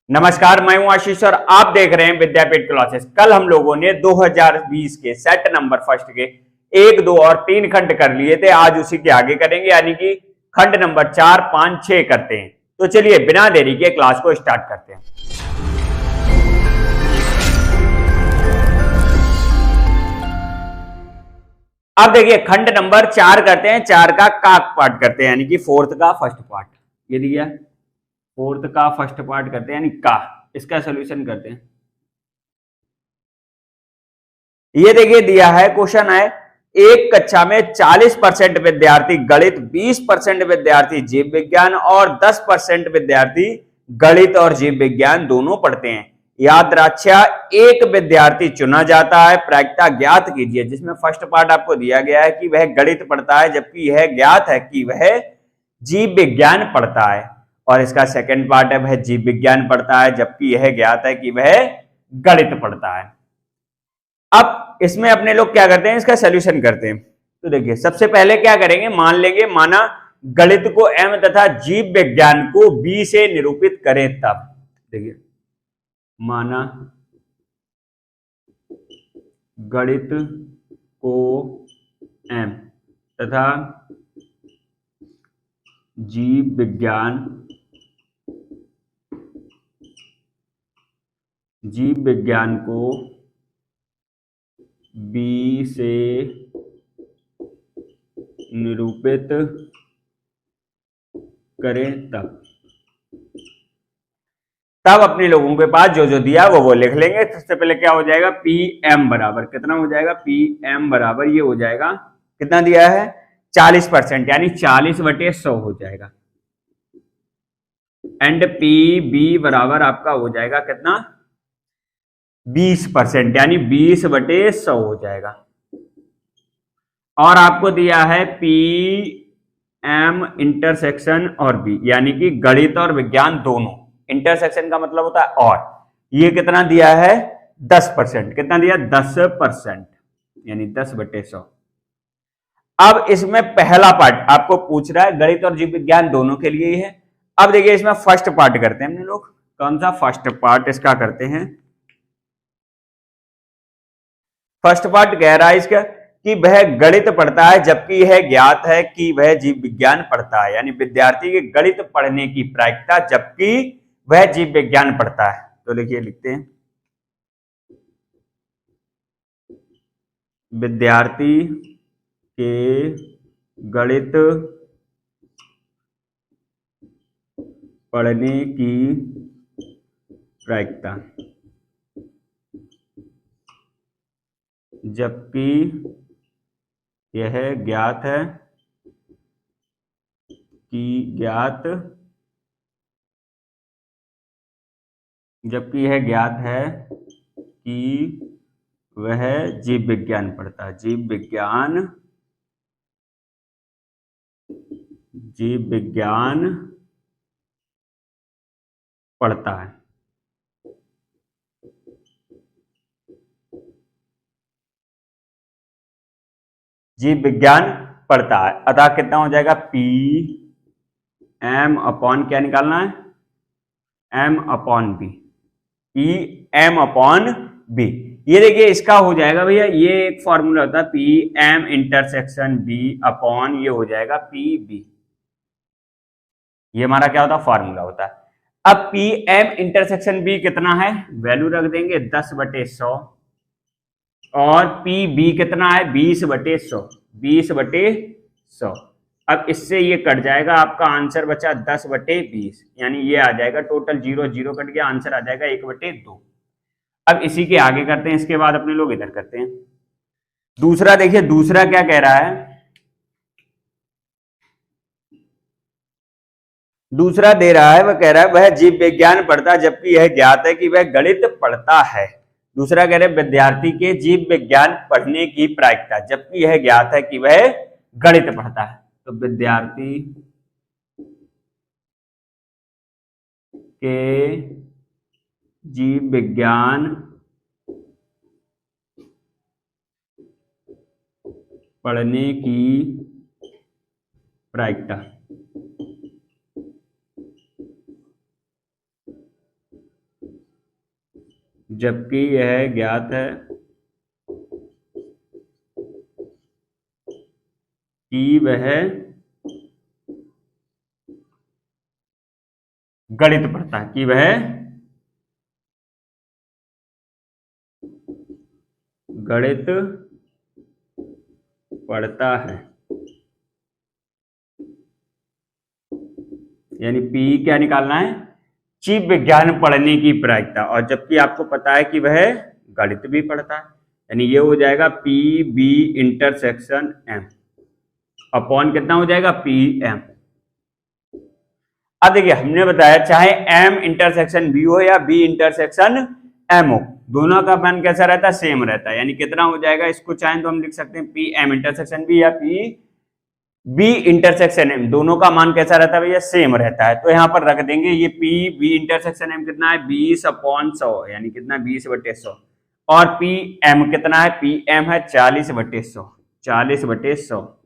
नमस्कार, मैं हूं आशीष और आप देख रहे हैं विद्यापीठ क्लासेस। कल हम लोगों ने 2020 के सेट नंबर फर्स्ट के 1, 2 और 3 खंड कर लिए थे। आज उसी के आगे करेंगे, यानी कि खंड नंबर 4, 5, 6 करते हैं। तो चलिए बिना देरी के क्लास को स्टार्ट करते हैं। अब देखिए खंड नंबर 4 करते हैं। 4 का पार्ट करते हैं, यानी कि फोर्थ का फर्स्ट पार्ट। ये दिया फोर्थ का फर्स्ट पार्ट करते हैं, यानी का। इसका सोल्यूशन करते हैं। ये देखिए दिया है, क्वेश्चन है, एक कक्षा में 40% विद्यार्थी गणित, 20% विद्यार्थी जीव विज्ञान और 10% विद्यार्थी गणित और जीव विज्ञान दोनों पढ़ते हैं। याद रखिए, एक विद्यार्थी चुना जाता है। प्रायिकता ज्ञात कीजिए, जिसमें फर्स्ट पार्ट आपको दिया गया है कि वह गणित पढ़ता है, जबकि यह ज्ञात है कि वह जीव विज्ञान पढ़ता है। और इसका सेकंड पार्ट है, वह जीव विज्ञान पढ़ता है, जबकि यह ज्ञात है कि वह गणित पढ़ता है। अब इसमें अपने लोग क्या करते हैं, इसका सोल्यूशन करते हैं। तो देखिए सबसे पहले क्या करेंगे, मान लेंगे माना गणित को m तथा जीव विज्ञान को b से निरूपित करें। तब देखिए माना गणित को m तथा जीव विज्ञान को b से निरूपित करें। तब अपने लोगों के पास जो जो दिया वो लिख लेंगे। सबसे पहले क्या हो जाएगा, पी एम बराबर कितना हो जाएगा, पी एम बराबर ये हो जाएगा, कितना दिया है 40%, यानी 40/100 हो जाएगा। एंड पी बी बराबर आपका हो जाएगा कितना, 20%, यानी 20/100 हो जाएगा। और आपको दिया है पी एम इंटरसेक्शन और बी, यानी कि गणित और विज्ञान दोनों। इंटरसेक्शन का मतलब होता है और। ये कितना दिया है 10%, कितना दिया 10%, यानी 10/100। अब इसमें पहला पार्ट आपको पूछ रहा है, गणित और जीव विज्ञान दोनों के लिए ही है। अब देखिए इसमें फर्स्ट पार्ट करते हैं हम लोग। कौन सा फर्स्ट पार्ट इसका करते हैं। फर्स्ट पार्ट कह रहा है इसका कि वह गणित पढ़ता है, जबकि यह ज्ञात है कि वह जीव विज्ञान पढ़ता है, यानी विद्यार्थी के गणित पढ़ने की प्रायिकता, जबकि वह जीव विज्ञान पढ़ता है। तो देखिए लिखते हैं, विद्यार्थी के गणित पढ़ने की प्रायिकता, जबकि यह ज्ञात है कि वह जीव विज्ञान पढ़ता है, जीव विज्ञान पढ़ता है। जीव विज्ञान पढ़ता है, अतः कितना हो जाएगा, पी एम अपॉन क्या निकालना है, M upon B, P M upon B. ये देखिए इसका हो जाएगा भैया, ये एक फॉर्मूला होता है, P M intersection B upon ये हो जाएगा पी बी। ये हमारा क्या होता है, फॉर्मूला होता है। अब पी एम इंटरसेक्शन बी कितना है, वैल्यू रख देंगे 10/100, और पी बी कितना है 20/100, 20/100। अब इससे ये कट जाएगा, आपका आंसर बचा 10/20, यानी ये आ जाएगा टोटल 0 0 कट गया, आंसर आ जाएगा 1/2। अब इसी के आगे करते हैं, इसके बाद अपने लोग इधर करते हैं। दूसरा देखिए, दूसरा क्या कह रहा है, दूसरा दे रहा है, वह कह रहा है वह जीव विज्ञान पढ़ता है, जबकि यह ज्ञात है कि वह गणित पढ़ता है। दूसरा कह रहे विद्यार्थी के जीव विज्ञान पढ़ने की प्रायिकता, जबकि यह ज्ञात है कि वह गणित पढ़ता है। तो विद्यार्थी के जीव विज्ञान पढ़ने की प्रायिकता, जबकि यह ज्ञात है कि वह गणित पढ़ता है, कि वह गणित पढ़ता है। यानी पी क्या निकालना है, जीव विज्ञान पढ़ने की प्रायिकता, और जबकि आपको पता है कि वह गणित भी पढ़ता है, यानी ये हो जाएगा P B intersection M upon कितना हो जाएगा पी एम। अब देखिए हमने बताया चाहे एम इंटरसेक्शन बी हो या बी इंटरसेक्शन एम हो, दोनों का मान कैसा रहता है, सेम रहता है। यानी कितना हो जाएगा, इसको चाहे तो हम लिख सकते हैं पी एम इंटरसेक्शन बी या पी बी इंटरसेक्शन एम, दोनों का मान कैसा रहता है भैया, सेम रहता है। तो यहां पर रख देंगे ये पी बी इंटरसेक्शन एम कितना है 20/100, यानी कितना 20/100, और पी एम कितना है, पी एम है 40/100, 40/100।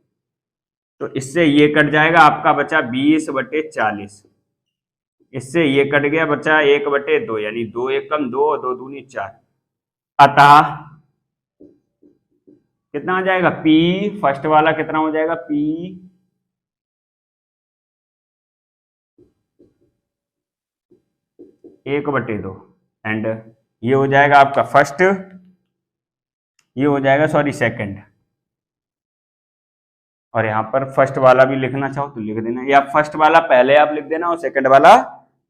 तो इससे ये कट जाएगा, आपका बचा 20/40, इससे ये कट गया, बचा 1/2, यानी 2 एकम 2 और 2 दूनी 4। अतः कितना हो जाएगा, पी फर्स्ट वाला कितना हो जाएगा, पी 1/2, एंड ये हो जाएगा आपका फर्स्ट, ये हो जाएगा सॉरी सेकंड, और यहां पर फर्स्ट वाला भी लिखना चाहो तो लिख देना, या फर्स्ट वाला पहले आप लिख देना और सेकंड वाला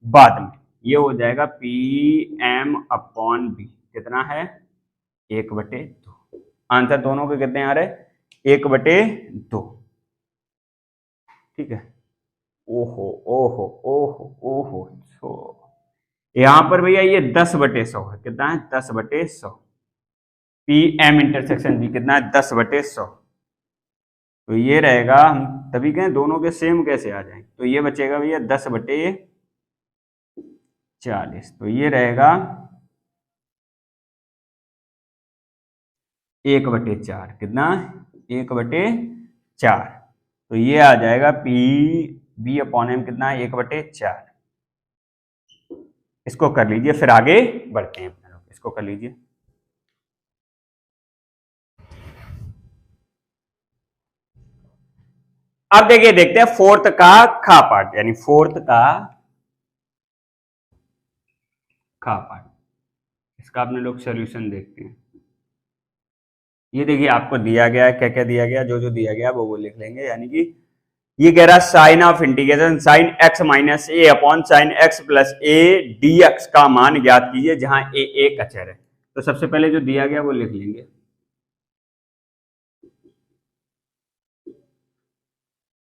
बाद में। ये हो जाएगा पी एम अपॉन बी कितना है 1/2। आंसर दोनों के कितने आ रहे 1/2, ठीक है। ओहो ओहो ओहो ओहो, यहां पर भैया ये 10/100 है, कितना है 10/100, पी एम इंटरसेक्शन बी कितना है 10/100। तो ये रहेगा, हम तभी कहें दोनों के सेम कैसे आ जाए, तो ये बचेगा भैया 10/40, तो ये रहेगा 1/4, कितना 1/4, तो ये आ जाएगा पी बी अपॉन एम कितना है 1/4। इसको कर लीजिए, फिर आगे बढ़ते हैं, इसको कर लीजिए। अब देखिए, देखते हैं फोर्थ का खा पार्ट, यानी फोर्थ का खा पार्ट, इसका अपने लोग सॉल्यूशन देखते हैं। ये देखिए आपको दिया गया है, क्या क्या दिया गया, जो जो दिया गया वो लिख लेंगे। यानी कि ये कह रहा sine of integration sine X minus A upon sine x plus A D X का मान ज्ञात कीजिए जहां ए एक अचर है। तो सबसे पहले जो दिया गया वो लिख लेंगे।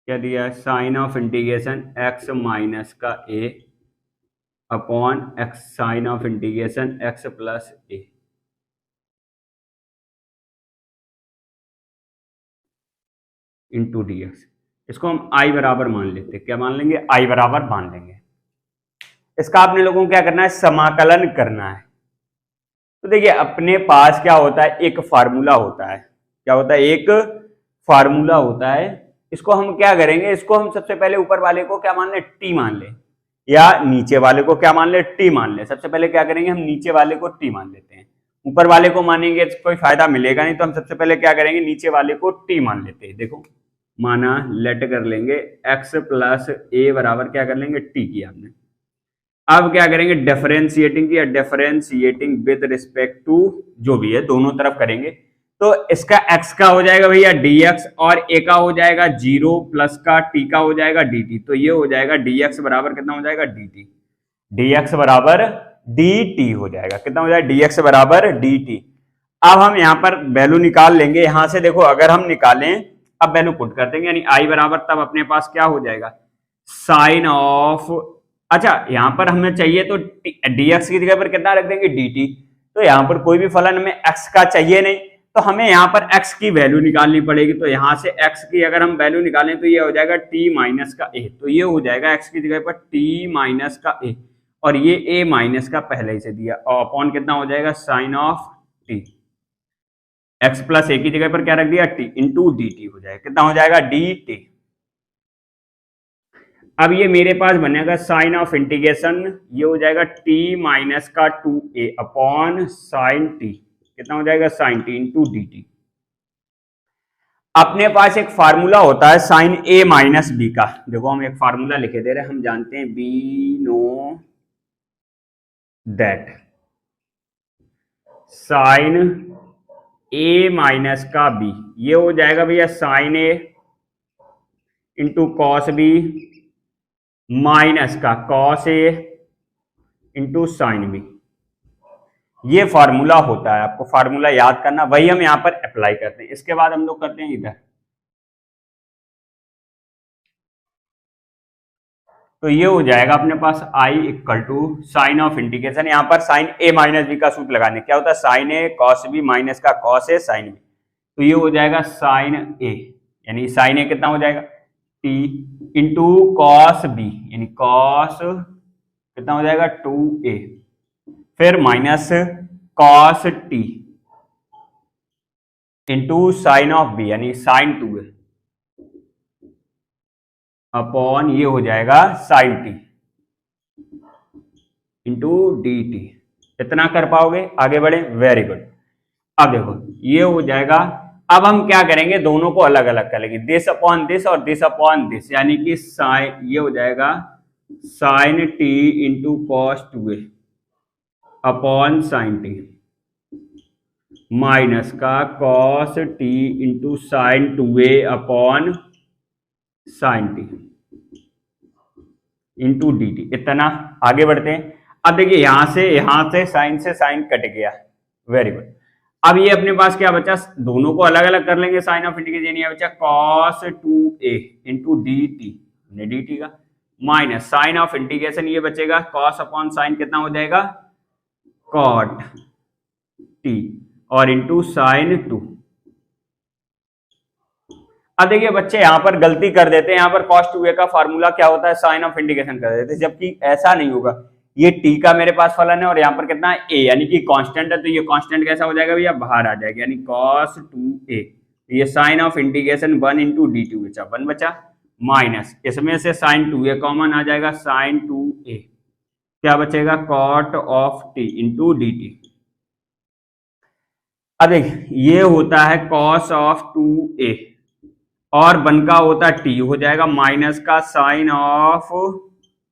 क्या दिया है, sign of integration x minus का a upon x sine of integration x plus a into d x. इसको हम आई बराबर मान लेते हैं, क्या मान लेंगे, आई बराबर मान लेंगे। इसका आपने लोगों को क्या करना है, समाकलन करना है। तो देखिए अपने पास क्या होता है, एक फार्मूला होता है, क्या होता है, एक फार्मूला होता है। इसको हम क्या करेंगे, इसको हम सबसे पहले ऊपर वाले को क्या मान ले, टी मान ले, या नीचे वाले को क्या मान ले, टी मान ले। सबसे पहले क्या करेंगे, हम नीचे वाले को टी मान लेते हैं, ऊपर वाले को मानेंगे तो कोई फायदा मिलेगा नहीं, तो हम सबसे पहले क्या करेंगे, नीचे वाले को टी मान लेते हैं। देखो माना लेट कर लेंगे एक्स प्लस ए बराबर क्या कर लेंगे, टी किया हमने। अब क्या करेंगे, डिफरेंशिएटिंग किया, डिफरेंशिएटिंग विद रिस्पेक्ट टू जो भी है दोनों तरफ करेंगे। तो इसका x का हो जाएगा भैया dx, और a का हो जाएगा 0 प्लस का t का हो जाएगा dt। तो ये हो जाएगा dx बराबर कितना हो जाएगा dt, dx बराबर dt हो जाएगा, कितना हो जाएगा dx बराबर dt। अब हम यहाँ पर वैल्यू निकाल लेंगे, यहां से देखो अगर हम निकालें, अब वैल्यू पुट कर देंगे, यानी i बराबर तब अपने पास क्या हो जाएगा, साइन ऑफ, अच्छा यहां पर हमें चाहिए तो dx की जगह पर कितना रख देंगे dt। तो यहां पर कोई भी फलन हमें x का चाहिए नहीं, तो हमें यहां पर x की वैल्यू निकालनी पड़ेगी। तो यहां से x की अगर हम वैल्यू निकालें तो ये हो जाएगा t माइनस का a, तो ये हो जाएगा x की जगह पर t माइनस का a, और ये a माइनस का पहले ही से दिया, और अपॉन कितना हो जाएगा sine of t, x plus a की जगह पर क्या रख दिया t इंटू dt हो जाएगा, कितना हो जाएगा dt। अब ये मेरे पास बनेगा साइन ऑफ इंटीग्रेशन, ये हो जाएगा टी माइनस का 2a अपॉन साइन टी, कितना हो जाएगा sine T into D T. अपने पास एक फार्मूला होता है साइन a माइनस बी का, देखो हम एक फार्मूला लिखे दे रहे हैं, हम जानते हैं we know that sine a minus का b, ये हो जाएगा भैया sine a into cos B minus का cos A into sine B. ये फार्मूला होता है, आपको फार्मूला याद करना, वही हम यहां पर अप्लाई करते हैं। इसके बाद हम लोग करते हैं इधर, तो ये हो जाएगा अपने पास i equal to sine of integration, यहां पर साइन a माइनस बी का सूत्र लगाने, क्या होता है साइन ए कॉस बी माइनस का कॉस ए साइन बी, तो ये हो जाएगा साइन ए, यानी साइन ए कितना हो जाएगा t इंटू कॉस बी, यानी कॉस कितना हो जाएगा 2a, फिर minus cos T into sine of B यानी साइन 2a अपॉन ये हो जाएगा sine T into D T. इतना कर पाओगे, आगे बढ़े, वेरी गुड। अब देखो ये हो जाएगा, अब हम क्या करेंगे, दोनों को अलग अलग करेंगे, दिस अपॉन दिस और दिस अपॉन दिस, यानी कि साइन, ये हो जाएगा sine T into cos 2a upon sine t minus का cos T into sine 2a upon sine T into D T. इतना, आगे बढ़ते हैं। अब देखिए यहां से साइन कट गया, वेरी गुड। अब ये अपने पास क्या बचा, दोनों को अलग अलग कर लेंगे, साइन ऑफ इंटीग्रेशन ये बचा cos 2a into D T का माइनस साइन ऑफ इंटीग्रेशन ये बचेगा कॉस अपॉन साइन, कितना हो जाएगा कॉट टी और इंटू साइन 2। अब देखिए बच्चे यहां पर गलती कर देते हैं, यहां पर cos 2a का फार्मूला क्या होता है साइन ऑफ इंटीग्रेशन कर देते हैं, जबकि ऐसा नहीं होगा। ये t का मेरे पास फलन है और यहाँ पर कितना है a, यानी कि कांस्टेंट है, तो ये कांस्टेंट कैसा हो जाएगा भैया, बाहर आ जाएगा, यानी cos 2a, ये sine of integration 1 into D T बचा, 1 बचा, माइनस इसमें से साइन 2a कॉमन आ जाएगा, साइन 2a क्या बचेगा cot of t into D T. अब देखिए ये होता है cos ऑफ 2a और 1 का होता है t, हो जाएगा माइनस का साइन ऑफ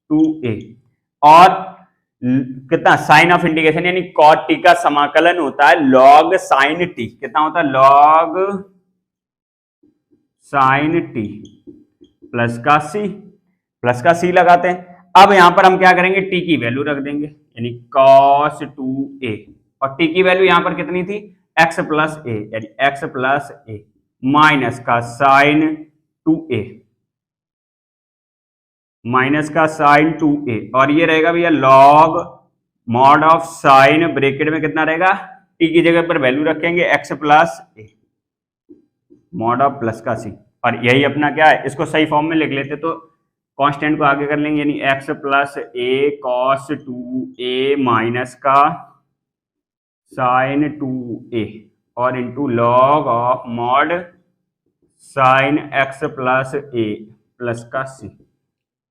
2a और कितना साइन ऑफ इंटीग्रेशन यानी cot t का समाकलन होता है log साइन t, कितना होता है log साइन t प्लस का c लगाते हैं। अब यहां पर हम क्या करेंगे, t की वैल्यू रख देंगे, यानी cos 2a और t की वैल्यू यहां पर कितनी थी x प्लस a, यानी x प्लस a माइनस का साइन 2a माइनस का साइन 2a और ये रहेगा भैया log mod of sine, bracket में कितना रहेगा, t की जगह पर वैल्यू रखेंगे x plus a mod of plus का c, और यही अपना क्या है, इसको सही फॉर्म में लिख लेते तो कांस्टेंट को आगे कर लेंगे, यानी x plus a cos 2a minus का साइन 2a और into log of mod sine x plus a plus का c।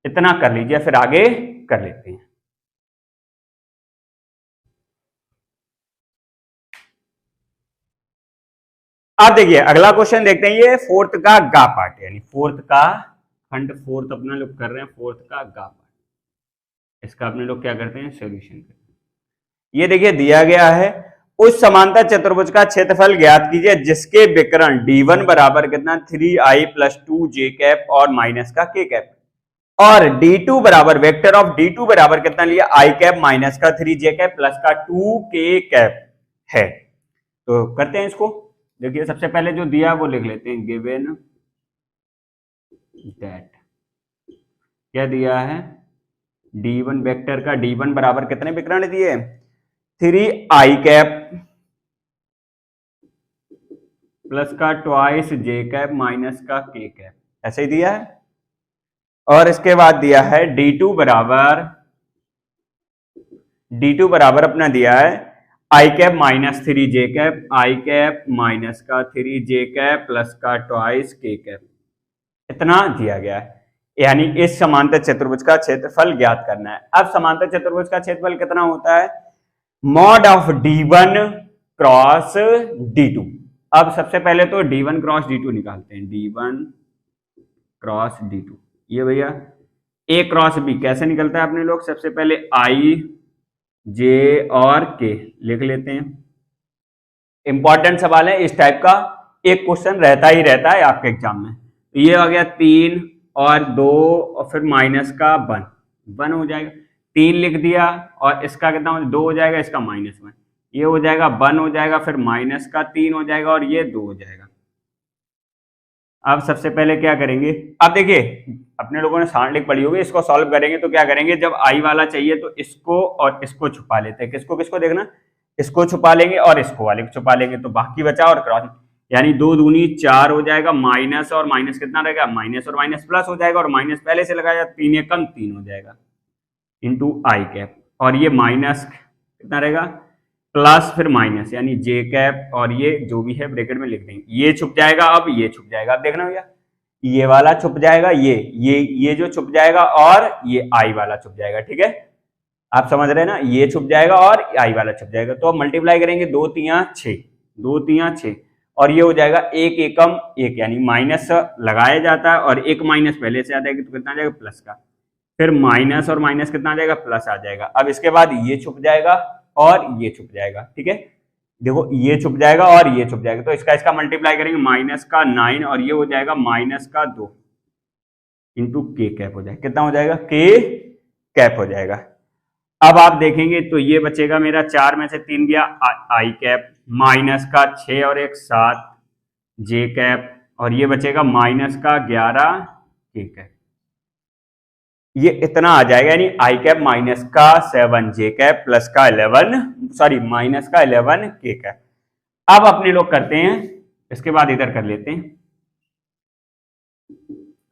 इतना कर लीजिए, फिर आगे कर लेते हैं। अब देखिए अगला क्वेश्चन देखते हैं, ये फोर्थ का गा पार्ट, यानी फोर्थ का खंड, फोर्थ अपना लोग कर रहे हैं, फोर्थ का गा पार्ट, इसका अपने लोग क्या करते हैं सॉल्यूशन करते हैं। ये देखिए दिया गया है, उस समांतर चतुर्भुज का क्षेत्रफल ज्ञात कीजिए जिसके विकर्ण d1 बराबर कितना 3i प्लस 2j कैप और माइनस का k कैप, और d2 बराबर वेक्टर ऑफ d2 बराबर कितना लिया i कैप माइनस का 3j कैप प्लस का 2k कैप है। तो करते हैं इसको। देखिए सबसे पहले जो दिया वो लिख लेते हैं, गिवन दैट क्या दिया है, d1 वेक्टर का d1 बराबर कितने विकर्ण दिए 3i कैप प्लस का ट्वाइस j कैप माइनस का k कैप, ऐसे ही दिया है। और इसके बाद दिया है d2 बराबर अपना दिया है i cap minus 3j cap, i cap minus का 3j कैप प्लस का ट्वाइस k कैप, इतना दिया गया है। यानी इस समांतर चतुर्भुज का क्षेत्रफल ज्ञात करना है। अब समांतर चतुर्भुज का क्षेत्रफल कितना होता है, mod of d1 cross d2। अब सबसे पहले तो d1 क्रॉस d2 निकालते हैं, d1 क्रॉस d2, ये भैया a क्रॉस b कैसे निकलता है अपने लोग, सबसे पहले i j और k लिख लेते हैं। इंपॉर्टेंट सवाल है इस टाइप का, एक क्वेश्चन रहता ही रहता है आपके एग्जाम में। तो ये हो गया 3 और 2 और फिर माइनस का 1 हो जाएगा, 3 लिख दिया और इसका कितना 2 हो जाएगा, इसका -1, ये हो जाएगा 1 हो जाएगा, फिर माइनस का 3 हो जाएगा और ये 2 हो जाएगा। अब सबसे पहले क्या करेंगे, अब देखिए अपने लोगों ने सारणिक पढ़ी होगी, इसको सॉल्व करेंगे तो क्या करेंगे, जब आई वाला चाहिए तो इसको और इसको छुपा लेते हैं, किसको किसको देखना, इसको छुपा लेंगे और इसको वाले को छुपा लेंगे, तो बाकी बचा और क्रॉस, यानी 2 दूनी 4 हो जाएगा, माइनस और माइनस कितना रहेगा, माइनस और माइनस प्लस हो जाएगा, और माइनस पहले से लगाया 3 एकम 3 हो जाएगा इंटू आई कैप, और ये माइनस कितना रहेगा प्लस फिर माइनस यानी जे कैप, और ये जो भी है ब्रैकेट में लिख देंगे, ये छुप जाएगा, अब ये छुप जाएगा, अब देखना भैया ये वाला छुप जाएगा, ये जो छुप जाएगा और ये आई वाला छुप जाएगा, ठीक है आप समझ रहे हैं ना, ये छुप जाएगा और आई वाला छुप जाएगा, तो अब मल्टीप्लाई करेंगे 2 3 6, 2 3 6, और ये हो जाएगा 1 एकम 1, यानी माइनस लगाया जाता है और एक माइनस पहले से आ जाएगा तो कितना आ जाएगा प्लस का, फिर माइनस और माइनस कितना आ जाएगा प्लस आ जाएगा। अब इसके बाद ये छुप जाएगा और ये छुप जाएगा, ठीक है देखो ये छुप जाएगा और ये छुप जाएगा, तो इसका मल्टीप्लाई करेंगे माइनस का 9 और ये हो जाएगा माइनस का 2 इंटू के कैप हो जाएगा, कितना हो जाएगा के कैप हो जाएगा। अब आप देखेंगे तो ये बचेगा मेरा 4 में से 3 गया आई कैप, माइनस का 6 और 1 7 जे कैप, और ये बचेगा माइनस का 11 के कैप, ये इतना आ जाएगा, यानी आई कैप माइनस का 7 जे कैप प्लस का 11 सॉरी माइनस का 11 के कैप। अब अपने लोग करते हैं, इसके बाद इधर कर लेते हैं,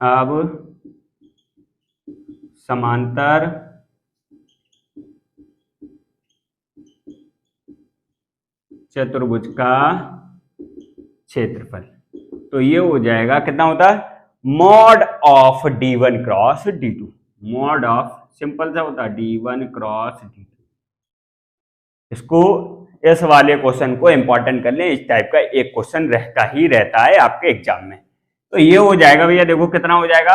अब समांतर चतुर्भुज का क्षेत्रफल, तो ये हो जाएगा कितना होता है, mod of d1 cross d2, mod of simple सा होता है d1 क्रॉस d2। इसको इस वाले क्वेश्चन को इंपॉर्टेंट कर लें, इस टाइप का एक क्वेश्चन रहता ही रहता है आपके एग्जाम में। तो ये हो जाएगा भैया देखो कितना हो जाएगा,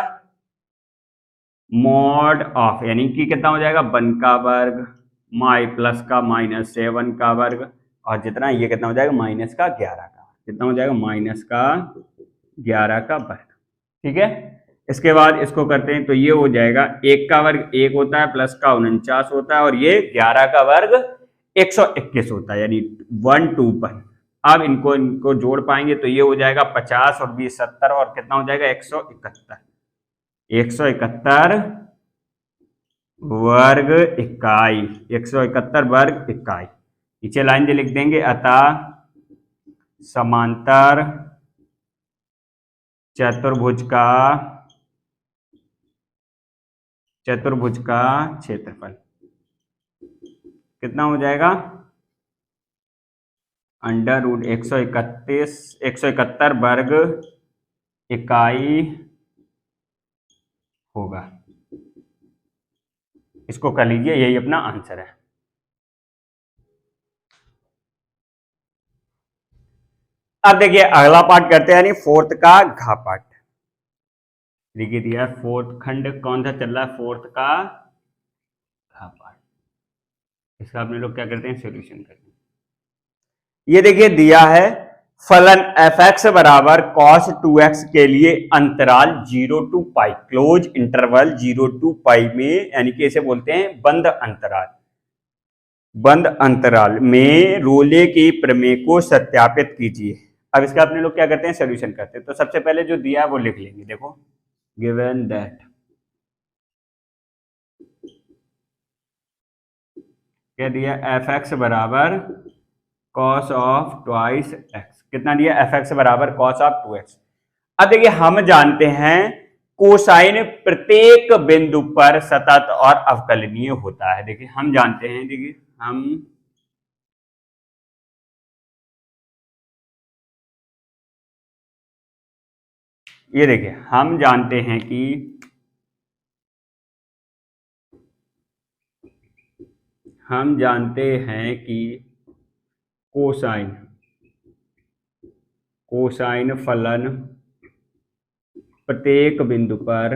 मॉड ऑफ यानी कि कितना हो जाएगा 1 का वर्ग माई प्लस का -7 का वर्ग, और जितना ये कितना हो जाएगा माइनस का 11 का, कितना हो जाएगा माइनस का 11 का वर्ग, ठीक है। इसके बाद इसको करते हैं तो ये हो जाएगा 1 का वर्ग 1 होता है, प्लस का 49 होता है, और ये 11 का वर्ग 121 होता है, यानी 1 2 1। अब इनको जोड़ पाएंगे तो ये हो जाएगा 50 और 20 70, और कितना हो जाएगा 171, 171 वर्ग इकाई, 171 वर्ग इकाई, नीचे लाइन से लिख देंगे, अतः समांतर चतुर्भुज का क्षेत्रफल कितना हो जाएगा, अंडर रूट 171 वर्ग इकाई होगा। इसको कर लीजिए, यही अपना आंसर है। अब देखिए अगला पार्ट करते हैं, यानी फोर्थ का घा पार्ट। देखिए दिया फोर्थ खंड कौन सा चल रहा है, फोर्थ का घा पार्ट। इसका अपने लोग क्या करते हैं, सॉल्यूशन करते हैं। ये देखिए दिया है फलन f(x) बराबर cos 2x के लिए अंतराल 0 to pi, close interval 0 to पाई में, यानी कि इसे बोलते हैं बंद अंतराल में रोले के प्रमेय को सत्यापित कीजिए। अब इसका अपने लोग क्या करते हैं, सॉल्यूशन करते हैं। तो सबसे पहले जो दिया है वो लिख लेंगे, देखो गिवन दैट क्या दिया, f(x) बराबर cos ऑफ ट्वाइस x, कितना दिया f(x) बराबर cos ऑफ 2x। अब देखिए हम जानते हैं कोसाइन प्रत्येक बिंदु पर सतत और अवकलनीय होता है। देखिए हम जानते हैं, देखिए हम जानते हैं कि हम जानते हैं कि कोसाइन कोसाइन फलन प्रत्येक बिंदु पर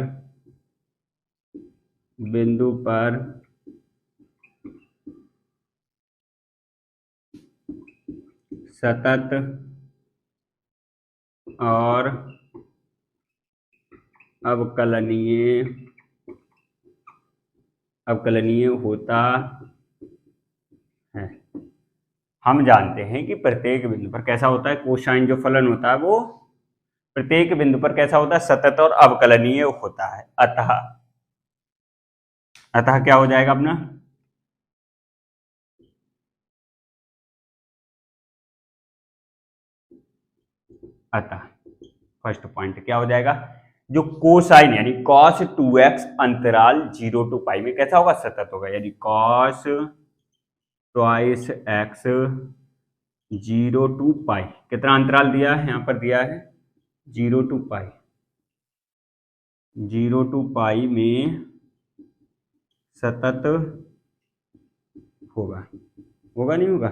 सतत और अवकलनीय होता है। हम जानते हैं कि प्रत्येक बिंदु पर कैसा होता है, कोसाइन जो फलन होता है वो प्रत्येक बिंदु पर कैसा होता है, सतत और अवकलनीय होता है। अतः क्या हो जाएगा अपना, अतः फर्स्ट पॉइंट क्या हो जाएगा, जो कोसाइन यानी cos 2x अंतराल 0 to पाई में कैसा होगा, सतत होगा। यानी cos ट्वाइस x 0 to पाई, कितना अंतराल दिया है, यहां पर दिया है 0 to पाई, 0 to पाई में सतत होगा, होगा नहीं होगा।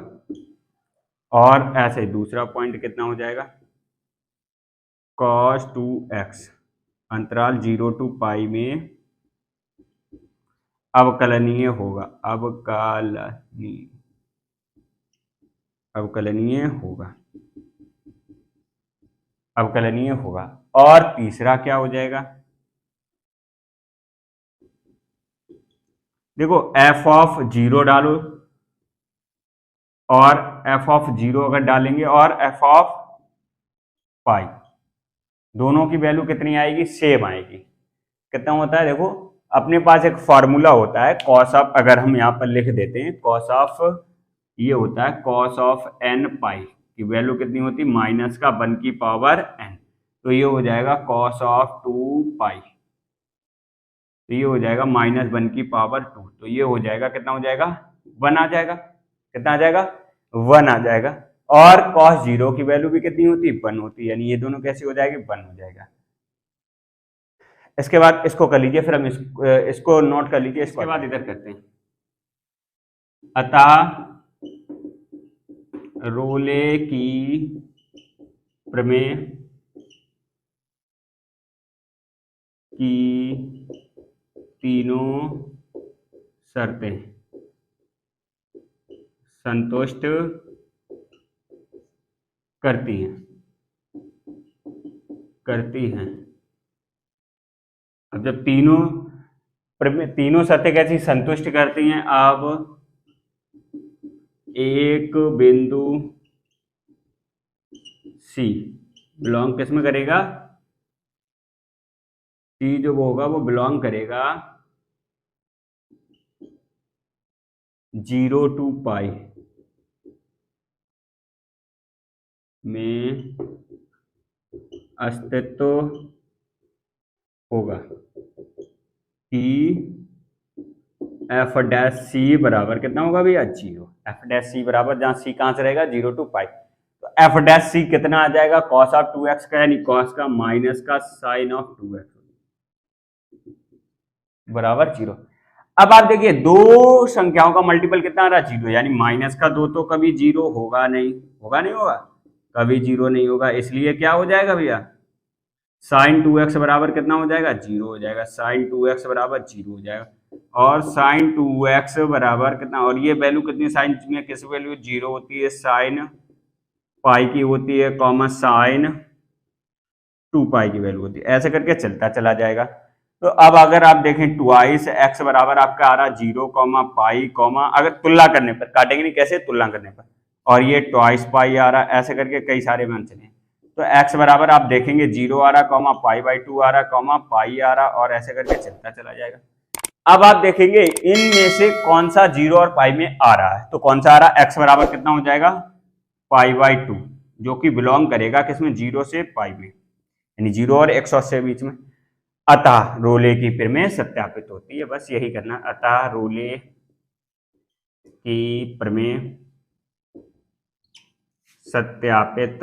और ऐसे दूसरा पॉइंट कितना हो जाएगा, cos 2x अंतराल 0 to पाई में अवकलनीय होगा, अवकलनीय होगा। और तीसरा क्या हो जाएगा, देखो f(0) डालो और f(0) अगर डालेंगे और f(पाई) दोनों की वैल्यू कितनी आएगी, सेम आएगी। कितना होता है, देखो अपने पास एक फॉर्मूला होता है cos ऑफ, अगर हम यहाँ पर लिख देते हैं cos ऑफ, ये होता है cos ऑफ n पाई की वैल्यू कितनी होती है, माइनस का 1 की पावर n, तो ये हो जाएगा cos ऑफ 2 पाई, तो ये हो जाएगा -1 की पावर 2, तो ये हो जाएगा कितना हो जाएगा, 1 आ जाएगा। कितना आ जाएगा, 1 आ जाएगा। और cos 0 की वैल्यू भी कितनी होती है, 1 होती है, यानी ये दोनों कैसी हो जाएगी, 1 हो जाएगा। इसके बाद इसको कर लीजिए, फिर हम इसको नोट कर लीजिए, इसके बाद इधर करते हैं। अतः रोले की प्रमेय की तीनों शर्तें संतुष्ट करती हैं। अब जब तीनों शर्तें कैसी संतुष्ट करती हैं, अब एक बिंदु सी बिलोंग किस में करेगा, सी जो वो होगा वो बिलोंग करेगा 0 to पाई में अस्तित्व होगा कि एफ डैश सी बराबर कितना होगा भैया, 0। एफ डैश सी बराबर, जहां सी कहां से रहेगा, 0 to पाई, तो एफ डैश सी कितना आ जाएगा, cos ऑफ 2x का, यानी cos का माइनस का sin ऑफ 2x बराबर 0। अब आप देखिए दो संख्याओं का मल्टीपल कितना आ रहा है, 0, यानी माइनस का 2 तो कभी 0 होगा नहीं, कभी 0 नहीं होगा, इसलिए क्या हो जाएगा भैया, sin 2x बराबर कितना हो जाएगा, 0 हो जाएगा। sin 2x बराबर 0 हो जाएगा, और sin 2x बराबर कितना, और ये वैल्यू कितनी, साइन में किस वैल्यू 0 होती है, sin पाई की होती है, कॉमा sin 2 पाई की वैल्यू होती है, ऐसे करके चलता चला जाएगा। तो अब अगर आप देखें ट्वाइस x बराबर आपका आ रहा 0, पाई, अगर तुलना करने पर, काटेंगे नहीं, कैसे, तुलना करने पर, और ये ट्वाइस पाई आ रहा, ऐसे करके कई सारे मान चले, तो x बराबर आप देखेंगे 0 आ रहा, पाई/2 आ रहा, पाई आ रहा, और ऐसे करके चलता चला जाएगा। अब आप देखेंगे इनमें से कौन सा 0 और पाई में आ रहा है, तो कौन सा आ रहा है, x बराबर कितना हो जाएगा, पाई/2, जो कि बिलोंग करेगा किसमें, 0 से पाई में, यानी 0 और 180 के बीच में। अतः रोले की प्रमेय सत्यापित होती है, बस यही करना। अतः रोले की प्रमेय सत्यापित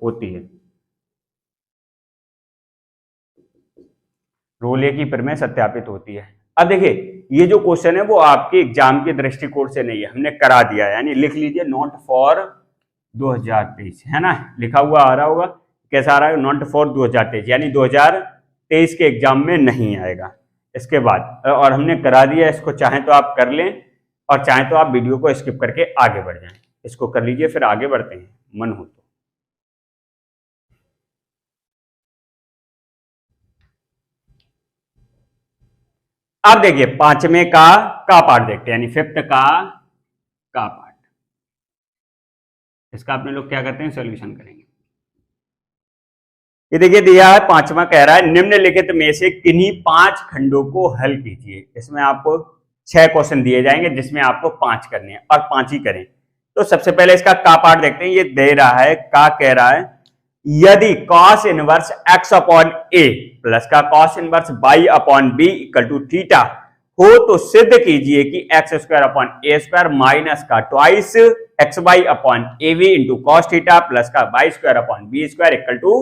होती है। रोल ए की फिर में सत्यापित होती है। अब देखिए ये जो क्वेश्चन है वो आपके एग्जाम के दृष्टिकोण से नहीं है, हमने करा दिया है, यानी लिख लीजिए नॉट फॉर 2023, है ना, लिखा हुआ आ रहा होगा, कैसा आ रहा है, नॉट फॉर 2023, यानी 2023 के एग्जाम में नहीं आएगा। इसके बाद और हमने करा दिया, इसको चाहें तो आप कर लें और चाहें तो आप वीडियो को स्किप करके आगे बढ़ जाएं, इसको कर लीजिए फिर आगे बढ़ते हैं मन हो तो। अब देखिए पांचवें का पार्ट देखते हैं, यानी फिफ्थ का पार्ट। इसका अपने लोग क्या करते हैं, सॉल्यूशन करेंगे। ये देखिए दिया है पांचवा, कह रहा है निम्नलिखित में से किन्हीं 5 खंडों को हल कीजिए। इसमें आपको 6 क्वेश्चन दिए जाएंगे जिसमें आपको 5 करने हैं और 5 ही करें। तो सबसे पहले इसका का पार्ट देखते हैं। ये दे रहा है का, कह रहा है यदि cos inverse x upon a plus का cos inverse y upon b equal to theta हो तो सिद्ध कीजिए कि x square upon a square minus का twice x y upon a b into cos theta plus का y square upon b square equal to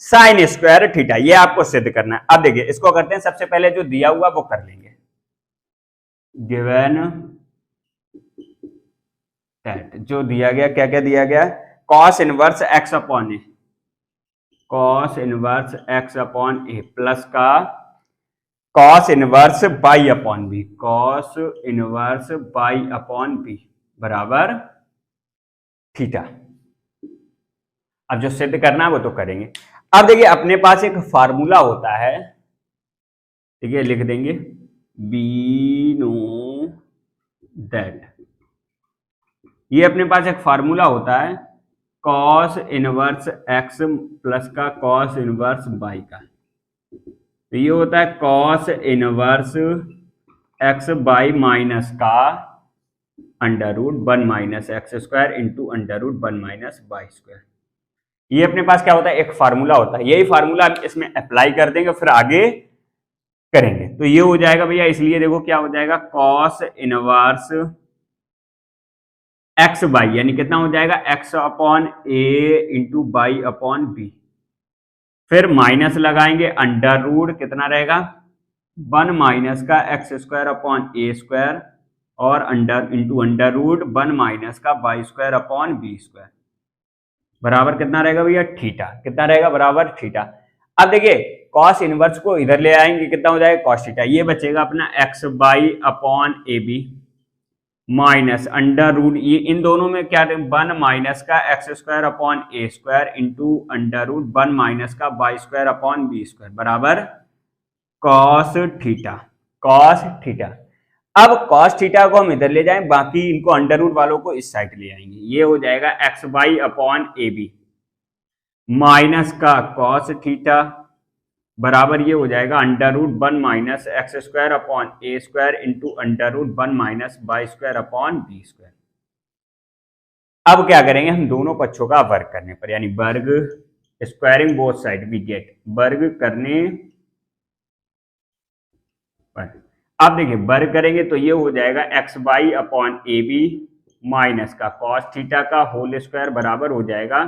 sine square theta. ये आपको सिद्ध करना है। अब देखिए इसको करते हैं, सबसे पहले जो दिया हुआ वो कर लेंगे। गिवन दैट, जो दिया गया, क्या क्या दिया गया, cos inverse x upon a, cos inverse x upon a plus का cos inverse y upon b, cos inverse y upon b बराबर थीटा। अब जो सिद्ध करना है वो तो करेंगे। अब देखिए अपने पास एक फार्मूला होता है, ठीक है, लिख देंगे बी नो दैट, ये अपने पास एक फार्मूला होता है कॉस इनवर्स एक्स प्लस का कॉस इनवर्स बाई का। तो ये होता है cos inverse x y minus का under root 1 minus x square into under root 1 minus y square. ये अपने पास क्या होता है, एक फार्मूला होता है। यही फार्मूला हम इसमें अप्लाई कर देंगे फिर आगे करेंगे। तो ये हो जाएगा भैया, इसलिए देखो क्या हो जाएगा, कॉस इनवर्स एक्स बाई, यानी कितना हो जाएगा, x upon a into y upon b, फिर माइनस लगाएंगे अंडर रूट, कितना रहेगा 1 माइनस का x square upon a square और under into under root 1 minus का y square upon b square बराबर कितना रहेगा भैया, थीटा। कितना रहेगा, बराबर थीटा। अब देखिए कॉस इनवर्स को इधर ले आएंगे, कितना हो जाएगा, कॉस थीटा। ये बचेगा अपना x y upon a b minus under root, ये इन दोनों में क्या 1 माइनस का x square upon a square into under root 1 minus का y square upon b square बराबर कॉस थीटा, कॉस थीटा। अब कॉस थीटा को हम इधर ले जाएं, बाकी इनको अंडर रूट वालों को इस साइड ले आएंगे। ये हो जाएगा x y upon a b minus का कॉस थीटा बराबर ये हो जाएगा under root 1 minus x square upon a square into under root 1 minus y square upon b square. अब क्या करेंगे, हम दोनों पक्षों का वर्ग करने पर, यानी वर्ग squaring both side we get, वर्ग करने पर। अब देखिए वर्ग करेंगे तो ये हो जाएगा x y upon a b minus का कॉस थीटा का होल स्क्वायर बराबर हो जाएगा,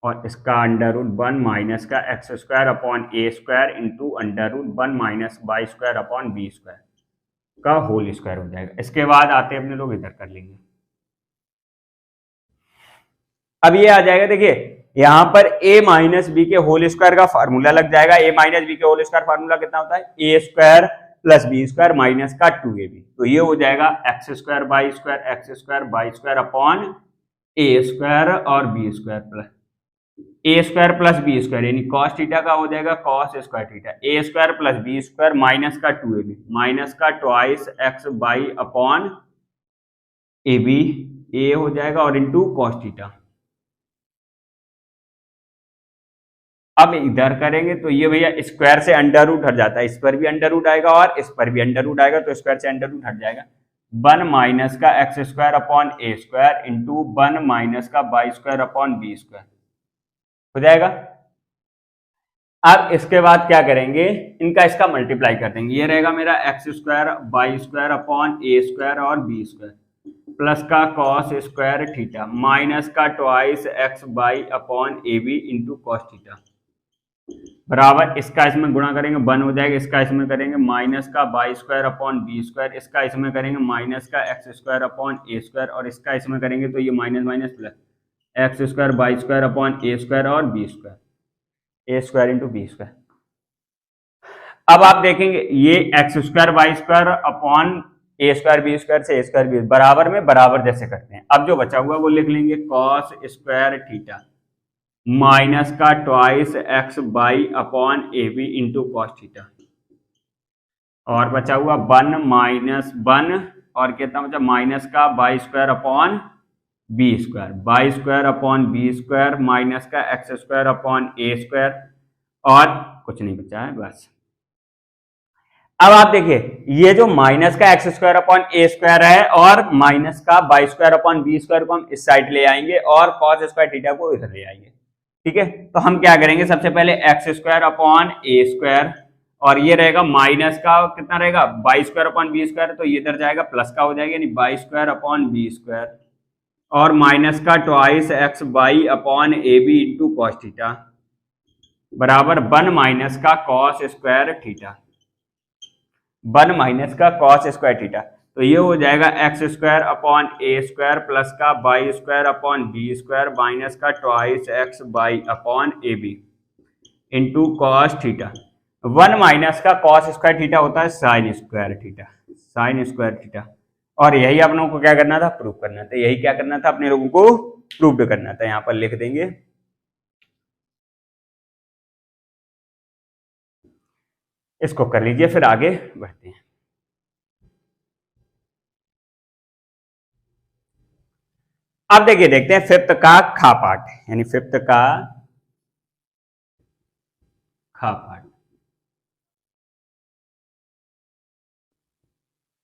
और इसका अंडर रूट 1 माइनस का x square upon a square into under root 1 minus y square upon b square का होल स्क्वायर हो जाएगा। इसके बाद आते अपने लोग इधर कर लेंगे। अब ये आ जाएगा, देखिए यहां पर a माइनस बी के होल स्क्वायर का फार्मूला लग जाएगा। a माइनस बी के होल स्क्वायर फार्मूला कितना होता है, a square plus b square minus का 2ab। तो ये हो जाएगा x square y square upon a square और b square plus a square plus b square, यानी कॉस थीटा का हो जाएगा cos square theta, a square plus b square minus का 2ab माइनस का twice x y upon a b, a हो जाएगा और इंटू कॉस थीटा। अब इधर करेंगे तो ये भैया स्क्वायर से अंडर रूट हट जाता है, इस पर भी अंडर रूट आएगा और इस पर भी अंडर रूट आएगा, तो स्क्वायर से अंडर रूट हट जाएगा। 1 माइनस का x square upon a square into 1 minus का y square upon b square हो जाएगा। अब इसके बाद क्या करेंगे, इनका इसका मल्टीप्लाई कर देंगे। ये रहेगा मेरा x square y square upon a square और बी स्क्वायर प्लस का कॉस स्क्वायर थीटा माइनस का twice x y upon a b into cos theta बराबर इसका इसमें गुणा करेंगे 1 हो जाएगा, इसका इसमें करेंगे माइनस का y square upon b square, इसका इसमें करेंगे माइनस का x square upon a square, और इसका इसमें करेंगे तो ये minus minus plus x square y square upon a square और b square, a square into b square. अब आप देखेंगे ये x square y square upon a square b square से ए स्क्वायर बी बराबर में बराबर जैसे करते हैं। अब जो बचा हुआ वो लिख लेंगे कॉस स्क्वायर थीटा माइनस का twice x y upon a b into cos theta, और बचा हुआ 1 माइनस 1 और कितना बचा माइनस का y square upon b square, y square upon b square minus का x square upon a square, और कुछ नहीं बचा है बस। अब आप देखिए ये जो माइनस का x square upon a square है और माइनस का y square upon b square को हम इस साइड ले आएंगे और कॉस स्क्वायर थीटा को इधर ले आएंगे, ठीक है। तो हम क्या करेंगे, सबसे पहले x square upon a square, और ये रहेगा माइनस का कितना रहेगा y square upon b square, तो ये इधर जाएगा प्लस का हो जाएगा यानी y square upon b square, और माइनस का twice x y upon a b into cos theta बराबर 1 माइनस का कॉस स्क्वायर थीटा, 1 माइनस का कॉस स्क्वायर थीटा। तो ये हो जाएगा x square upon a square plus का y square upon b square minus का twice x y upon a b into cos theta. 1 minus का कॉस स्क्वायर थीटा होता है sine square theta, sine square theta. और यही आप लोगों को क्या करना था, प्रूव करना था। यही क्या करना था, अपने लोगों को प्रूव करना था। यहां पर लिख देंगे इसको, कर लीजिए, फिर आगे बढ़ते हैं। अब देखिए देखते हैं फिफ्थ का खा पार्ट, यानी फिफ्थ का खा पार्ट।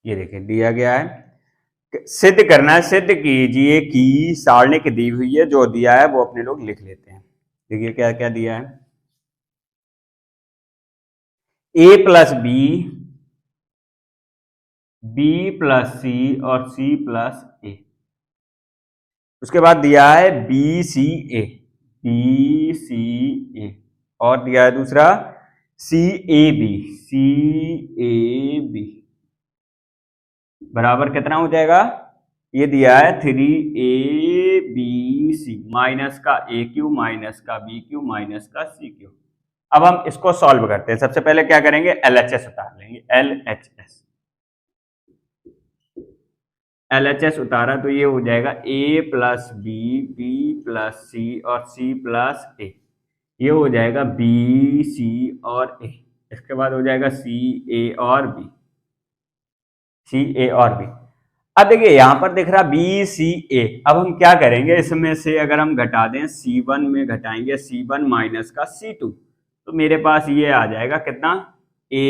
ये देखिए दिया गया है, सिद्ध करना है। सिद्ध कीजिए कि सारणिक दी हुई है, जो दिया है वो अपने लोग लिख लेते हैं। देखिए क्या क्या दिया है, ए plus b, b plus c और सी प्लस ए। उसके बाद दिया है बी सी ए, बी सी ए, और दिया है दूसरा सी A B, C A B बराबर कितना हो जाएगा, ये दिया है 3abc माइनस का ए क्यू माइनस का बी क्यू माइनस का सी क्यू। अब हम इसको सॉल्व करते हैं। सबसे पहले क्या करेंगे, LHS उतार लेंगे। LHS उतारा तो ये हो जाएगा a plus b, b plus c और सी प्लस ए। ये हो जाएगा बी सी और ए। इसके बाद हो जाएगा सी ए और बी, सी ए और बी। अब देखिए यहां पर दिख रहा बी सी ए। अब हम क्या करेंगे, इसमें से अगर हम घटा दें C1 में घटाएंगे C1 माइनस का C2, तो मेरे पास ये आ जाएगा कितना, a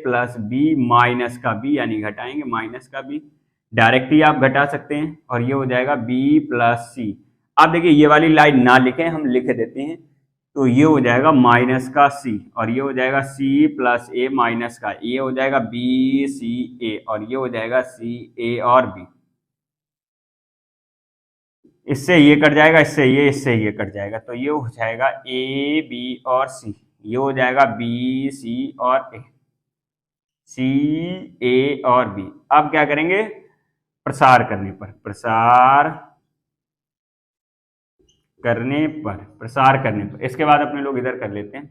प्लस बी माइनस का b, यानी घटाएंगे माइनस का b। डायरेक्ट ही आप घटा सकते हैं, और ये हो जाएगा b प्लस सी। आप देखिए ये वाली लाइन ना लिखें, हम लिख देते हैं। तो ये हो जाएगा माइनस का c, और ये हो जाएगा c प्लस ए माइनस का, ये हो जाएगा बी सी ए, और ये हो जाएगा सी ए और बी। इससे ये कट जाएगा, इससे ये कट जाएगा, तो ये हो जाएगा ए बी और सी। ये हो जाएगा बी सी और ए, सी ए और बी। अब क्या करेंगे, प्रसार करने पर, प्रसार करने पर इसके बाद अपने लोग इधर कर लेते हैं।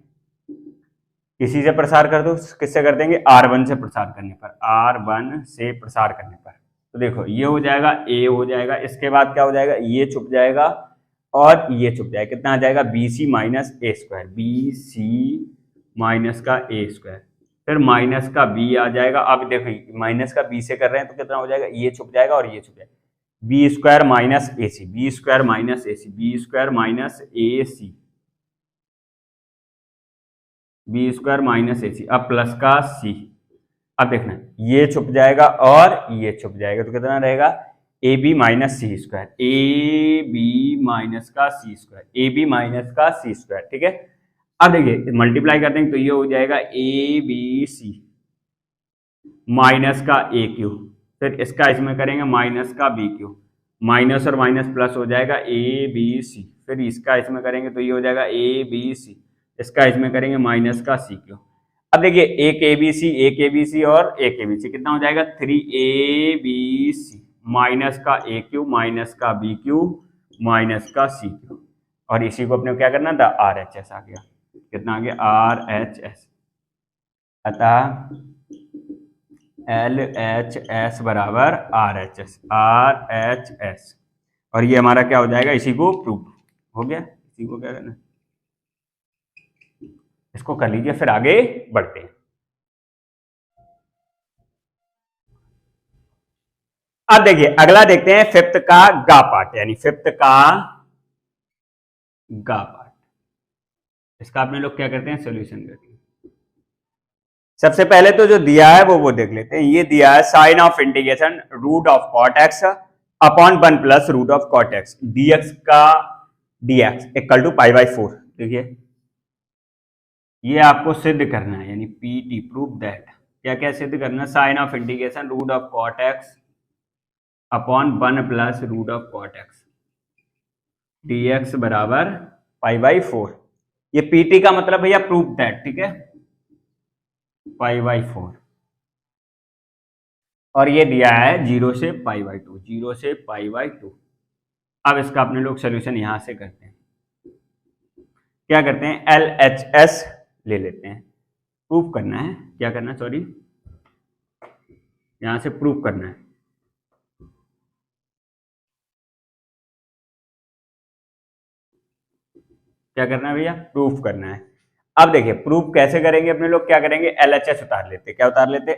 किसी से प्रसार कर दो, किससे कर देंगे, R1 से प्रसार करने पर, R1 से प्रसार करने पर। तो देखो ये हो जाएगा A हो जाएगा, इसके बाद क्या हो जाएगा, ये छुप जाएगा और ये छुप जाएगा। कितना आ जाएगा, BC माइनस ए स्क्वायर, BC माइनस का ए स्क्वायर, फिर माइनस का B आ जाएगा। अब देखो माइनस का B से कर रहे हैं तो कितना हो जाएगा, ये छुप जाएगा और ये छुप जाएगा, बी स्क्वायर माइनस ए सी, बी स्क्वायर माइनस ए सी, बी स्क्वायर माइनस ए सी, बी स्क्वायर माइनस ए सी। अब प्लस का सी। अब देखना ये छुप जाएगा और ये छुप जाएगा, तो कितना रहेगा, a b minus c square, a b minus का c square, a b minus का सी स्क्वायर। ठीक है, अब देखिए मल्टीप्लाई कर देंगे तो ये हो जाएगा ए बी सी माइनस का ए क्यू, फिर इसका इसमें करेंगे माइनस का बी क्यू, माइनस और माइनस प्लस हो जाएगा ए बी सी, फिर इसका इसमें करेंगे तो ये हो जाएगा ए बी सी, इसका इसमें करेंगे माइनस का सी क्यू। अब देखिए एक ए बी सी और एक ए बी सी कितना हो जाएगा 3ABC माइनस का ए क्यू माइनस का बी क्यू माइनस का सी क्यू, और इसी को अपने क्या करना था RHS आ गया। कितना आ गया RHS। अतः LHS बराबर RHS, और ये हमारा क्या हो जाएगा, इसी को प्रूफ हो गया। इसी को क्या करना, इसको कर लीजिए, फिर आगे बढ़ते हैं। अब देखिए अगला देखते हैं फिफ्थ का गा पार्ट, यानी फिफ्थ का गा पार्ट। इसका अपने लोग क्या करते हैं, सोल्यूशन करते हैं। सबसे पहले तो जो दिया है वो देख लेते हैं। ये दिया है sign of integration root of cot x upon 1 plus root of cot x dx का dx इक्वल टू π/4। देखिए ये आपको सिद्ध करना है, यानी PT प्रूव दैट। क्या क्या सिद्ध करना, sign of integration root of cot x upon 1 plus root of cot x dx बराबर π/4। ये PT का मतलब भैया प्रूव दैट, ठीक है, π/4। और ये दिया है 0 से π/2, 0 से π/2। अब इसका अपने लोग सोल्यूशन यहां से करते हैं। क्या करते हैं, LHS ले लेते हैं। प्रूफ करना है, क्या करना है, सॉरी, यहां से प्रूफ करना है। क्या करना है भैया, प्रूफ करना है। अब देखिए प्रूफ कैसे करेंगे अपने लोग, क्या करेंगे, LHS उतार लेते। क्या उतार लेते,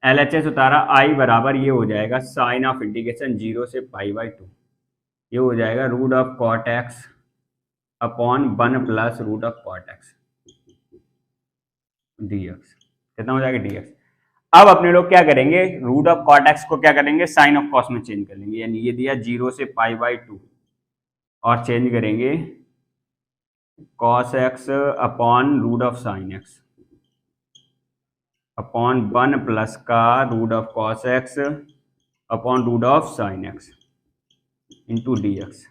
LHS उतारा, I बराबर ये हो जाएगा साइन ऑफ इंटीग्रेशन 0 से π/2, ये हो जाएगा root of cot x upon 1 plus root of cot x dx। कितना हो जाएगा dx। अब अपने लोग क्या करेंगे, रूट ऑफ कॉट एक्स को क्या करेंगे, साइन ऑफ कॉस में चेंज कर लेंगे, यानी ये दिया 0 से π/2 और चेंज करेंगे cos x upon root of sine x upon 1 plus का root of cos x upon root of sine x into dx।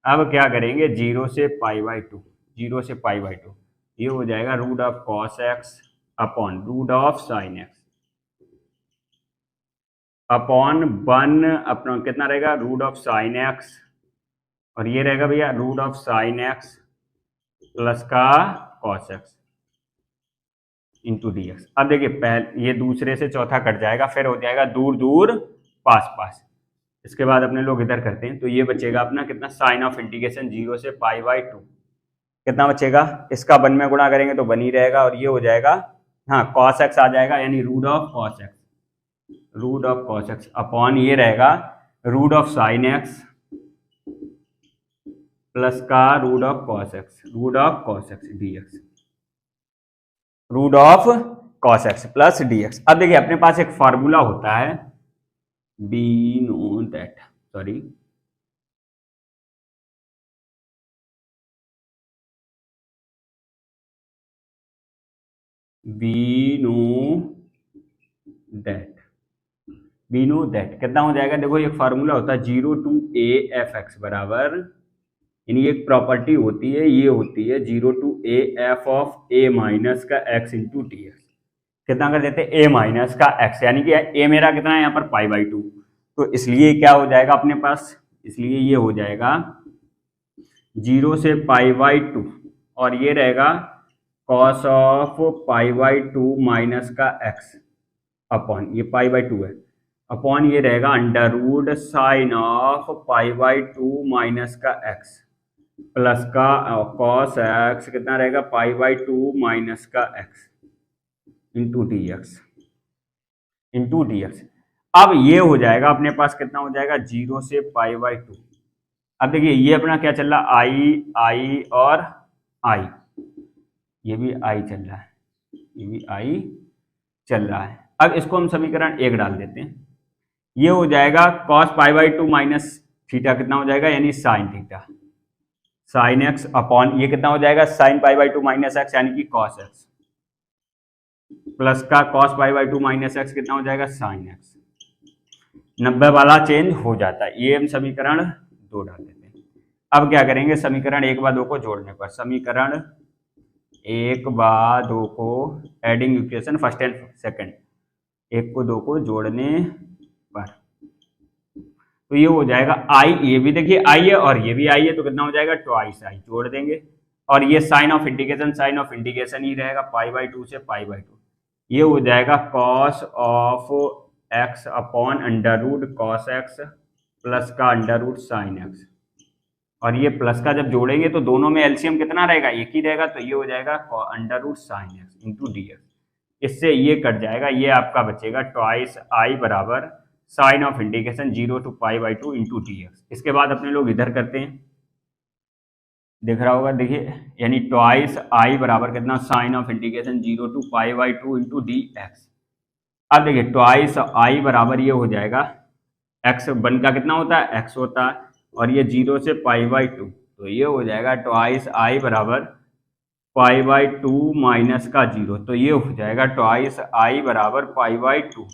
अब क्या करेंगे, 0 से π/2, 0 से π/2, ये हो जाएगा root of cos x upon root of sine x upon 1 अपना कितना रहेगा, रूट ऑफ साइन एक्स, और ये रहेगा भैया root of sine x plus का कॉस एक्स इंटू dx। अब देखिए पहले ये दूसरे से चौथा कट जाएगा, फिर हो जाएगा दूर दूर पास पास। इसके बाद अपने लोग इधर करते हैं, तो ये बचेगा अपना कितना, साइन ऑफ इंटीग्रेशन 0 से π/2 कितना बचेगा, इसका 1 में गुणा करेंगे तो 1 ही रहेगा, और ये हो जाएगा, हाँ कॉस एक्स आ जाएगा, यानी root of cos x upon ये रहेगा root of sine x plus का root of cos x dx, root of cos x plus dx। अब देखिए अपने पास एक फार्मूला होता है we know that, sorry we know that कितना हो जाएगा, देखो एक फार्मूला होता है 0 to a f x बराबर, यानी एक प्रॉपर्टी होती है, ये होती है 0 to a f of a minus का x इंटू डी एक्स। कितना कर देते हैं, a माइनस का x, यानी कि a मेरा कितना है यहाँ पर π/2, तो इसलिए क्या हो जाएगा अपने पास, इसलिए ये हो जाएगा 0 से π/2, और ये रहेगा कॉस ऑफ π/2 माइनस का x अपॉन ये π/2 है, अपॉन ये रहेगा under root sine of π/2 minus का x प्लस का कॉस एक्स कितना रहेगा π/2 माइनस का x इंटू dx। अब ये हो जाएगा अपने पास कितना हो जाएगा, 0 से π/2। अब देखिए ये अपना क्या चल रहा, आई और आई, ये भी आई चल रहा है, ये भी आई चल रहा है। अब इसको हम समीकरण 1 डाल देते हैं, ये हो जाएगा कॉस π/2 माइनस थीटा कितना हो जाएगा, यानी sine theta sine x upon ये कितना हो जाएगा, साइन π/2 माइनस एक्स यानी कि कॉस एक्स प्लस का कॉस π/2 माइनस एक्स कितना हो जाएगा, साइन एक्स। 90 वाला चेंज हो जाता है, ये हम समीकरण 2 डाल देते हैं। अब क्या करेंगे, समीकरण 1 व 2 को जोड़ने पर, समीकरण 1 व 2 को adding equation first and second, 1 को 2 को जोड़ने पर, तो ये हो जाएगा आई, ये भी देखिए आई है और ये भी आई है, तो कितना हो जाएगा ट्वाइस आई, जोड़ देंगे। और ये साइन ऑफ इंटीग्रेशन ही रहेगा, पाई बाई 2 से पाई बाई 2, ये हो जाएगा cos of x upon under root cos x plus का अंडर रूट साइन एक्स, और ये प्लस का जब जोड़ेंगे तो दोनों में एलसीएम कितना रहेगा, एक ही रहेगा, तो ये हो जाएगा under root sine x into d x, इससे ये कट जाएगा, ये आपका बचेगा ट्वाइस आई बराबर sign of integration 0 to pi by 2 into d x. इसके बाद अपने लोग इधर करते हैं, दिख रहा होगा, देखिए, यानी ट्वाइस आई बराबर कितना, sign of integration 0 to pi by 2 into d x. अब देखिए ट्वाइस आई बराबर ये हो जाएगा, एक्स वन का कितना होता है, एक्स होता है, और ये 0 से पाई बाई 2, तो ये हो जाएगा ट्वाइस आई बराबर पाई बाई 2 माइनस का 0, तो ये हो जाएगा ट्वाइस आई बराबर पाई बाई 2,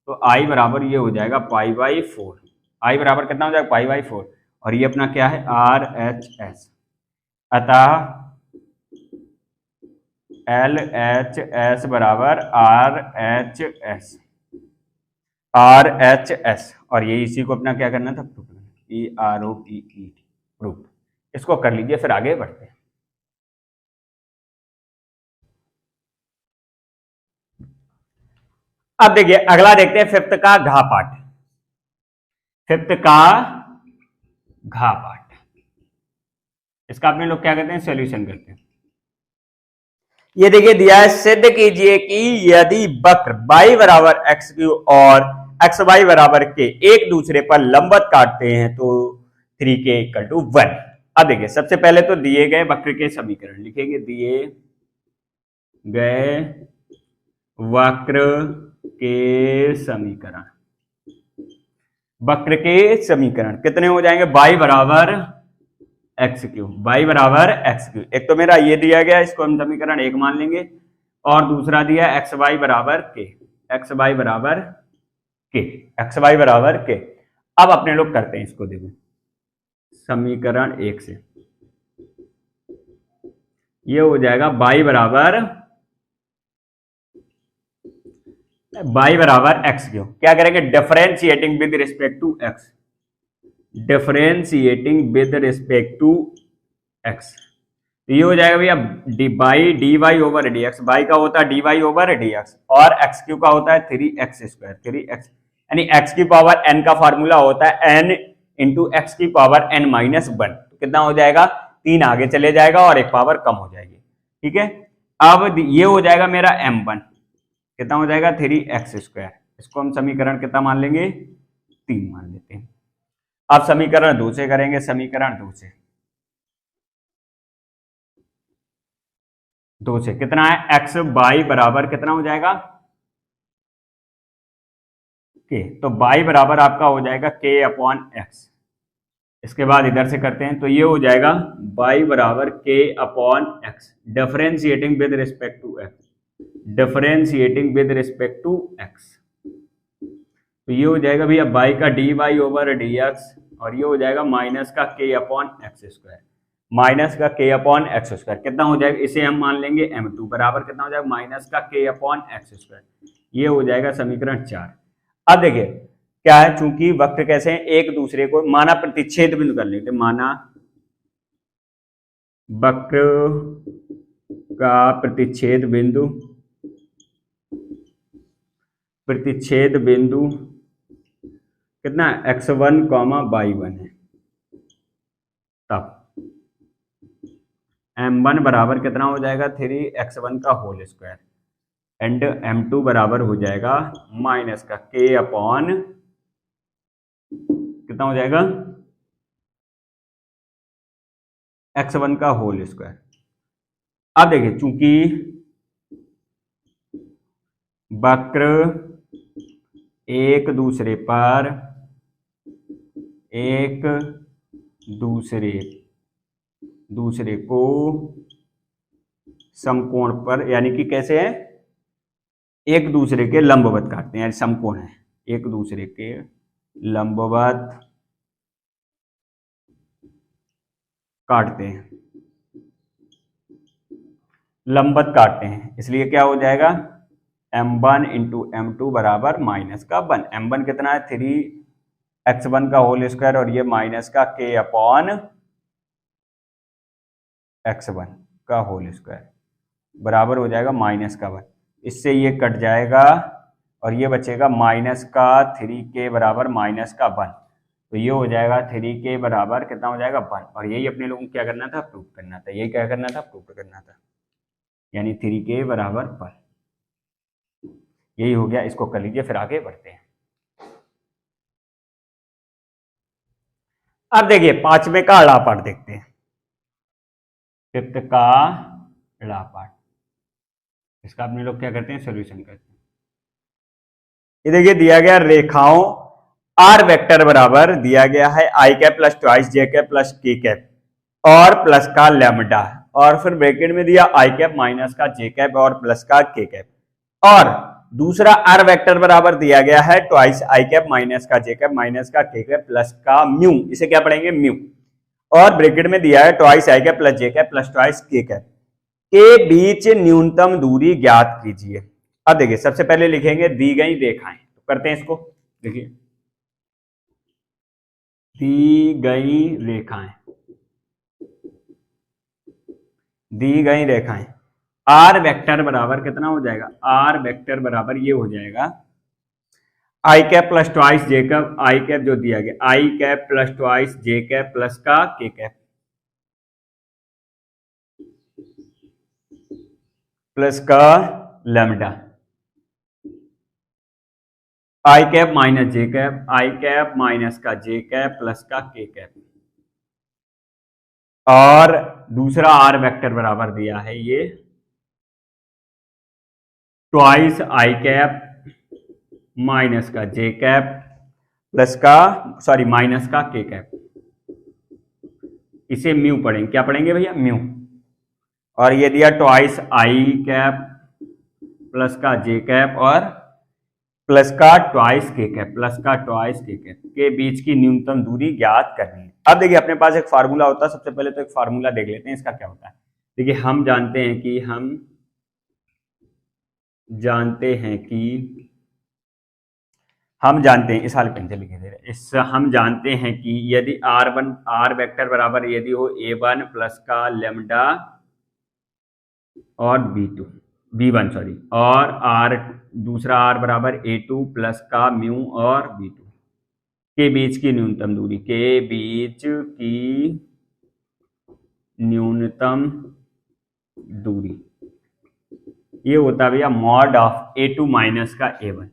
तो आई बराबर ये हो जाएगा पाई बाई 4, आई बराबर कितना हो जाएगा पाई बाई 4, और ये अपना क्या है आर एच एस, अतः एल एच एस बराबर R H S, R H S, और ये इसी को अपना क्या करना था, PROOT, प्रूफ। इसको कर लीजिए, फिर आगे बढ़ते हैं। अब देखिए अगला देखते हैं फिफ्थ का घा पाठ, फिफ्थ का घा पाठ, इसका अपने लोग क्या करते हैं, सॉल्यूशन करते हैं। ये देखिए दिया है, सिद्ध कीजिए कि यदि वक्र y बराबर एक्स क्यू और एक्स वाई बराबर के एक दूसरे पर लंबवत काटते हैं तो 3k = 1। अब देखिए सबसे पहले तो दिए गए वक्र के समीकरण लिखेंगे, दिए गए वक्र के समीकरण, वक्र के समीकरण कितने हो जाएंगे, y बराबर एक्स क्यू, वाई बराबर एक्स क्यू, एक तो मेरा ये दिया गया, इसको हम समीकरण 1 मान लेंगे, और दूसरा दिया एक्स वाई बराबर के, एक्स वाई बराबर के, एक्स वाई बराबर के। अब अपने लोग करते हैं इसको, देखो समीकरण 1 से ये हो जाएगा y बराबर एक्स क्यू, क्या करेंगे, differentiating with respect to x, differentiating with respect to x, तो ये हो जाएगा भैया d y over d x, y का होता है d y over d x, और एक्स क्यू का होता है 3x स्क्वायर, 3x, यानी x की पावर n का फार्मूला होता है n इंटू एक्स की पावर n माइनस 1, तो कितना हो जाएगा, 3 आगे चले जाएगा और एक पावर कम हो जाएगी, ठीक है। अब ये हो जाएगा मेरा m1, कितना हो जाएगा 3x स्क्वायर, इसको हम समीकरण कितना मान लेंगे, 3 मान लेते हैं। अब समीकरण 2 से करेंगे, समीकरण 2 से कितना है, एक्स वाई बराबर कितना हो जाएगा के, तो वाई बराबर आपका हो जाएगा k अपॉन एक्स। इसके बाद इधर से करते हैं, तो ये हो जाएगा वाई बराबर k upon x, differentiating with respect to x, differentiating with respect to x, तो ये हो जाएगा भैया y का d y over d x, और ये हो जाएगा माइनस का k upon x square, minus का k अपॉन एक्स स्क्वायर, कितना हो जाएगा, इसे हम मान लेंगे m2 बराबर कितना हो जाएगा, माइनस का k अपॉन एक्स स्क्वायर, ये हो जाएगा समीकरण 4। अब देखिए क्या है, चूंकि वक्र कैसे हैं, एक दूसरे को माना प्रतिच्छेद बिंदु कर लेते, माना वक्र का प्रतिच्छेद बिंदु, प्रतिच्छेद बिंदु कितना है, x1, y1 है, तब m1 बराबर कितना हो जाएगा, 3x1 का होल स्क्वायर, एंड m2 बराबर हो जाएगा माइनस का k अपॉन कितना हो जाएगा, x1 का होल स्क्वायर। अब देखिए चूंकि वक्र एक दूसरे को समकोण पर, यानी कि कैसे है, एक दूसरे के लंबवत काटते हैं, यानी समकोण है, एक दूसरे के लंबवत काटते हैं, लंबवत काटते हैं, इसलिए क्या हो जाएगा m1 इंटू m2 बराबर माइनस का 1। m1 कितना है 3x1 का होल स्क्वायर और ये माइनस का k अपॉन x1 का होल स्क्वायर बराबर हो जाएगा माइनस का 1। इससे ये कट जाएगा और ये बचेगा माइनस का 3k बराबर माइनस का 1। तो ये हो जाएगा 3k बराबर कितना हो जाएगा 1। और यही अपने लोगों को क्या करना था, प्रूव करना था। यही क्या करना था, प्रूव करना था, यानी 3k बराबर 1। यही हो गया, इसको कर लीजिए, फिर आगे बढ़ते हैं। अब देखिए पांचवें का अड़ा पाठ देखते हैं, फिफ्थ का अड़ा पाठ। इसका अपने लोग क्या करते हैं, सोल्यूशन करते हैं। ये देखिए दिया गया रेखाओं आर वेक्टर बराबर दिया गया है आई कैप प्लस ट्वाइस जे कैप प्लस के कैप और प्लस का लैम्डा, और फिर ब्रैकेट में दिया आई कैप माइनस का जे कैप और प्लस का के कैप, और दूसरा आर वेक्टर बराबर दिया गया है ट्वाइस आई कैप माइनस का जे कैप माइनस का के कैप प्लस का म्यू, इसे क्या पढ़ेंगे म्यू, और ब्रैकेट में दिया है twice I cap plus J cap plus twice के कैप के बीच न्यूनतम दूरी ज्ञात कीजिए। अब देखिए सबसे पहले लिखेंगे दी गई रेखाएं, तो करते हैं इसको। देखिए दी गई रेखाएं, दी गई रेखाएं आर वेक्टर बराबर कितना हो जाएगा, आर वेक्टर बराबर ये हो जाएगा आई कैप प्लस ट्वाइस जे कैप, आई कैप जो दिया गया आई कैप प्लस ट्वाइस जे कैप प्लस का के कैप प्लस का लैम्डा, आई कैप माइनस जे कैप, आई कैप माइनस का जे कैप प्लस का के कैप, और दूसरा आर वेक्टर बराबर दिया है ये ट्वाइस आई कैप माइनस का जे कैप प्लस का सॉरी माइनस का के कैप, इसे म्यू पढ़ेंगे, क्या पढ़ेंगे भैया म्यू, और ये दिया ट्वाइस आई कैप प्लस का जे कैप और प्लस का ट्वाइस के कैप प्लस का ट्वाइस के कैप के बीच की न्यूनतम दूरी ज्ञात करनी है। अब देखिए अपने पास एक फार्मूला होता है, सबसे पहले तो एक फार्मूला देख लेते हैं इसका क्या होता है। देखिए हम जानते हैं कि हम जानते हैं इस हाल पेन से लिखे दे रहे इस हम जानते हैं कि यदि r1 आर वेक्टर बराबर यदि हो a1 प्लस का लेमडा और b1 सॉरी, और r दूसरा r बराबर a2 प्लस का म्यू और b2 के बीच की न्यूनतम दूरी, के बीच की न्यूनतम दूरी ये होता है भैया मॉड ऑफ a2 माइनस का a1,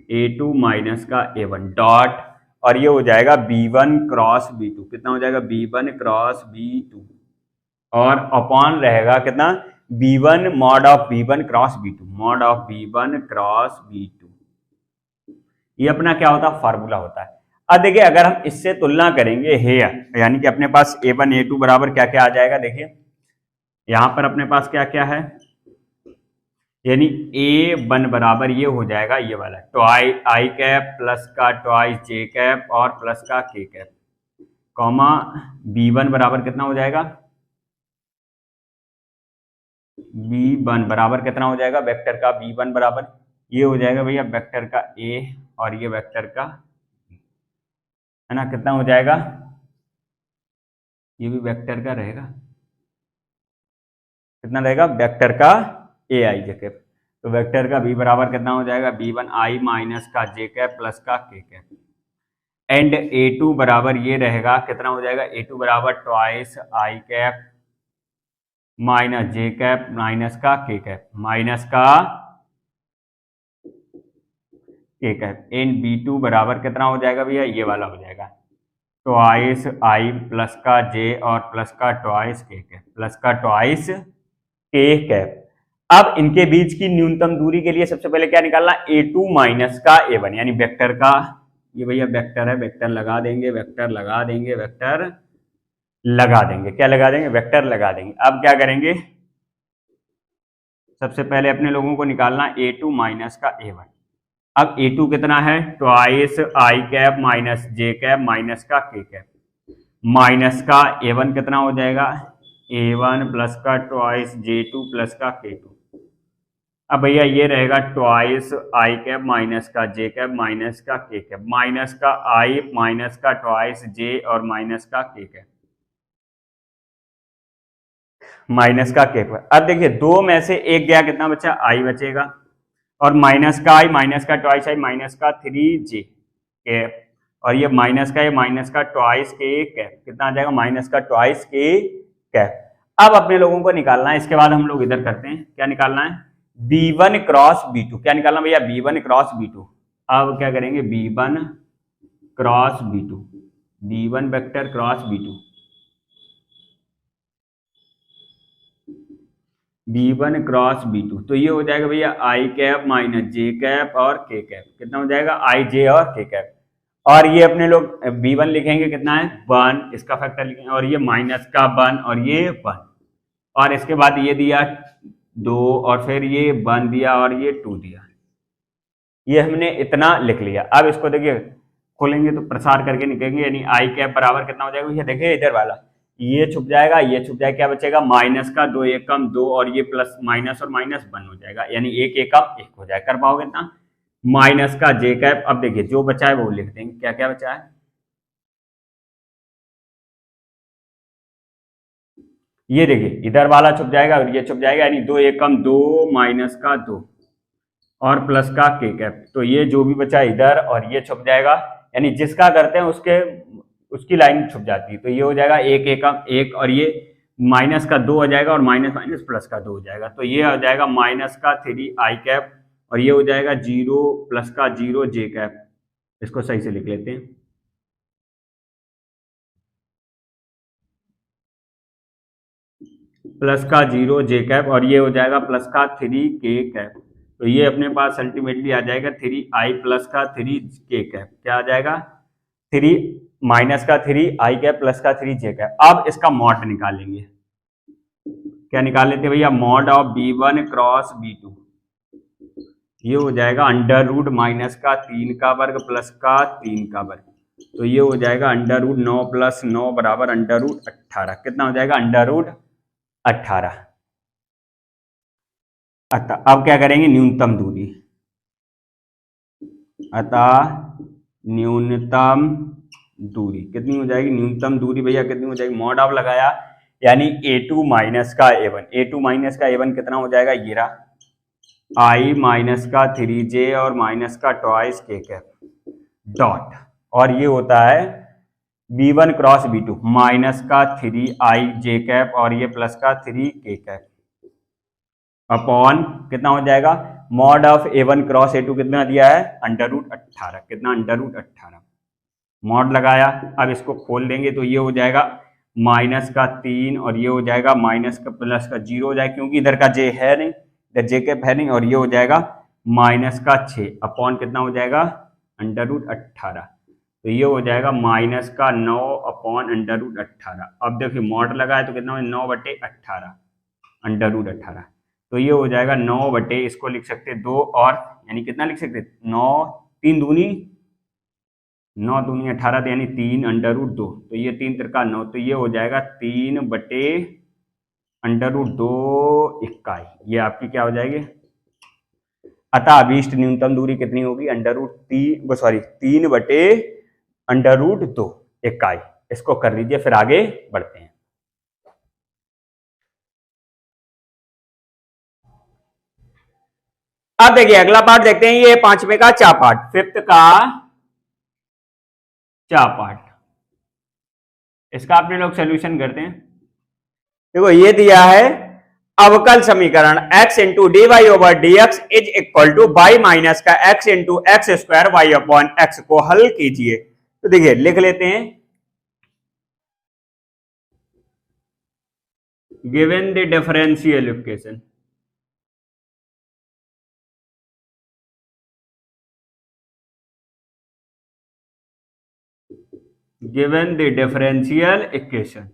a2 माइनस का a1 डॉट, और ये हो जाएगा b1 क्रॉस b2, कितना हो जाएगा b1 क्रॉस b2, और अपॉन रहेगा कितना b1 mod of b1 cross b2, mod of b1 cross b2। ये अपना क्या होता है, फार्मूला होता है। अब देखिए अगर हम इससे तुलना करेंगे हेयर, यानी कि अपने पास a1 a2 बराबर क्या क्या आ जाएगा, देखिए यहां पर अपने पास क्या क्या है, यानी a1 बराबर ये हो जाएगा ये वाला ट्वाई आई कैप प्लस का ट्वाइस जे कैप और प्लस का के कैप, कॉमा b1 बराबर कितना हो जाएगा, b1 बराबर कितना हो जाएगा वेक्टर का b1 बराबर ये हो जाएगा भैया वेक्टर का a और ये वेक्टर का है ना, कितना हो जाएगा, ये भी वेक्टर का रहेगा, कितना रहेगा वेक्टर का ए आई जे कैप, तो वेक्टर का b बराबर कितना हो जाएगा b1 आई माइनस का जे कैप प्लस का के कैप, एंड a2 बराबर ये रहेगा कितना हो जाएगा, a2 बराबर twice I cap minus J cap minus का के कैप माइनस का के कैप, एंड b2 बराबर कितना हो जाएगा भैया ये वाला हो जाएगा ट्वाइस आई प्लस का जे और प्लस का ट्वाइस के कैप प्लस का ट्वाइस के कैप। अब इनके बीच की न्यूनतम दूरी के लिए सबसे पहले क्या निकालना, a2 माइनस का a1, यानी वेक्टर का ये भैया वेक्टर है, वेक्टर लगा देंगे वेक्टर लगा देंगे वेक्टर लगा देंगे, क्या लगा देंगे वेक्टर लगा देंगे। अब क्या करेंगे, सबसे पहले अपने लोगों को निकालना a2 माइनस का a1। अब a2 कितना है twice I cap minus J cap minus का के कैप माइनस का a1 कितना हो जाएगा, a1 प्लस का ट्वाइस J2 प्लस का K2। अब भैया ये रहेगा ट्वाइस आई कैप माइनस का जे कैप माइनस का के कैप, माइनस का आई माइनस का ट्वाइस जे और माइनस का के कैप, माइनस का के कैप। अब देखिए दो में से एक गया, कितना बचा, आई बचेगा, और माइनस का आई माइनस का ट्वाइस आई माइनस का 3j कैप, और ये माइनस का ट्वाइस के कैप, कितना आ जाएगा, माइनस का ट्वाइस के कैप। अब अपने लोगों को निकालना है, इसके बाद हम लोग इधर करते हैं, क्या निकालना है, b1 क्रॉस b2। क्या निकालना भैया, b1 क्रॉस b2। अब क्या करेंगे, b1 cross b2, b1 vector cross b2, b1 cross b2, तो ये हो जाएगा भैया आई कैप माइनस जे कैप और के कैप, कितना हो जाएगा, आई जे और के कैप। और ये अपने लोग b1 लिखेंगे कितना है 1, इसका फैक्टर लिखेंगे, और ये माइनस का 1 और ये 1, और इसके बाद ये दिया 2 और फिर ये 1 दिया और ये 2 दिया, ये हमने इतना लिख लिया। अब इसको देखिए खोलेंगे तो प्रसार करके निकलेंगे, यानी आई कैप बराबर कितना हो जाएगा, ये देखिए इधर वाला ये छुप जाएगा, ये छुप जाएगा, क्या बचेगा, माइनस का 2 एकम 2 और ये प्लस माइनस और माइनस 1 हो जाएगा, यानी एक एकम 1 हो जाएगा। कर पाओगे इतना, माइनस का जे कैप। अब देखिए जो बचा है वो लिख देंगे, क्या क्या बचा है, ये देखिए इधर वाला छुप जाएगा और ये छुप जाएगा, यानी 2 एकम 2 माइनस का 2 और प्लस का के कैप, तो ये जो भी बचा इधर और ये छुप जाएगा, यानी जिसका करते हैं उसकी लाइन छुप जाती है, तो ये हो जाएगा एक एकम 1 और ये माइनस का 2 हो जाएगा और माइनस माइनस प्लस का 2 हो जाएगा, तो ये हो जाएगा माइनस का 3 आई कैप और ये हो जाएगा 0 प्लस का 0 जे कैप। इसको सही से लिख लेते हैं, प्लस का 0 जे कैप और ये हो जाएगा प्लस का 3 के कैप, तो ये अपने पास अल्टीमेटली आ जाएगा 3 आई प्लस का 3 के कैप, क्या आ जाएगा 3 माइनस का 3 आई कैप प्लस का 3 जे कैप। अब इसका मॉड निकालेंगे, क्या निकाल लेते हैं भैया, mod of b1 cross b2, ये हो जाएगा अंडर रूट माइनस का 3 का वर्ग प्लस का 3 का वर्ग, तो ये हो जाएगा अंडर रूट 9 प्लस 9 बराबर अंडर रूट 18, कितना हो जाएगा अंडर रूट 18। अतः अब क्या करेंगे, न्यूनतम दूरी, अतः न्यूनतम दूरी कितनी हो जाएगी, न्यूनतम दूरी भैया कितनी हो जाएगी, मॉड ऑफ लगाया यानी a2 माइनस का a1, a2 माइनस का a1 कितना हो जाएगा, ये रहा i माइनस का 3j और माइनस का ट्वाइस के कैप डॉट, और ये होता है b1 क्रॉस b2 माइनस का 3 आई जे कैप और ये प्लस का 3 के कैप अपॉन कितना हो जाएगा, mod of a1 cross a2 कितना दिया है, अंडर रूट 18, कितना अंडर रूट 18, मॉड लगाया। अब इसको खोल देंगे तो ये हो जाएगा माइनस का 3 और ये हो जाएगा माइनस का प्लस का 0 हो जाएगा, क्योंकि इधर का जे है नहीं, इधर जे कैप है नहीं, और ये हो जाएगा माइनस का 6 अपॉन कितना हो जाएगा अंडर रूट 18, तो ये हो जाएगा माइनस का 9 अपॉन अंडर रूट 18। अब देखिए मॉड लगाए तो कितना हो, 9/18 अंडर रूट 18, तो ये हो जाएगा 9 बटे, इसको लिख सकते 2 और यानी कितना लिख सकते 9 3 दूनी 9 दूनी 18, यानी 3 अंडर रूट 2, तो ये 3 तिरका 9, तो ये हो जाएगा 3 बटे अंडर रूट 2 इकाई, ये आपकी क्या हो जाएगी। अतः अभीष्ट न्यूनतम दूरी कितनी होगी, अंडर रूट 3 बटे अंडर रूट 2 इकाई। इसको कर लीजिए, फिर आगे बढ़ते हैं। अब देखिए अगला पार्ट देखते हैं, ये 5वें का चा पार्ट, 5th का चा पार्ट, इसका अपने लोग सोल्यूशन करते हैं। देखो ये दिया है अवकल समीकरण x into d y over d x is equal to y minus का x into x square y upon x को हल कीजिए। तो देखिए लिख लेते हैं, given the differential equation, given the differential equation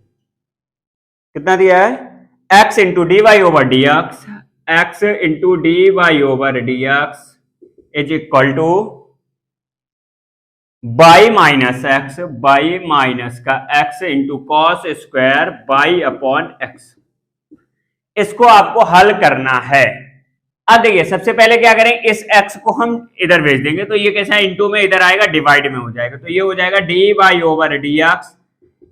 कितना दिया है, x into d y over d x, x into d y over d x is equal to y minus x, y minus का x into cos square by upon x. इसको आपको हल करना है। अब देखिए सबसे पहले क्या करें, इस x को हम इधर भेज देंगे तो ये कैसा है, इंटू में इधर आएगा डिवाइड में हो जाएगा, तो ये हो जाएगा D by over d x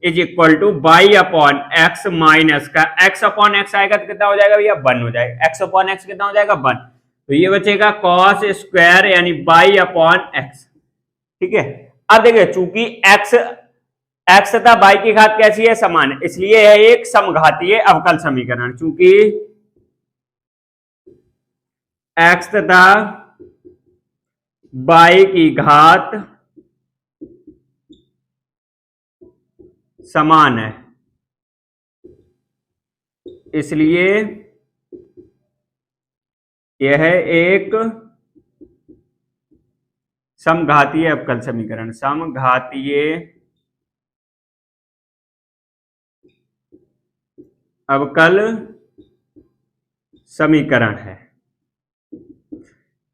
is equal to by upon x minus का x अपॉन एक्स आएगा तो कितना हो जाएगा भैया, 1 हो जाएगा। x अपॉन एक्स कितना हो जाएगा, 1। तो ये बचेगा कॉस स्क्वायर यानी बाई अपॉन एक्स। ठीक है, अब देखिए चूंकि x तथा बाई की घात कैसी है, समान है, इसलिए यह एक समघातीय अवकल समीकरण। चूंकि x तथा बाई की घात समान है, इसलिए यह एक समघातीय अवकल समीकरण, समघातीय अवकल समीकरण है।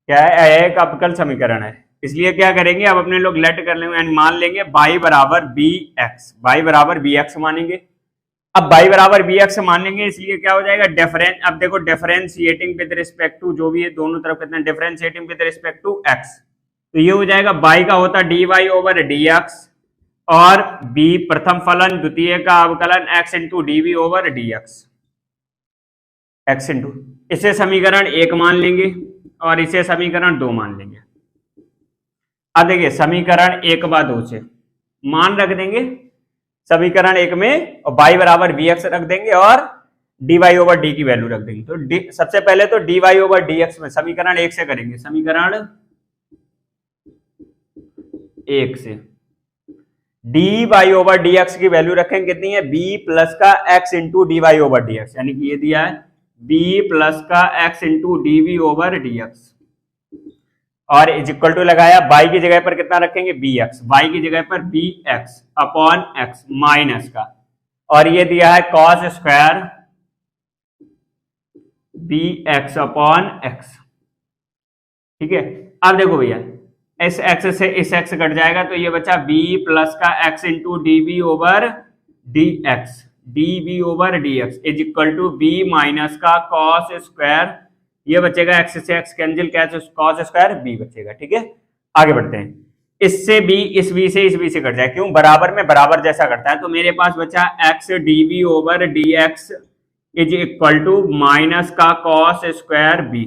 क्या है, एक अवकल समीकरण है। इसलिए क्या करेंगे, अब अपने लोग लेट कर लेंगे, यानी मान लेंगे बाई बराबर बी एक्स, बाई बराबर बी एक्स मानेंगे। अब बाई बराबर बी एक्स मान लेंगे, इसलिए क्या हो जाएगा डिफरेंस। अब देखो डिफरेंशिएटिंग विद रिस्पेक्ट टू, जो भी है दोनों तरफ कितना differentiating with respect to x, तो ये हो जाएगा बाई का होता d y over d x और बी प्रथम फलन द्वितीय का अवकलन x into d v over d x, x into, इसे समीकरण 1 मान लेंगे और इसे समीकरण 2 मान लेंगे। अब देखिए समीकरण 1 बाद 2 से मान रख देंगे समीकरण 1 में, और बाई बराबर बी एक्स रख देंगे और डी वाई ओवर डी की वैल्यू रख देंगे। तो सबसे पहले तो d y over d x में समीकरण 1 से करेंगे, समीकरण 1 से d y over d x की वैल्यू रखेंगे कितनी है, बी प्लस का x into d y over d x, यानी कि ये दिया है बी प्लस का x into d v over d x, और इज इक्वल टू लगाया, बाई की जगह पर कितना रखेंगे, बी एक्स, बाई की जगह पर b x upon x minus का, और ये दिया है cos square b x upon x. ठीक है, अब देखो भैया इस एक्स से इस एक्स कट जाएगा तो ये बचा b प्लस का x into d b over d x, d b over d x is equal to b minus का कॉस स्क्वायर, ये बचेगा x से x कैंसिल, क्या कॉस स्क्वायर b बचेगा। ठीक है, आगे बढ़ते हैं, इससे b इस b से इस b से कट जाए, क्यों, बराबर में बराबर जैसा करता है, तो मेरे पास बचा x d b over d x is equal to minus का कॉस स्क्वायर b।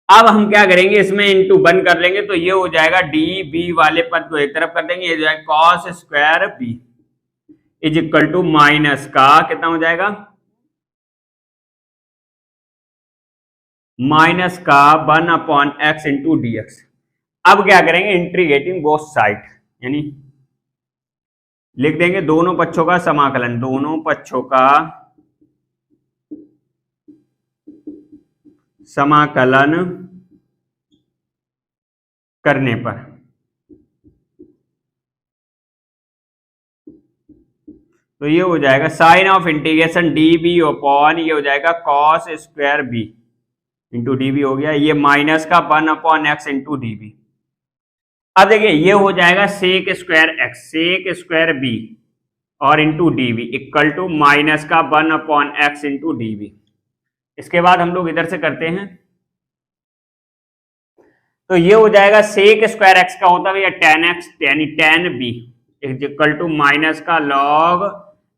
अब हम क्या करेंगे, इसमें इंटू 1 कर लेंगे तो ये हो जाएगा डी बी वाले पद को एक तरफ कर देंगे, ये हो जाएगा cos square b is equal to minus का कितना हो जाएगा, माइनस का 1 upon x into d x. अब क्या करेंगे, इंटीग्रेटिंग बोथ साइड, यानी लिख देंगे दोनों पक्षों का समाकलन, दोनों पक्षों का समाकलन करने पर तो ये हो जाएगा sine of integration d b upon, ये हो जाएगा cos square b into d b हो गया, ये माइनस का 1 upon x into d b. अब देखिए ये हो जाएगा sec square x, sec square b और into d b equal to minus का 1 upon x into d b. इसके बाद हम लोग इधर से करते हैं, तो ये हो जाएगा सेक स्क्वायर एक्स का होता है टेन एक्स, यानी ten B is equal to minus का लॉग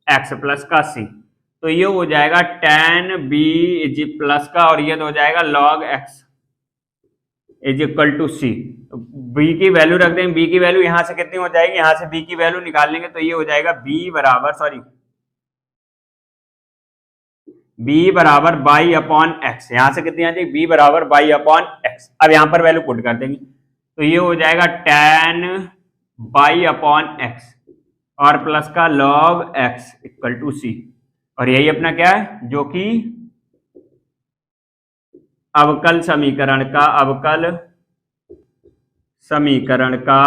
एक्स प्लस का सी, तो ये हो जाएगा टेन बी इज प्लस का, और ये तो हो जाएगा log x is equal to c. B की वैल्यू रख देंगे, बी की वैल्यू यहां से कितनी हो जाएगी, यहां से बी की वैल्यू निकाल लेंगे तो ये हो जाएगा बी बराबर, सॉरी b बराबर बाई अपॉन एक्स, यहां से कितनी आ जाएगी, b बराबर बाई अपॉन एक्स। अब यहां पर वैल्यू पुट कर देंगे तो ये हो जाएगा टेन बाई अपॉन एक्स और प्लस का लॉग एक्स इक्वल टू सी, और यही अपना क्या है, जो कि अवकल समीकरण का, अवकल समीकरण का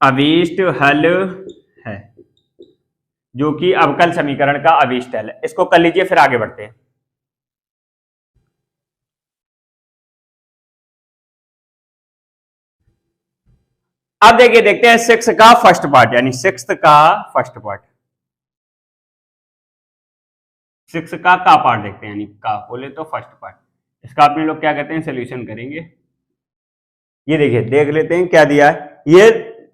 अभीष्ट हल है, जो कि अवकल समीकरण का अभीष्ट हल है। इसको कर लीजिए, फिर आगे बढ़ते हैं। अब देखिए, देखते हैं सिक्स का फर्स्ट पार्ट, यानी सिक्स का फर्स्ट पार्ट, सिक्स का पार्ट देखते हैं, यानी का बोले तो फर्स्ट पार्ट। इसका अपने लोग क्या कहते हैं, सोल्यूशन करेंगे। ये देखिए, देख लेते हैं क्या दिया है। ये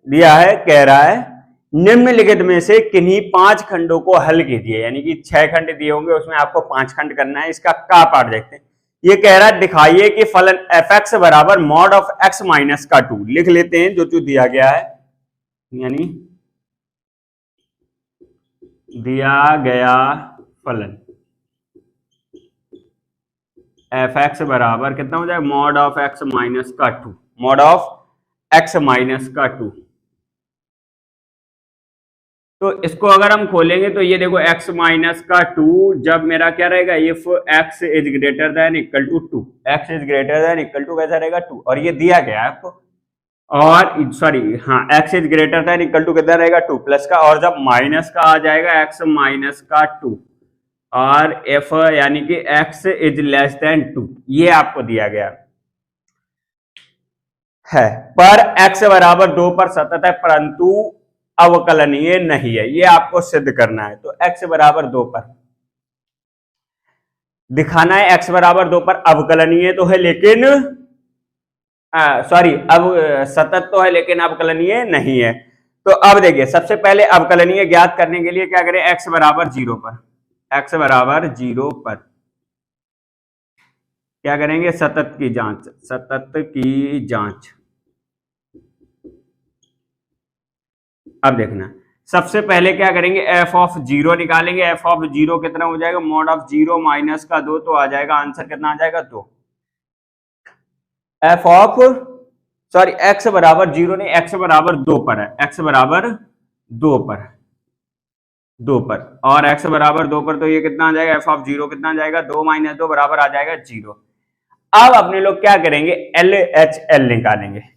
दिया है, कह रहा है निम्नलिखित में से किन्हीं पांच खंडों को हल कीजिए, यानी कि छह खंड दिए होंगे, उसमें आपको पांच खंड करना है। इसका का पार्ट देखते हैं। ये कह रहा है दिखाइए कि फलन एफ एक्स बराबर मॉड ऑफ एक्स माइनस का टू। लिख लेते हैं जो दिया गया है, यानी दिया गया फलन एफ एक्स बराबर कितना हो जाएगा, मॉड ऑफ एक्स माइनस का two, mod of x minus का टू। तो इसको अगर हम खोलेंगे तो ये देखो x माइनस का टू, जब मेरा क्या रहेगा, if x is greater than equal to two, x is greater than equal to कैसा रहेगा, टू। और ये दिया गया है आपको, और सॉरी हाँ, x is greater than equal to कितना रहेगा, टू प्लस का, और जब माइनस का आ जाएगा x माइनस का टू, और if यानी कि x is less than two, ये आपको दिया गया है। पर x बराबर दो पर सतत है, परंतु अवकलनीय नहीं है, ये आपको सिद्ध करना है। तो x बराबर दो पर दिखाना है, x बराबर दो पर अवकलनीय तो है, लेकिन सॉरी, अब सतत तो है लेकिन अवकलनीय नहीं है। तो अब देखिए, सबसे पहले अवकलनीय ज्ञात करने के लिए क्या करें, x बराबर जीरो पर, x बराबर जीरो पर क्या करेंगे, सतत की जांच, सतत की जांच। अब देखना, सबसे पहले क्या करेंगे, एफ ऑफ जीरो निकालेंगे। एफ ऑफ जीरो कितना हो जाएगा, मॉड ऑफ जीरो माइनस का दो, तो आ जाएगा आंसर कितना आ जाएगा, दो। एफ ऑफ सॉरी, एक्स बराबर जीरो नहीं, एक्स बराबर दो पर है, एक्स बराबर दो पर, दो पर, और एक्स बराबर दो पर, तो ये कितना आ जाएगा, एफ ऑफ जीरो कितना आ जाएगा, दो माइनस दो बराबर आ जाएगा जीरो। अब अपने लोग क्या करेंगे, एल एच एल निकालेंगे।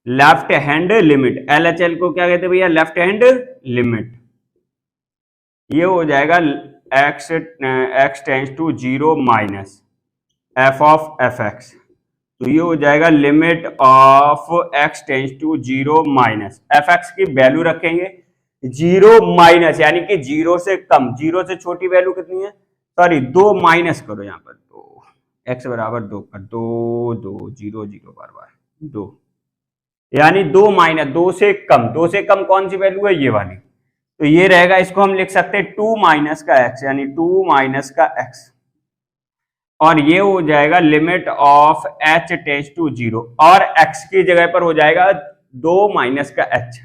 Left hand limit, L H L को क्या कहते हैं भैया, लेफ्ट हैंड लिमिट। ये हो जाएगा x x tends to zero minus f of f x, तो ये हो जाएगा limit of x tends to zero minus f x की वैल्यू रखेंगे जीरो माइनस, यानी कि जीरो से कम, जीरो से छोटी वैल्यू कितनी है, सॉरी दो माइनस करो यहाँ पर, दो, एक्स बराबर दो पर, दो दो जीरो जीरो बार बार दो, यानी दो माइनस, दो से कम, दो से कम कौन सी वैल्यू है, ये वाली। तो ये रहेगा, इसको हम लिख सकते हैं टू माइनस का एक्स, यानी टू माइनस का एक्स, और ये हो जाएगा limit of h tends to zero, और एक्स की जगह पर हो जाएगा दो माइनस का एच,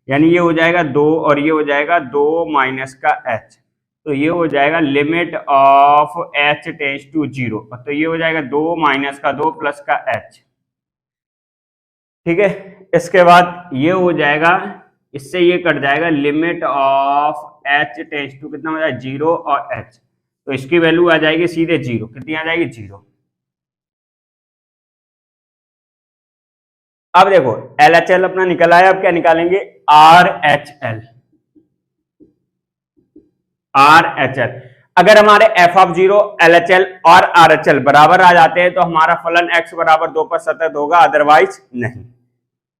यानी ये हो जाएगा दो, और ये हो जाएगा दो माइनस का एच, तो ये हो जाएगा limit of h tends to zero, तो ये हो जाएगा दो माइनस का दो प्लस का एच। ठीक है, इसके बाद ये हो जाएगा, इससे ये कट जाएगा, limit of h tends to कितना हो जाएगा, जीरो और एच, तो इसकी वैल्यू आ जाएगी सीधे जीरो, कितनी आ जाएगी, जीरो। अब देखो, एल एच एल अपना निकल आया, अब क्या निकालेंगे, R H L, R H L. अगर हमारे F of zero, L H L और आर एच एल बराबर आ जाते हैं तो हमारा फलन एक्स बराबर दो पर सतत होगा, अदरवाइज नहीं।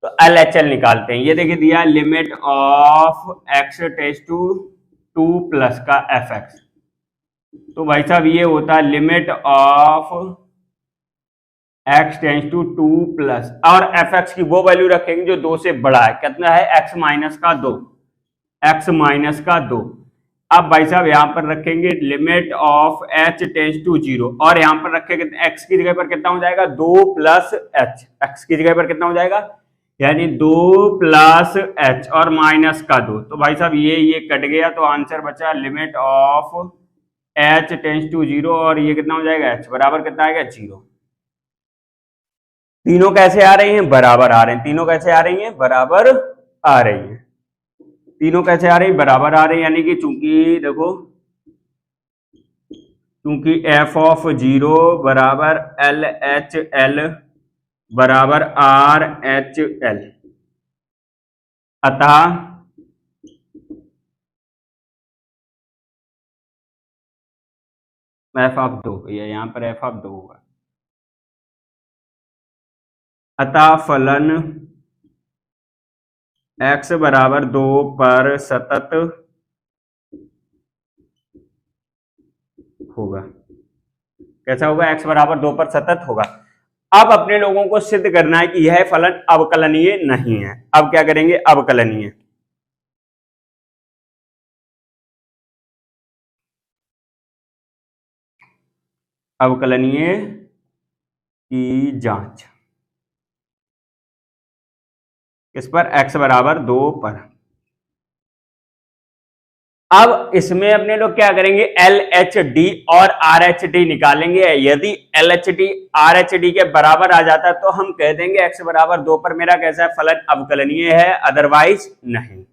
तो एल एच एल निकालते हैं। ये देखिए दिया, limit of x tends to two plus का एफ एक्स, तो भाई साहब ये होता है limit of x tends to two plus, और एफ एक्स की वो वैल्यू रखेंगे जो दो से बड़ा है, कितना है, एक्स माइनस का दो, एक्स माइनस का दो। अब भाई साहब यहां पर रखेंगे limit of h tends to zero, और यहां पर रखेंगे एक्स की जगह पर कितना हो जाएगा, दो प्लस एच, एक्स की जगह पर कितना हो जाएगा, यानी दो प्लस एच और माइनस का दो, तो भाई साहब ये कट गया, तो आंसर बचा limit of h tends to zero, और ये कितना हो जाएगा, एच बराबर कितना आएगा, जीरो। तीनों कैसे आ रही हैं, बराबर आ रहे हैं, तीनों कैसे आ रही हैं, बराबर आ रही हैं, तीनों कैसे आ रही हैं, बराबर आ रही हैं, यानी कि चूंकि देखो, क्योंकि एफ ऑफ जीरो बराबर एल एच एल बराबर आर एच एल, अतः एफ ऑफ दो, भैया यहां पर एफ ऑफ दो होगा, अतः फलन x बराबर 2 पर सतत होगा। कैसा होगा? x बराबर 2 पर सतत होगा। अब अपने लोगों को सिद्ध करना है कि यह फलन अवकलनीय नहीं है। अब क्या करेंगे? अवकलनीय। अवकलनीय की जांच किस पर? x बराबर 2 पर। अब इसमें अपने लोग क्या करेंगे? LHD और RHD निकालेंगे। यदि LHD RHD के बराबर आ जाता है तो हम कह देंगे x बराबर 2 पर मेरा कैसा है? फलन अवकलनीय है, अदरवाइज नहीं।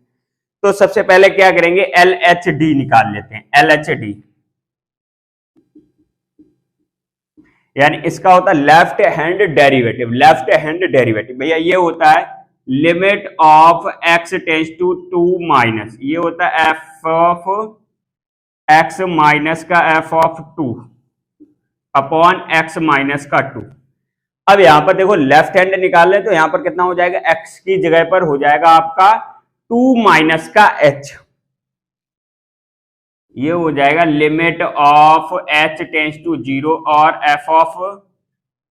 तो सबसे पहले क्या करेंगे? LHD निकाल लेते हैं। LHD यानी इसका होता है left hand derivative. Left hand derivative भैया ये होता है limit of x tends to 2 minus, ये होता है f ऑफ x माइनस का f of 2 upon x minus का 2। अब यहां पर देखो लेफ्ट हैंड निकाल लें तो यहां पर कितना हो जाएगा? x की जगह पर हो जाएगा आपका 2 माइनस का h। ये हो जाएगा limit of h tends to 0 और f ऑफ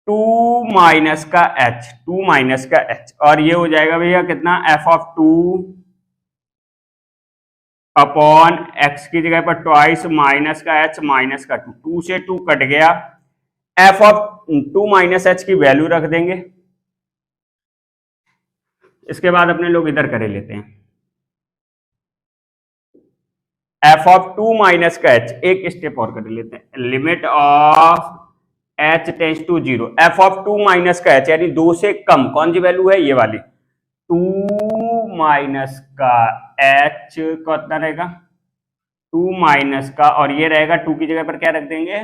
2 माइनस का h, 2 माइनस का h, और ये हो जाएगा भैया कितना? f ऑफ 2 अपॉन x की जगह पर ट्वाइस माइनस का h माइनस का 2, 2 से 2 कट गया, f ऑफ 2 माइनस h की वैल्यू रख देंगे। इसके बाद अपने लोग इधर करे लेते हैं f ऑफ 2 माइनस का h, एक स्टेप और कर लेते हैं। Limit of h tends to 0, f of 2 minus का h यानी 2 से कम कौन सी वैल्यू है? ये वाली 2 माइनस का h कितना रहेगा? 2 माइनस का, और ये रहेगा 2 की जगह पर क्या रख देंगे?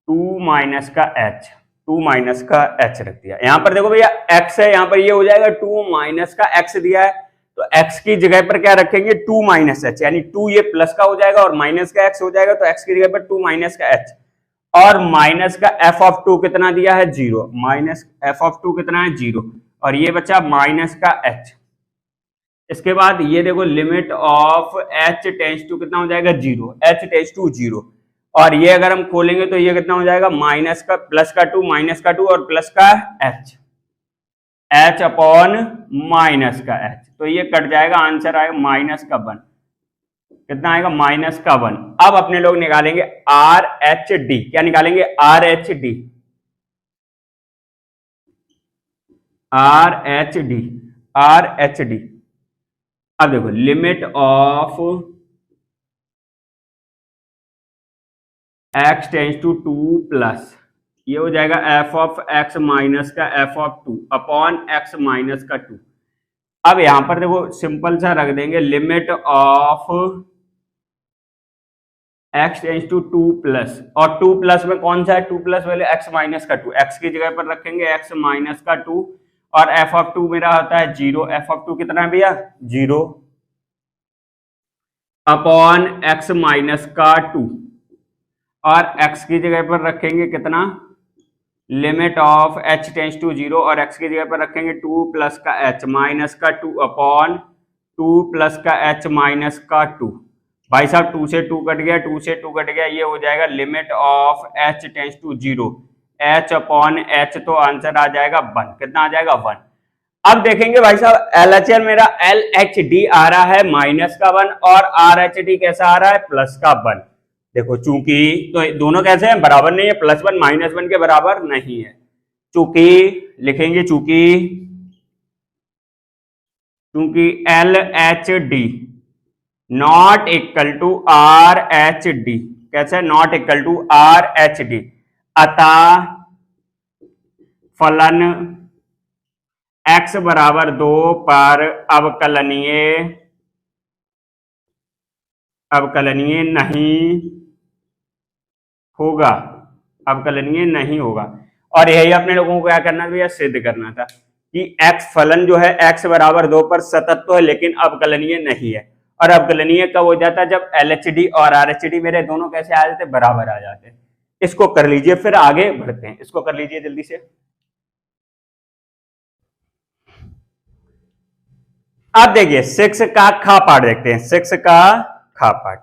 2 माइनस का h, 2 माइनस का h रख दिया। यहां पर देखो भैया x है, यहां पर ये हो जाएगा 2 माइनस का x दिया है तो x की जगह पर क्या रखेंगे? 2 माइनस h, यानी 2 ये प्लस का हो जाएगा और माइनस का x हो जाएगा तो x की जगह पर 2 माइनस का h, और माइनस का f ऑफ 2 कितना दिया है? 0, माइनस f ऑफ 2 कितना है? 0, और ये बचा माइनस का h। इसके बाद ये देखो limit of h tends to कितना हो जाएगा? 0, h टेंस टू 0, और ये अगर हम खोलेंगे तो ये कितना हो जाएगा? माइनस का प्लस का 2 माइनस का 2 और प्लस का h, h अपॉन माइनस का h, तो ये कट जाएगा, आंसर आएगा माइनस का 1। कितना आएगा? माइनस का 1। अब अपने लोग निकालेंगे RHD। क्या निकालेंगे? RHD, RHD, RHD। अब देखो limit of x tends to 2 plus, ये हो जाएगा f ऑफ x माइनस का f of 2 upon x minus का 2। अब यहां पर देखो सिंपल सा रख देंगे limit of x tends to 2 plus, और 2 प्लस में कौन सा है? 2 प्लस वाले x माइनस का 2, x की जगह पर रखेंगे x माइनस का 2, और f ऑफ 2 मेरा होता है 0, f ऑफ 2 कितना है भैया? 0 अपॉन x माइनस का 2, और x की जगह पर रखेंगे कितना? Limit of h tends to 0, और x की जगह पर रखेंगे 2 प्लस का h माइनस का 2 अपॉन 2 प्लस का h माइनस का 2। भाई साहब 2 से 2 कट गया, 2 से 2 कट गया, ये हो जाएगा limit of h tends to 0, h upon h, तो आंसर आ जाएगा 1। कितना आ जाएगा? 1। अब देखेंगे भाई साहब LHL मेरा LHD आ रहा है माइनस का 1 और RHD कैसा आ रहा है? प्लस का 1। देखो चूंकि तो दोनों कैसे हैं? बराबर नहीं है, प्लस 1 माइनस 1 के बराबर नहीं है। चूंकि लिखेंगे चूंकि LHD not equal to RHD, कैसे? नॉट इक्वल टू RHD, अतः फलन x बराबर 2 पर अवकलनीय नहीं होगा, अवकलनीय नहीं होगा। और यही अपने लोगों को क्या करना था भैया? सिद्ध करना था कि x फलन जो है x बराबर 2 पर सतत तो है लेकिन अवकलनीय नहीं है। और अवकलनीय कब हो जाता है? जब LHD और RHD मेरे दोनों कैसे आ जाते? बराबर आ जाते। इसको कर लीजिए, फिर आगे बढ़ते हैं। इसको कर लीजिए जल्दी से। अब देखिए 6 का खा पार्ट देखते हैं, 6 का खा पार्ट।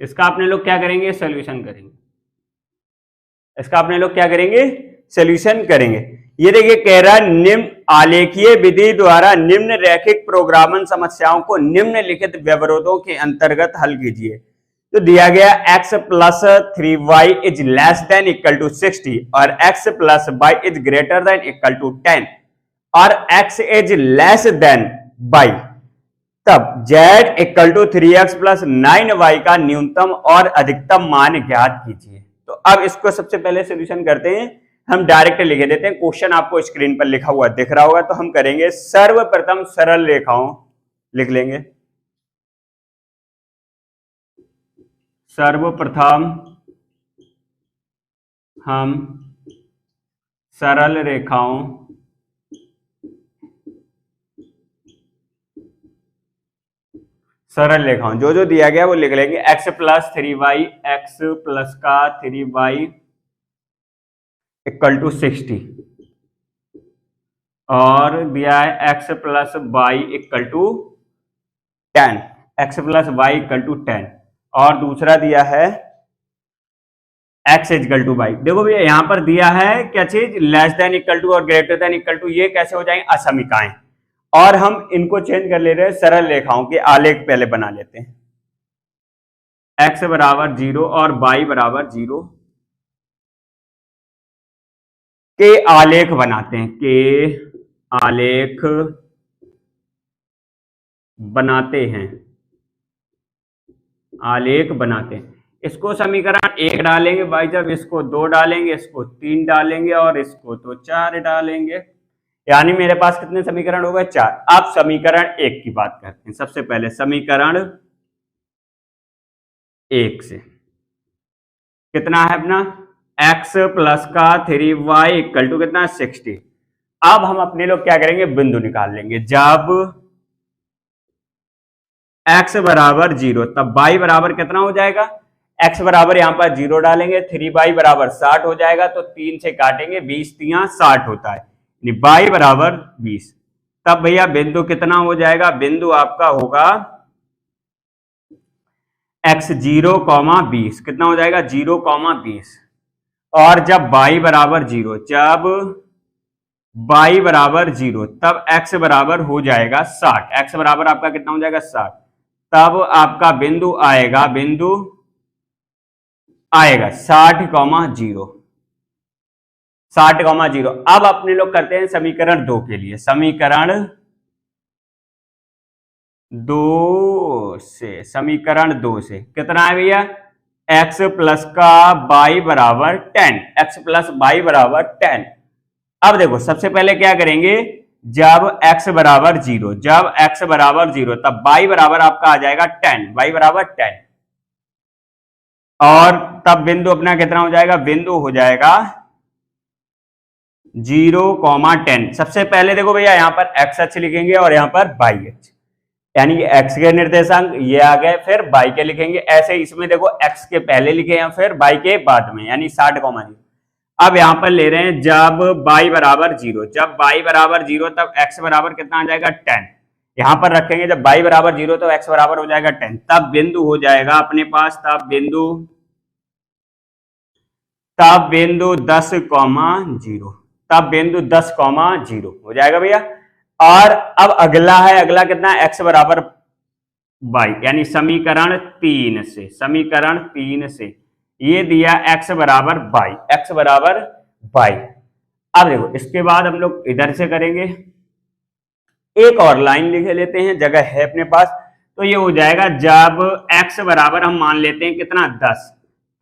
इसका अपने लोग क्या करेंगे, सोल्यूशन करेंगे। इसका अपने लोग क्या करेंगे, सोल्यूशन करेंगे। ये देखिए कह रहा है निम्न आलेखीय विधि द्वारा निम्न रैखिक प्रोग्रामन समस्याओं को निम्नलिखित व्यवरोधों के अंतर्गत हल कीजिए। तो दिया गया x plus 3y is less than equal to 60 और x plus y is greater than equal to 10 और x is less than y, तब z equal to 3x plus 9y का न्यूनतम और अधिकतम मान ज्ञात कीजिए। तो अब इसको सबसे पहले सोल्यूशन करते हैं, हम डायरेक्ट लिख देते हैं। क्वेश्चन आपको स्क्रीन पर लिखा हुआ दिख रहा होगा, तो हम करेंगे सर्वप्रथम सरल रेखाओं लिख लेंगे। सर्वप्रथम हम सरल रेखाओं जो जो दिया गया वो लिख लेंगे। x plus 3y, x plus का 3y इक्वल टू 60 और दिया है x plus y equal to 10, x plus y equal to 10 और दूसरा दिया है x इक्वल टू वाई। देखो भैया यहां पर दिया है क्या चीज, लेस देन इक्वल टू और ग्रेटर देन इक्वल टू, ये कैसे हो जाएंगे, असमीकाएं, और हम इनको चेंज कर ले रहे हैं, सरल रेखाओं के आलेख पहले बना लेते हैं। x बराबर 0 और y बराबर 0 के आलेख बनाते हैं, के आलेख बनाते हैं, आलेख बनाते हैं। इसको समीकरण 1 डालेंगे भाई, जब इसको 2 डालेंगे, इसको 3 डालेंगे और इसको तो 4 डालेंगे, यानी मेरे पास कितने समीकरण हो गए, 4। अब समीकरण 1 की बात करते हैं। सबसे पहले समीकरण 1 से कितना है अपना, x प्लस का 3y इक्वल टू कितना, 60। अब हम अपने लोग क्या करेंगे, बिंदु निकाल लेंगे। जब x बराबर 0 तब y बराबर कितना हो जाएगा, x बराबर यहां पर 0 डालेंगे, 3y बराबर 60 हो जाएगा, तो 3 से काटेंगे, 20 3 60 होता है, y बराबर 20। तब भैया बिंदु कितना हो जाएगा, बिंदु आपका होगा x 0,20, कितना हो जाएगा 0,20। और जब y बराबर 0, जब y बराबर 0 तब x बराबर हो जाएगा 60, x बराबर आपका कितना हो जाएगा 60, तब आपका बिंदु आएगा 60,0, 60,0। अब अपने लोग करते हैं समीकरण 2 के लिए। समीकरण 2 से कितना है भैया, x प्लस का y बराबर 10, x प्लस y बराबर 10। अब देखो सबसे पहले क्या करेंगे, जब x बराबर 0, जब x बराबर 0 तब y बराबर आपका आ जाएगा 10, y बराबर 10, और तब बिंदु अपना कितना हो जाएगा, बिंदु हो जाएगा 0,10। सबसे पहले देखो भैया यहां पर x अक्ष लिखेंगे और यहां पर y अक्ष, यानी कि x के निर्देशांक ये आ गए, फिर y के लिखेंगे। ऐसे इसमें देखो x के पहले लिखे हैं फिर y के बाद में, यानी 60,0। अब यहां पर ले रहे हैं जब y बराबर 0, जब y बराबर 0 तब x बराबर कितना आ जाएगा 10, यहां पर रखेंगे। जब y बराबर 0 तो x बराबर हो जाएगा 10, तब बिंदु हो जाएगा अपने पास, तब बिंदु 10,0, तब बिंदु 10,0 हो जाएगा भैया। और अब अगला है, अगला कितना है, x बराबर y, यानी समीकरण 3 से, समीकरण 3 से ये दिया x बराबर y, x बराबर y। अब देखो इसके बाद हम लोग इधर से करेंगे, एक और लाइन लिख लेते हैं, जगह है अपने पास। तो ये हो जाएगा जब x बराबर हम मान लेते हैं कितना 10,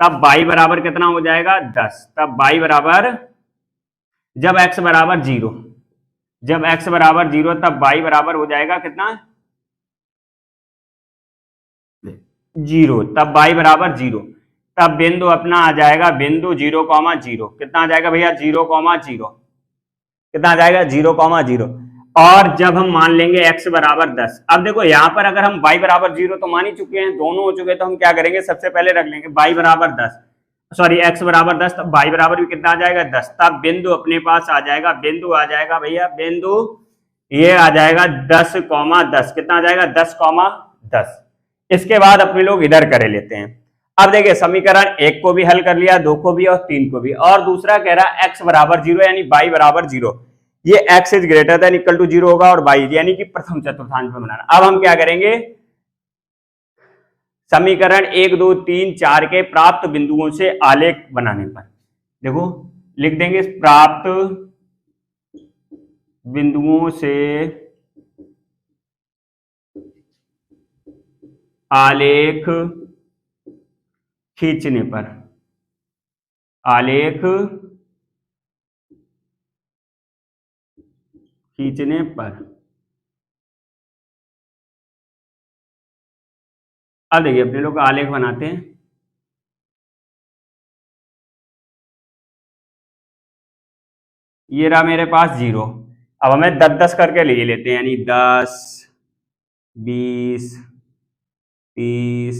तब y बराबर कितना हो जाएगा 10, तब y बराबर, जब x बराबर 0, जब x बराबर 0 तब y बराबर हो जाएगा कितना 0, तब y बराबर 0, तब बिंदु अपना आ जाएगा बिंदु 0,0, कितना आ जाएगा भैया 0,0, कितना आ जाएगा 0,0। और जब हम मान लेंगे x बराबर 10, अब देखो यहां पर अगर हम y बराबर 0 तो मान ही चुके हैं, दोनों हो चुके, तो हम क्या करेंगे, सबसे पहले रख लेंगे y बराबर 10, सॉरी x बराबर 10, तब y बराबर भी कितना आ जाएगा 10। तब बिंदु अपने पास आ जाएगा, बिंदु आ जाएगा भैया, बिंदु ये आ जाएगा 10,10। कितना आ जाएगा 10,10। इसके बाद अपने लोग इधर करे लेते हैं। अब देखिए समीकरण 1 को भी हल कर लिया, 2 को भी और 3 को भी, और दूसरा कह रहा है x बराबर 0 यानी y बराबर 0, ये x is greater than equal to 0 होगा और y यानी कि प्रथम चतुर्थांश में बनाना। अब हम क्या करेंगे, समीकरण 1 2 3 4 के प्राप्त बिंदुओं से आलेख बनाने पर देखो लिख देंगे, प्राप्त बिंदुओं से आलेख खींचने पर, आलेख खींचने पर। अब देखिए अपने लोग आलेख बनाते हैं। ये रहा मेरे पास 0। अब हमें 10-10 करके ले लेते हैं, यानी 10 20 30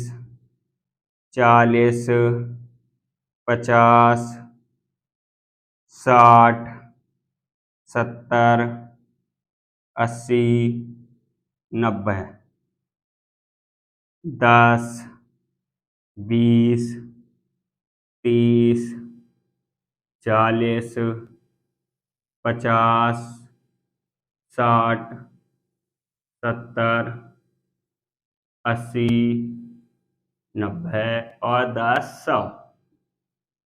40 50 60 70 80 90 10 20 30 40 50 60 70 80 90 और 10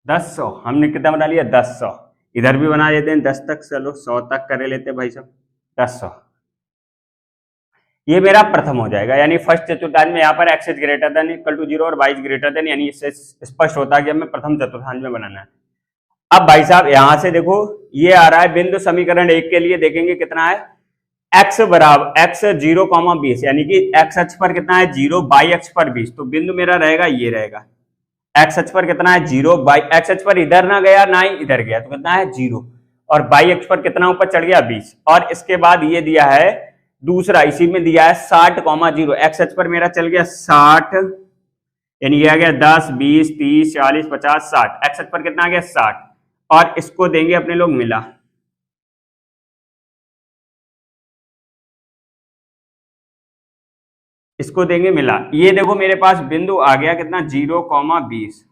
100 हमने कितना बना लिया 10 इधर भी बना देते हैं 10 तक, चलो 100 तक कर लेते हैं भाई साहब 10 ये मेरा प्रथम हो जाएगा, यानी फर्स्ट चतुर्थांश में यहाँ पर x is greater than equal to 0 और y इज ग्रेटर देन, यानी इससे स्पष्ट होता है कि हमें प्रथम चतुर्थांश में बनाना है। अब भाई साहब यहां से देखो ये आ रहा है बिंदु समीकरण 1 के लिए देखेंगे कितना है, x बराबर x 0,20 यानी कि x अक्ष पर कितना है 0, y अक्ष पर 20, तो बिंदु मेरा रहेगा ये रहेगा, x अक्ष पर कितना है 0, y x अक्ष पर इधर ना गया ना ही इधर गया, तो कितना है 0, और y अक्ष पर कितना ऊपर चढ़ गया 20, और इसके बाद ये दिया है दूसरा, इसी में दिया है 60,0, x अक्ष पर मेरा चल गया 60, यानी ये आ गया 10 20 30 40 50 60, x अक्ष पर कितना आ गया 60, और इसको देंगे अपने लोग मिला, इसको देंगे मिला। ये देखो मेरे पास बिंदु आ गया कितना 0,20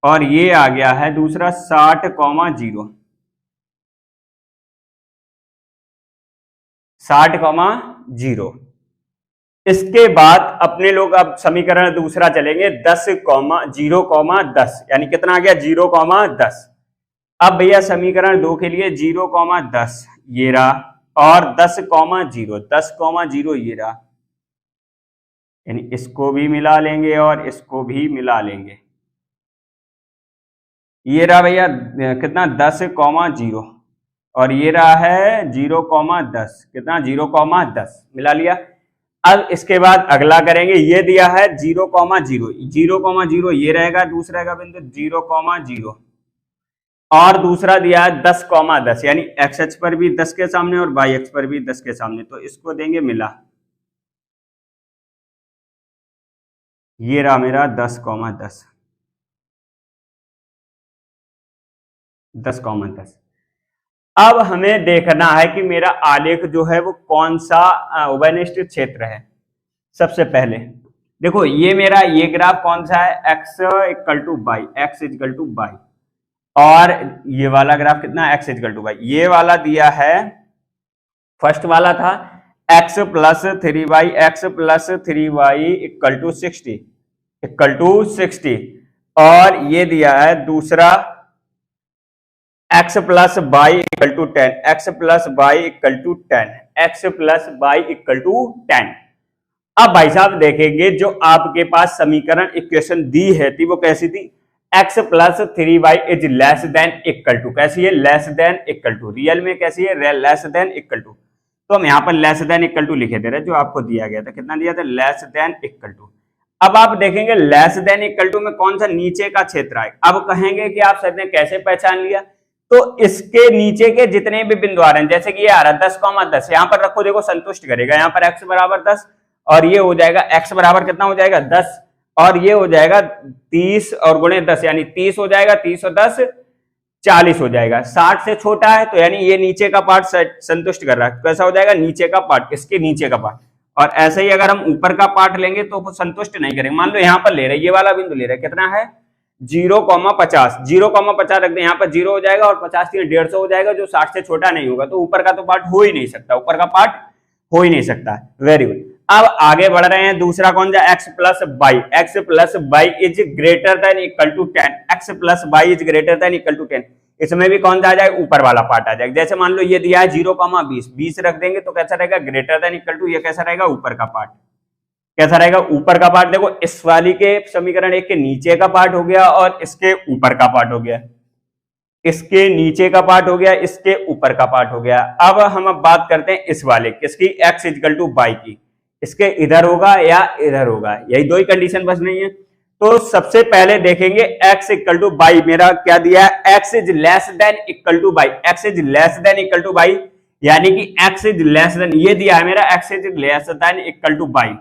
और ये आ गया है दूसरा 60,0, 60,0। इसके बाद अपने लोग अब समीकरण दूसरा चलेंगे 10,0,10 यानी कितना आ गया 0,10। अब भैया समीकरण 2 के लिए 0,10 ये रहा और 10,0 10,0 ये रहा, यानी इसको भी मिला लेंगे और इसको भी मिला लेंगे। ये रहा भैया कितना 10,0 और ये रहा है 0,10, कितना 0,10 मिला लिया। अब इसके बाद अगला करेंगे, ये दिया है 0,0, 0,0 ये रहेगा, दूसरा का बिंदु 0,0 और दूसरा दिया है 10,10 यानी x अक्ष पर भी 10 के सामने और y अक्ष पर भी 10 के सामने, तो इसको देंगे मिला। ये रहा मेरा 10,10 10,10। अब हमें देखना है कि मेरा आलेख जो है वो कौन सा उभयनिष्ठ क्षेत्र है। सबसे पहले देखो ये मेरा ये ग्राफ कौन सा है, x equal to y, x equal to y, और ये वाला ग्राफ कितना है x इक्वल टू वाई। ये वाला दिया है, फर्स्ट वाला था x plus 3y, x plus 3y equal to 60 और ये दिया है दूसरा x plus y equal to 10, x plus y equal to 10, x plus y equal to 10। अब भाई साहब देखेंगे जो आपके पास समीकरण इक्वेशन दी है थी वो कैसी थी, x plus 3y is less than equal to, कैसी है less than equal to, real में कैसी है लेस देन इक्वल टू, तो हम यहाँ पर लेस देन इक्वल टू लिखे दे रहे जो आपको दिया गया था, कितना दिया था लेस देन इक्वल टू। अब आप देखेंगे लेस देन इक्वल टू में कौन सा नीचे का क्षेत्र है। अब कहेंगे कि आप सर ने कैसे पहचान लिया, तो इसके नीचे के जितने भी बिंदु आ रहे हैं, जैसे कि ये आ रहा है 10,10 यहाँ पर रखो, देखो संतुष्ट करेगा, यहाँ पर x बराबर 10 और ये हो जाएगा x बराबर कितना हो जाएगा 10 और ये हो जाएगा 30 और गुणे 10 यानी 30 हो जाएगा, 30 और 10 40 हो जाएगा। 60 से छोटा है तो यानी ये नीचे का पार्ट संतुष्ट कर रहा है, कैसा हो जाएगा, नीचे का पार्ट, इसके नीचे का पार्ट। और ऐसे ही अगर हम ऊपर का पार्ट लेंगे तो वो संतुष्ट नहीं करेंगे। मान लो यहाँ पर ले रहे, ये वाला बिंदु ले रहे, कितना है 0,50, 0,50 रख दे, यहाँ पर 0 हो जाएगा और 50 150 हो जाएगा, जो 60 से छोटा नहीं होगा, तो ऊपर का तो पार्ट हो ही नहीं सकता, ऊपर का पार्ट हो ही नहीं सकता। Very good. अब आगे बढ़ रहे हैं, दूसरा कौन सा, x plus y, x plus y is greater than equal to 10, x plus y is greater than equal to 10। इसमें भी कौन सा आ जाएगा, ऊपर वाला पार्ट आ जाएगा। जैसे मान लो ये दिया है 0,20, 20 रख देंगे तो कैसा रहेगा, ग्रेटर देन इक्वल टू, ये कैसा रहेगा, ऊपर का पार्ट, कैसा रहेगा, ऊपर का पार्ट। देखो इस वाली के समीकरण एक के नीचे का पार्ट हो गया और इसके ऊपर का पार्ट हो गया, इसके नीचे का पार्ट हो गया, इसके ऊपर का पार्ट हो गया। अब हम बात करते हैं इस वाले किसकी, x इक्वल टू बाई की, इसके इधर होगा या इधर होगा, यही दो ही कंडीशन बस नहीं है। तो सबसे पहले देखेंगे x इक्वल टू बाई, मेरा क्या दिया है, x is less than equal to by, x is less than equal to by, यानी कि x इज लेस देन, ये दिया है मेरा x is less than equal to by,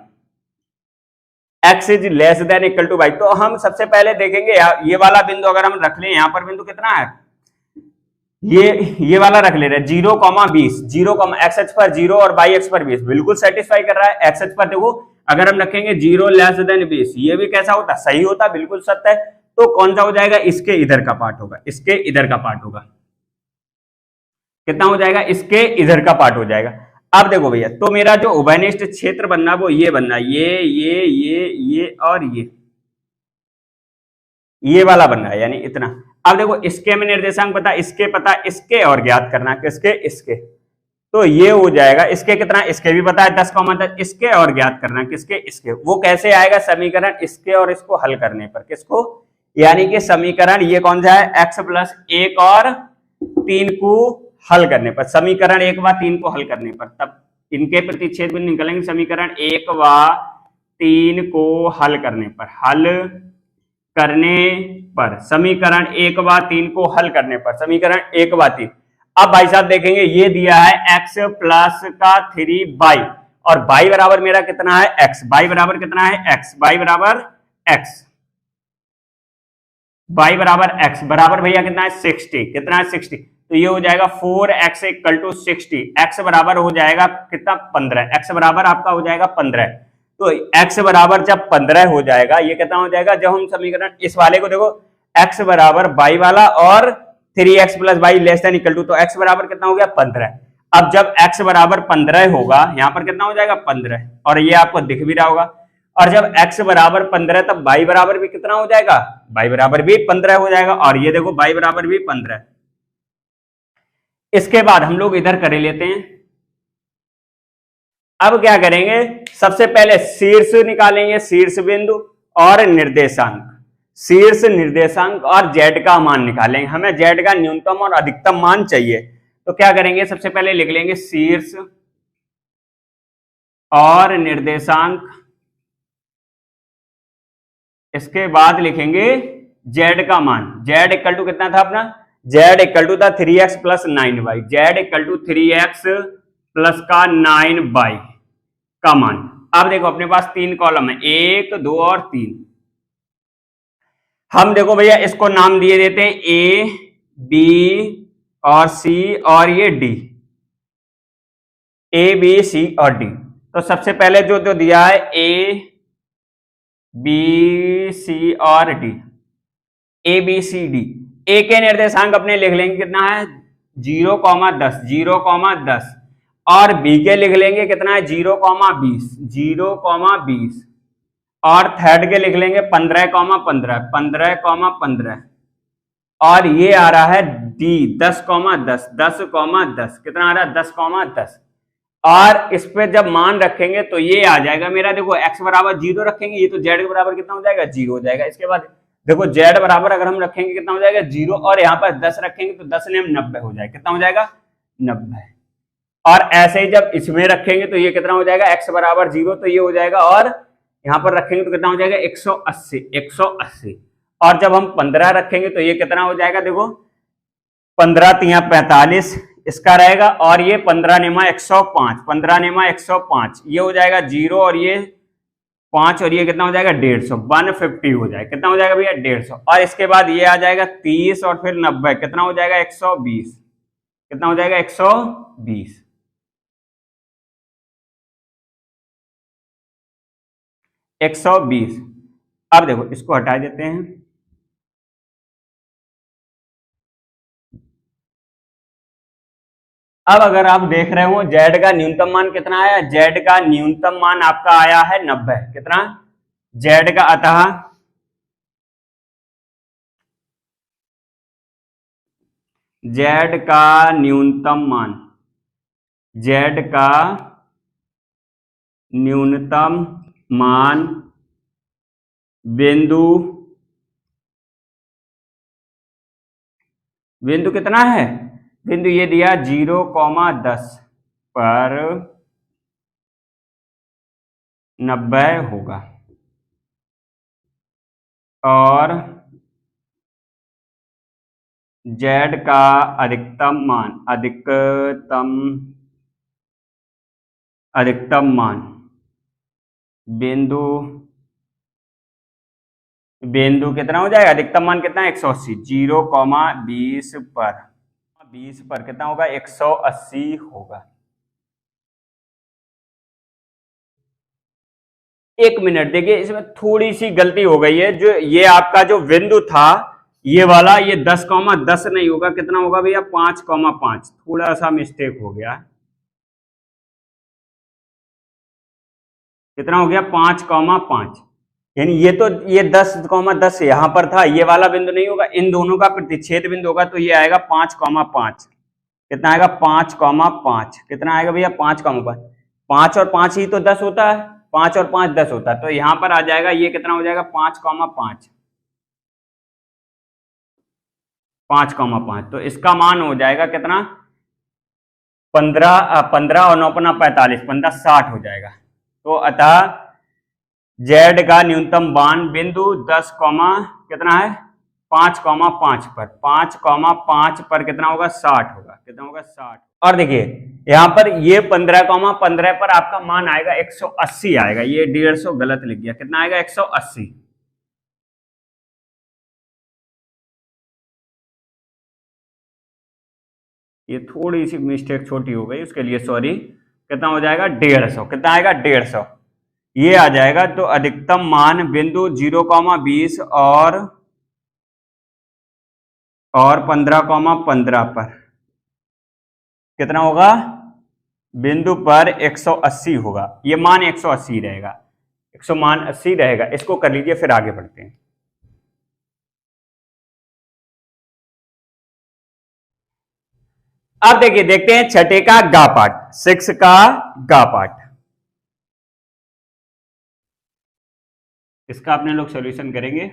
x is less than equal to by. तो हम सबसे पहले देखेंगे ये वाला बिंदु अगर हम रख लें, यहां पर बिंदु कितना है, ये वाला रख ले रहे 0,20, 0, एक्स एक्स पर 0 और बाई एक्स पर 20, बिल्कुल सेटिस्फाई कर रहा है। एक्स एक्स पर देखो अगर हम रखेंगे 0 लेस देन 20, ये भी कैसा होता, सही होता, बिल्कुल सत्य है। तो कौन सा हो जाएगा, इसके इधर का पार्ट होगा, इसके इधर का पार्ट होगा, कितना हो जाएगा, इसके इधर का पार्ट हो जाएगा। अब देखो भैया, तो मेरा जो उभयनिष्ठ क्षेत्र बनना वो ये बनना, ये और ये वाला बनना है, यानी इतना। अब देखो इसके में निर्देशांक पता, इसके पता, इसके और ज्ञात करना, किसके, इसके, तो ये हो जाएगा, इसके कितना, इसके भी पता है 10,10, इसके और ज्ञात करना, किसके, इसके। वो कैसे आएगा समीकरण, इसके और इसको हल करने पर, किसको, यानी कि समीकरण ये कौन सा है, x प्लस 1 और 3 को हल करने पर, समीकरण 1 व 3 को हल करने पर, तब इनके प्रतिच्छेद बिंदु निकलेंगे। समीकरण 1 व 3 को हल करने पर, समीकरण 1 व 3 को हल करने पर, समीकरण 1 व 3। अब भाई साहब देखेंगे ये दिया है x प्लस का 3 बाई, और बाई बराबर मेरा कितना है, x, बाई बराबर कितना है, x, बाई बराबर x, बाई बराबर x बराबर भैया कितना है 60, कितना है 60, तो ये हो जाएगा 4x इक्वल टू 60, x बराबर हो जाएगा कितना 15, x बराबर आपका हो जाएगा 15। तो x बराबर जब 15 हो जाएगा, ये कितना हो जाएगा, जब हम समीकरण इस वाले को देखो x बराबर बाई वाला और 3x plus y less than equal to, तो x बराबर कितना हो गया 15। अब जब x बराबर 15 होगा, यहां पर कितना हो जाएगा 15, और ये आपको दिख भी रहा होगा। और जब x बराबर 15 तब y बराबर भी कितना हो जाएगा, y बराबर भी 15 हो जाएगा, और ये देखो y बराबर भी 15। इसके बाद हम लोग इधर कर लेते हैं। अब क्या करेंगे, सबसे पहले शीर्ष निकालेंगे, शीर्ष बिंदु और निर्देशांक, शीर्ष निर्देशांक और z का मान निकालेंगे। हमें z का न्यूनतम और अधिकतम मान चाहिए, तो क्या करेंगे, सबसे पहले लिख लेंगे शीर्ष और निर्देशांक, इसके बाद लिखेंगे z का मान। z इक्वल टू कितना था अपना, z इक्वल टू था 3x plus 9y, z equal to 3x plus का 9y का मान। अब देखो अपने पास 3 कॉलम है, 1, 2 और 3। हम देखो भैया इसको नाम दिए देते हैं A, B और C और ये D, A, B, C और D। तो सबसे पहले जो दिया है A, B, C और D, A, B, C, D। A के निर्देशांक अपने लिख लेंगे कितना है 0,10, 0,10, और B के लिख लेंगे कितना है 0,20, 0,20, और थर्ड के लिख लेंगे 15,15, 15,15, और ये आ रहा है D 10,10, 10,10, कितना आ रहा है 10,10। और इस पे जब मान रखेंगे तो ये आ जाएगा मेरा, देखो x बराबर 0 रखेंगे, ये तो z के बराबर कितना हो जाएगा 0 हो जाएगा। इसके बाद देखो z बराबर अगर हम रखेंगे कितना हो जाएगा 0, और यहाँ पर 10 रखेंगे तो 10 ने 90 हो जाएगा, कितना हो जाएगा 90। और ऐसे ही जब इसमें रखेंगे तो ये कितना हो जाएगा x बराबर 0, तो ये हो जाएगा, और यहाँ पर रखेंगे तो कितना हो जाएगा 180, 180। और जब हम 15 रखेंगे तो ये कितना हो जाएगा, देखो 15 तिया 45 इसका रहेगा, और ये 15 नेमा 105, 15 नेमा 105, ये हो जाएगा 0, और ये 5 और ये कितना हो जाएगा 150, 150 हो जाएगा। कितना हो जाएगा भैया 150। और इसके बाद ये आ जाएगा 30 और फिर 90, कितना हो जाएगा 120। कितना हो जाएगा 120। 120। अब देखो इसको हटा देते हैं। अब अगर आप देख रहे हो जेड का न्यूनतम मान कितना आया, जेड का न्यूनतम मान आपका आया है 90। कितना जेड का, अतः जेड का न्यूनतम मान, जेड का न्यूनतम मान बिंदु, बिंदु कितना है, बिंदु ये दिया 0,10 पर 90 होगा। और जेड का अधिकतम मान, अधिकतम मान बिंदु, बिंदु कितना हो जाएगा, अधिकतम मान कितना है 180, 0,20 पर, 20 पर कितना होगा 180 होगा। 1 मिनट, देखिए इसमें थोड़ी सी गलती हो गई है। जो ये आपका जो बिंदु था ये वाला, ये 10,10 नहीं होगा, कितना होगा भैया 5,5, थोड़ा सा मिस्टेक हो गया। कितना हो गया 5,5, यानी ये तो ये 10,10 यहां पर था, ये वाला बिंदु नहीं होगा, इन दोनों का प्रतिच्छेद बिंदु होगा, तो ये आएगा 5,5। कितना आएगा 5,5। कितना आएगा भैया 5,5। 5 और 5 ही तो 10 होता है, 5 और 5 10 होता है, तो यहां पर आ जाएगा ये कितना हो जाएगा 5,5, 5,5। तो इसका मान हो जाएगा कितना 15 और 9 × 45, 15 60 हो जाएगा। तो अतः जेड का न्यूनतम मान बिंदु 10, कितना है 5,5 पर, 5,5 पर कितना होगा 60 होगा। कितना होगा 60। और देखिए यहां पर ये 15,15 पर आपका मान आएगा 180 आएगा, ये 150 गलत लिख गया। कितना आएगा 180। ये थोड़ी सी मिस्टेक छोटी हो गई, उसके लिए सॉरी। कितना हो जाएगा 150। कितना आएगा 150, ये आ जाएगा। तो अधिकतम मान बिंदु 0,20 और 15,15 पर कितना होगा, बिंदु पर 180 होगा। ये मान 180 रहेगा, 180 रहेगा। इसको कर लीजिए, फिर आगे बढ़ते हैं। अब देखिए, देखते हैं छठे का गा पाठ, 6 का गा पाठ। इसका अपने लोग सॉल्यूशन करेंगे।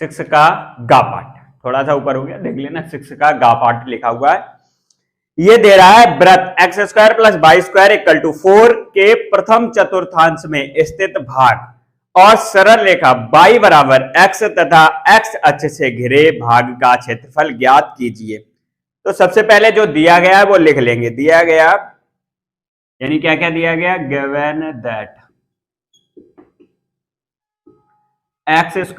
6 का गा पाठ थोड़ा सा ऊपर हो गया, देख लेना। 6 का गा पाठ लिखा हुआ है। ये दे रहा है वृत्त x² + y² = 4 के प्रथम चतुर्थांश में स्थित भाग और सरल रेखा y बराबर x तथा x अक्ष से घिरे भाग का क्षेत्रफल ज्ञात कीजिए। तो सबसे पहले जो दिया गया है वो लिख लेंगे। दिया गया यानी क्या क्या दिया गया, गिवन दैट x² +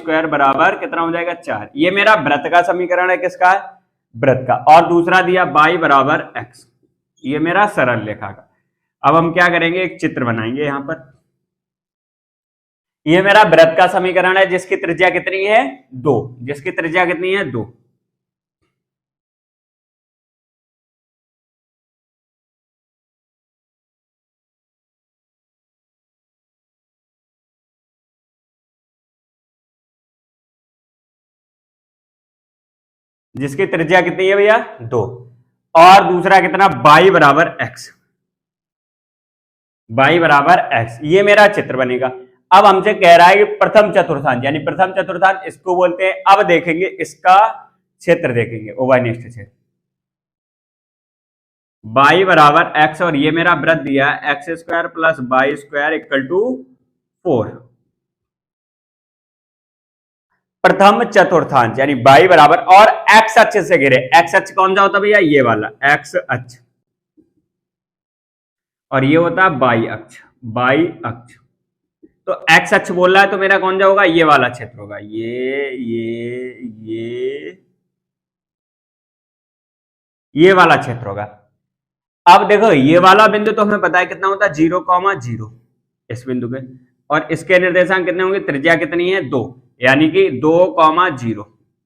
y² बराबर कितना हो जाएगा 4। ये मेरा वृत्त का समीकरण है, किसका है, वृत्त का। और दूसरा दिया y बराबर x, ये मेरा सरल रेखा का। अब हम क्या करेंगे, एक चित्र बनाएंगे यहां पर। ये मेरा वृत्त का समीकरण है जिसकी त्रिज्या कितनी है 2, जिसकी त्रिज्या कितनी है 2। जिसकी त्रिज्या कितनी है भैया 2। और दूसरा कितना y बराबर x, y बराबर x, ये मेरा चित्र बनेगा। अब हमसे कह रहा है कि प्रथम चतुर्थांश, यानी प्रथम चतुर्थांश इसको बोलते हैं। अब देखेंगे इसका क्षेत्र, देखेंगे ओवरनेस्ट क्षेत्र। y बराबर x और ये मेरा वृत्त दिया है x² + y² = 4। प्रथम चतुर्थांश यानी y बराबर, और x अक्ष से घिरे। x अक्ष कौन सा होता है भैया, ये वाला x अक्ष। और ये होता है बाई अक्ष, बाई अक्ष। तो एक्स अक्ष बोल रहा है तो मेरा कौन सा होगा, ये वाला क्षेत्र होगा, ये वाला क्षेत्र होगा। अब देखो ये वाला बिंदु तो हमें पता है कितना होता है, 0,0 इस बिंदु के, और इसके निर्देशांक कितने होंगे, त्रिज्या कितनी है 2, यानी कि 2,0,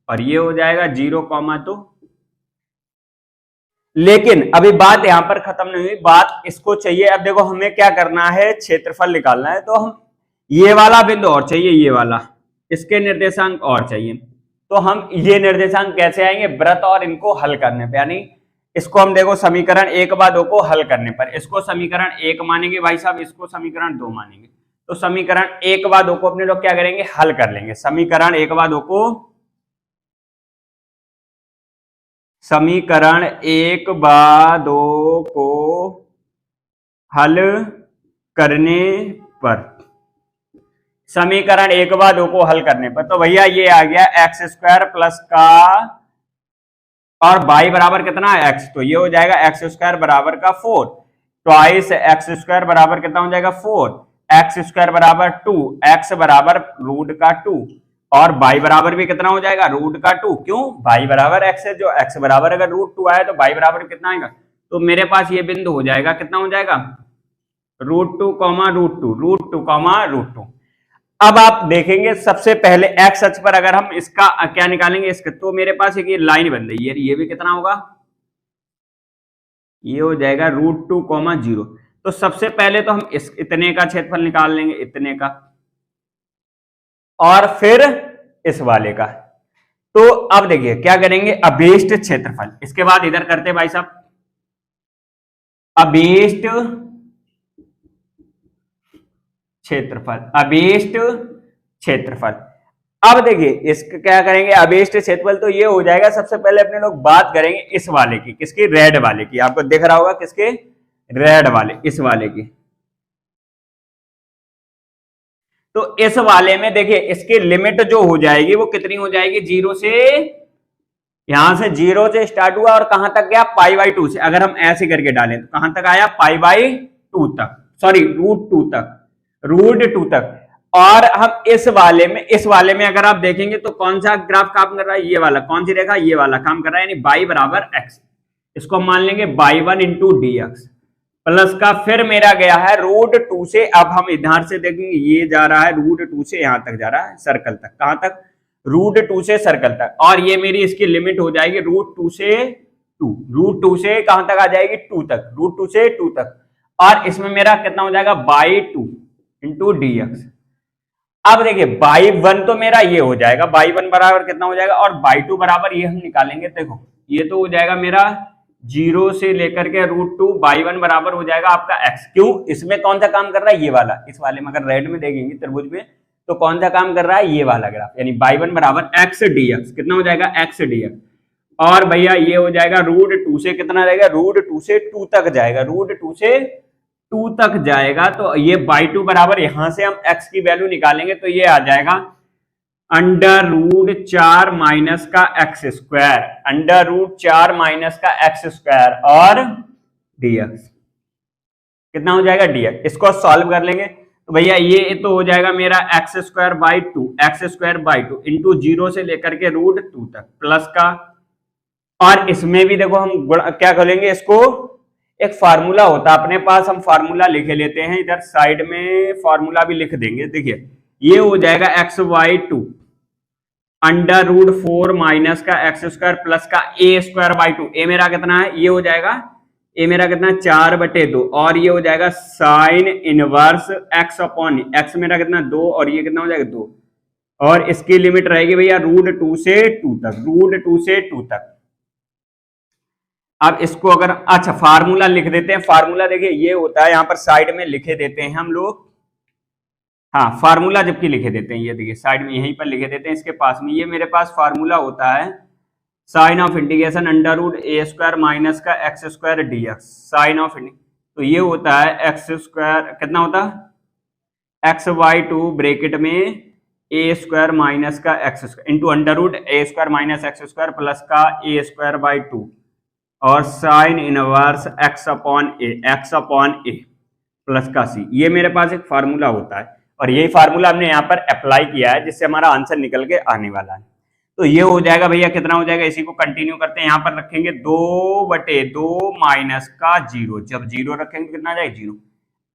और ये हो जाएगा 0,2। लेकिन अभी बात यहां पर खत्म नहीं हुई, बात इसको चाहिए। अब देखो हमें क्या करना है, क्षेत्रफल निकालना है, तो हम ये वाला बिंदु और चाहिए, ये वाला, इसके निर्देशांक और चाहिए। तो हम ये निर्देशांक कैसे आएंगे, वृत्त और इनको हल करने पे, यानी इसको हम देखो समीकरण 1/2 को हल करने पर, इसको समीकरण 1 मानेंगे भाई साहब, इसको समीकरण 2 मानेंगे। तो समीकरण 1/2 को अपने लोग क्या करेंगे, हल कर लेंगे। समीकरण 1/2 को हल करने पर, समीकरण 1/2 को हल करने पर, तो भैया ये आ गया x² प्लस का, और y बराबर कितना है x, तो ये हो जाएगा x² बराबर का 4, ट्वाइस x² बराबर कितना हो जाएगा 4, x² बराबर 2, x बराबर रूट का 2, और y बराबर भी कितना हो जाएगा, रूट का 2। क्यों, y बराबर x है, जो x बराबर अगर √2 आया तो y बराबर कितना आएगा, तो मेरे पास ये बिंदु हो जाएगा, कितना हो जाएगा, √2, √2। अब आप देखेंगे सबसे पहले x अक्ष पर अगर हम इसका क्या निकालेंगे, इसका, तो मेरे पास एक ये लाइन बन रही है, ये भी कितना होगा, ये हो जाएगा √2, 0। तो सबसे पहले तो हम इस इतने का क्षेत्रफल निकाल लेंगे, इतने का, और फिर इस वाले का। तो अब देखिए क्या करेंगे, अभीष्ट क्षेत्रफल, इसके बाद इधर करते भाई साहब अभीष्ट क्षेत्रफल। अब देखिए इसका क्या करेंगे, अभीष्ट क्षेत्रफल, तो ये हो जाएगा, सबसे पहले अपने लोग बात करेंगे इस वाले की, किसकी, रेड वाले की, आपको दिख रहा होगा किसके, रेड वाले, इस वाले की। तो इस वाले में देखिए इसकी लिमिट जो हो जाएगी वो कितनी हो जाएगी, 0 से, यहां से 0 से स्टार्ट हुआ और कहां तक गया, π/2 से। अगर हम ऐसे करके डालें तो कहां तक आया, π/2 तक, सॉरी √2 तक। और हम इस वाले में अगर आप देखेंगे तो कौन सा ग्राफ काम कर रहा है, ये वाला, कौन सी रेखा, ये वाला काम कर रहा है, यानी y बराबर x, इसको हम मान लेंगे y1 × dx प्लस का, फिर मेरा गया है √2 से, अब हम इधर से देखेंगे ये जा रहा है √2 से यहां तक जा रहा है, सर्कल तक, कहां तक, √2 से सर्कल तक, और ये मेरी इसकी लिमिट हो जाएगी √2 से 2, √2 से कहां तक आ जाएगी, 2 तक, √2 से 2 तक, और इसमें मेरा कितना हो जाएगा, y2 × dx। अब देखिए y1 तो मेरा ये हो जाएगा, y1 बराबर कितना हो जाएगा, और y2 बराबर ये हम निकालेंगे, देखो ये तो हो जाएगा मेरा 0 से लेकर के √2, y1 बराबर हो जाएगा आपका x। क्यों, इसमें कौन सा काम कर रहा है, ये वाला, इस वाले में अगर रेड में देखेंगे त्रिभुज में, तो कौन सा काम कर रहा है, ये वाला ग्राफ, यानी y1 बराबर x dx, कितना हो जाएगा, x dx, और भैया ये हो जाएगा √2 से कितना रहेगा, √2 से 2 तक जाएगा, √2 से 2 तक जाएगा। तो ये y2 बराबर, यहां से हम x की वैल्यू निकालेंगे तो ये आ जाएगा √4 माइनस का x² और dx, कितना हो जाएगा, dx। इसको सॉल्व कर लेंगे तो भैया ये तो हो जाएगा मेरा x² इंटू 0 से लेकर के √2 तक प्लस का, और इसमें भी देखो हम क्या करेंगे, इसको एक फार्मूला होता है अपने पास, हम फार्मूला लिखे लेते हैं, इधर साइड में फार्मूला भी लिख देंगे। देखिए ये हो जाएगा xy2 √4 माइनस का x² प्लस का a²/2, a मेरा कितना है, ये हो जाएगा, a मेरा कितना 4/2, और ये हो जाएगा साइन इनवर्स x मेरा कितना 2, और ये कितना हो जाएगा 2, और इसकी लिमिट रहेगी भैया √2 से 2 तक, अब इसको अगर, अच्छा फार्मूला लिख देते हैं, फार्मूला देखिए ये होता है, यहां पर साइड में लिखे देते हैं हम लोग, हाँ फार्मूला जबकि लिखे देते हैं, ये देखिए साइड में यहीं पर लिखे देते हैं, इसके पास में ये मेरे पास फार्मूला होता है sign of integration √a² minus का x² dx, साइन ऑफ, तो ये होता है x² कितना होता है, xy2 ब्रैकेट में a² माइनस का x² into √a² minus x² plus का a²/2 और साइन इनवर्स x/a, प्लस का सी, ये मेरे पास एक फार्मूला होता है और यही फार्मूला हमने यहाँ पर अप्लाई किया है जिससे हमारा आंसर निकल के आने वाला है। तो ये हो जाएगा भैया, कितना हो जाएगा, इसी को कंटिन्यू करते हैं, यहाँ पर रखेंगे 2/2 माइनस का 0, जब 0 रखेंगे तो कितना आ जाएगा 0।